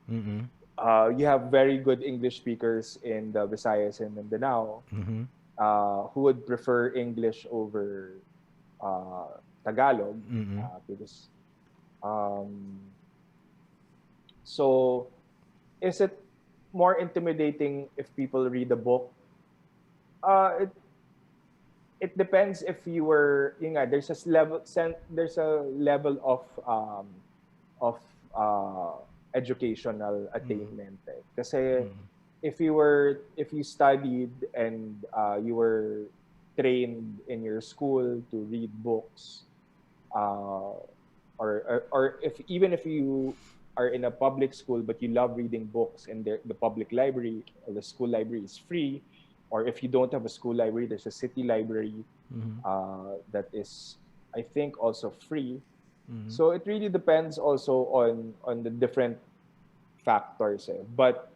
Mhm. You have very good English speakers in the Visayas and Mindanao Mhm. who would prefer English over Tagalog Mhm. because um, so is it more intimidating if people read a book? Uh, it it depends if you were, yun nga, there's a level of educational attainment eh. Kasi if you studied and you were trained in your school to read books, uh, or if even if you are in a public school but you love reading books and the public library or the school library is free, or if you don't have a school library, there's a city library Mhm. that is, I think, also free. Mhm. So it really depends also on the different factors eh. But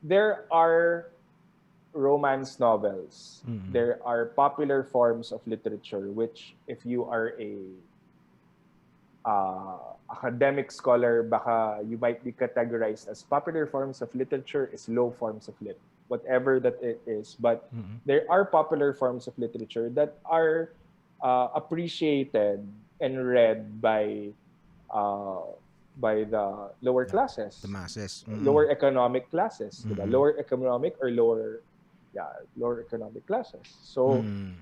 there are romance novels, Mhm. there are popular forms of literature which if you are a academic scholar, baka you might be categorized as popular forms of literature is low forms of lit, whatever that it is. But Mhm. there are popular forms of literature that are appreciated and read uh, by the lower The classes, masses. Mhm. lower economic classes, diba? Mhm. Lower economic or lower, yeah, lower economic classes. So Mhm.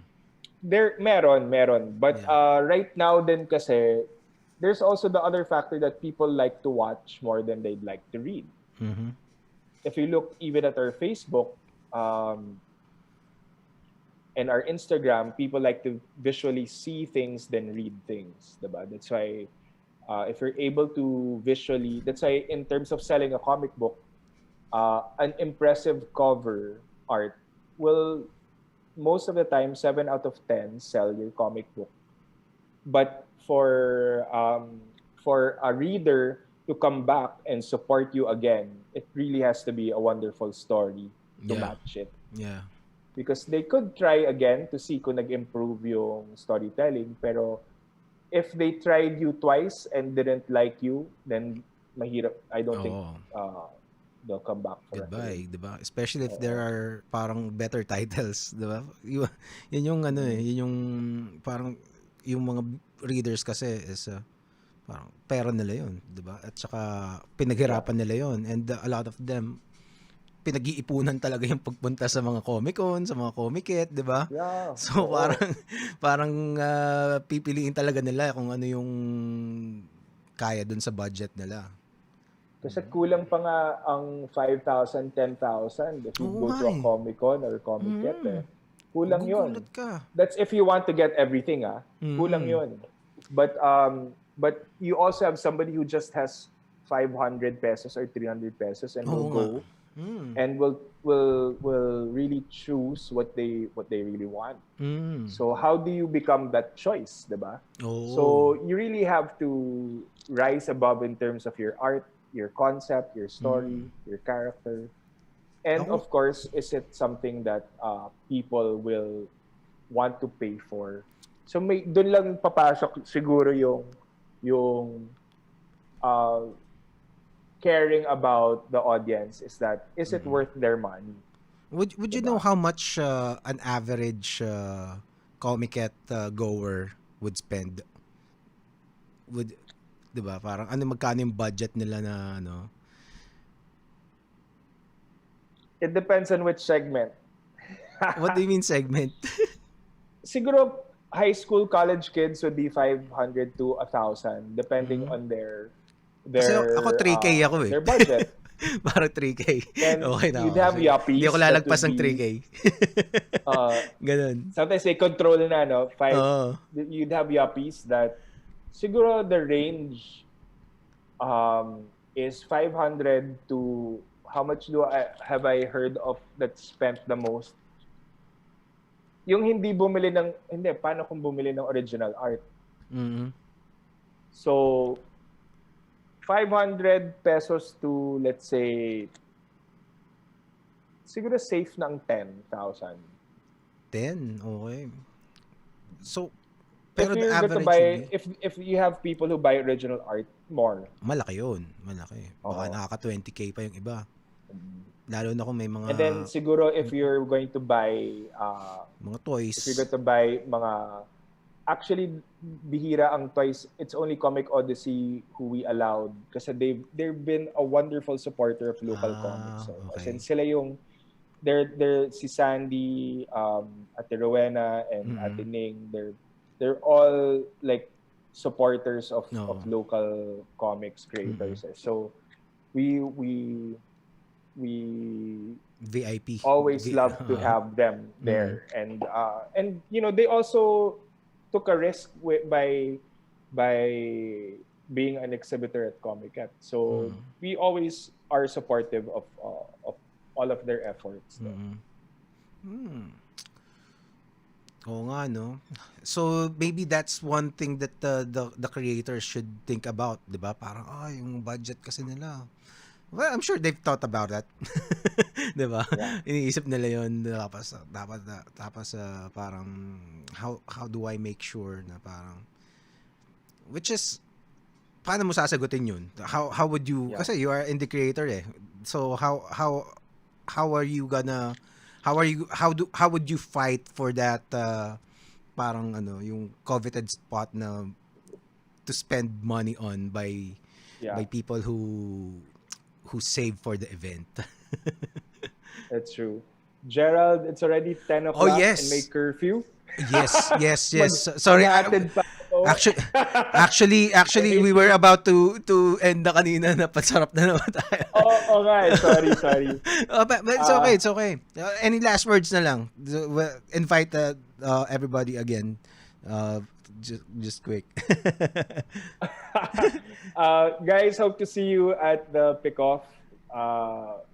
there meron, but Yeah. right now din kasi there's also the other factor that people like to watch more than they'd like to read. Mhm. If you look even at our Facebook um, and our Instagram, people like to visually see things than read things, diba? That's why if you're able to visually, that's why in terms of selling a comic book, an impressive cover art will most of the time 7 out of 10 sell your comic book. But for a reader to come back and support you again, it really has to be a wonderful story to Yeah. match it. Yeah. Because they could try again to see kung nag-improve yung storytelling. Pero if they tried you twice and didn't like you, then mahirap. I don't think Oo. they'll come back for a third. Goodbye, 'di ba? Especially if there Oo. are parang better titles, 'di ba? Yun yung ano eh, Mm. yun yung parang yung mga readers kasi is parang pera nila yun, 'di ba? At saka Yeah. pinaghirapan nila yun, and a lot of them pinag-iipunan talaga yung pagpunta sa mga Comic-Con, sa mga Komiket, 'di ba? Yeah. So Oo. parang pipiliin talaga nila kung ano yung kaya dun sa budget nila. Kasi kulang pa nga ang 5,000, 10,000 if you Oo go nga to a eh. Comic-Con or Komiket Mm. eh. Kulang Magugulat yon. ka. That's if you want to get everything ah. Kulang Mm. yon. But you also have somebody who just has 500 pesos or 300 pesos and will Oo nga. go Mm. and will really choose what they really want. Mm. So how do you become that choice, 'di ba? Oo. So you really have to rise above in terms of your art, your concept, your Mm. story, your character. And Ako, of course, is it something that people will want to pay for? So may doon lang papasok siguro yung uh, caring about the audience is that is it worth their money, would you know 'di how much an average Comiket goer would spend? would, 'di ba? Parang magkano yung budget nila na It depends on which segment. What do you mean segment? Siguro high school, college kids would be 500 to 1,000 depending Mm. on their Kasi ako 3K ako eh. their budget. Parang 3K. And Okay na you'd ako. have Sige. Hindi ako yuppies that lalagpas would ng 3K. be Ganun. sometimes they control na Oo. you'd have yuppies that siguro the range is 500 to how much have I heard of that spent the most? Yung paano kung bumili ng original art? Mm-hmm. So 500 pesos to, let's say, siguro safe na ang 10,000. 10? Okay. So, If pero the you're going to average buy, would be, if you have people who buy original art, more. malaki yun. Malaki. Baka Oo. nakaka 20K pa yung iba. Lalo na kung may mga And then siguro if you're going to buy mga toys. if you're going to buy actually bihira ang toys, it's only Comic Odyssey who we allowed kasi they've been a wonderful supporter of local comics. So okay. since sila yung they're si Sandy, Ate Rowena and Ate Ning, they're all like supporters of local comics creators. So we VIP always love to have them there. And they also took a risk by being an exhibitor at Komiket. So we always are supportive of all of their efforts. Oo nga, no? So maybe that's one thing that the creators should think about, 'di ba? Parang yung budget kasi nila. Well, I'm sure they've thought about that. 'Di ba? Yeah. Iniisip nila 'yon tapos parang how do I make sure na parang which is paano mo sasagutin 'yun? How would you kasi you are indie creator eh. So how are you gonna how would you fight for that parang yung coveted spot na to spend money on by people who save for the event. That's true. Gerald, it's already 10 o'clock and may curfew. Yes. Sorry. Actually, we were about to end na kanina na pasarap na naman tayo. Okay. Sorry. But it's okay. Any last words na lang? Invite everybody again. Just quick. Guys, hope to see you at the PICOF.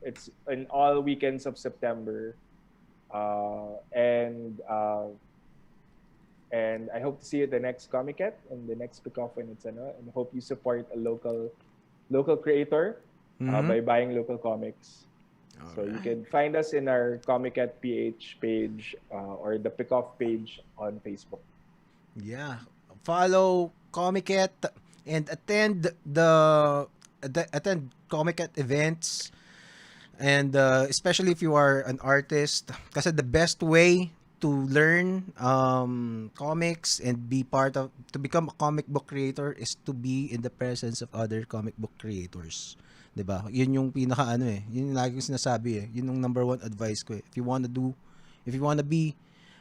It's in all weekends of September. And I hope to see you at the next Komiket and the next PICOF when it's and hope you support a local creator by buying local comics. So you can find us in our Komiket PH page or the PICOF page on Facebook. Yeah. Follow Komiket and attend attend Komiket events, and especially if you are an artist, kasi the best way to learn comics and to become a comic book creator is to be in the presence of other comic book creators. 'Di ba? Yun yung pinaka yun yung lagi kong sinasabi Yun yung number one advice ko If you wanna be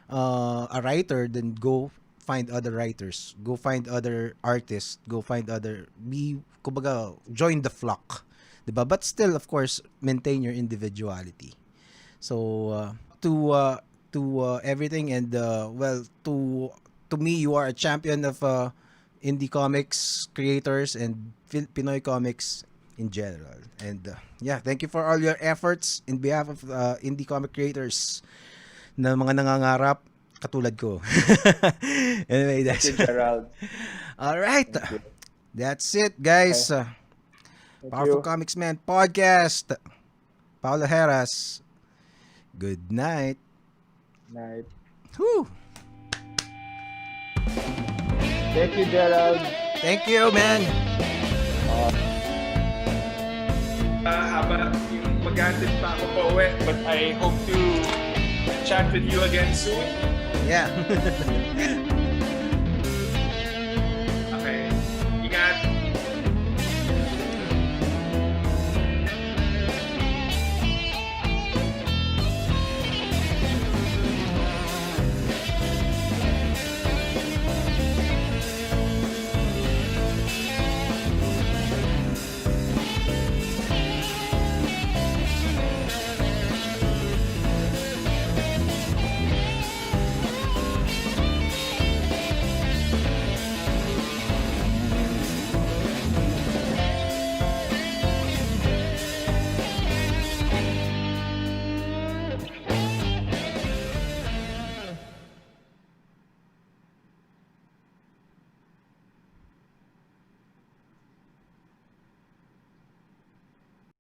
a writer, then go find other writers, go find other artists, join the flock, 'di ba? But still, of course, maintain your individuality. So to everything, and to me, you are a champion of indie comics creators and Pinoy comics in general. And thank you for all your efforts in behalf of indie comic creators na mga nangangarap katulad ko. Anyway, that's Thank you, Gerald. All right. That's it, guys. Powerful Comics Man Podcast. Paolo Herras. Good night. Night. Whew. Thank you, Gerald. Thank you, man. Haba yung mag-handed pa ako pa uwi, but I hope to chat with you again soon. Yeah.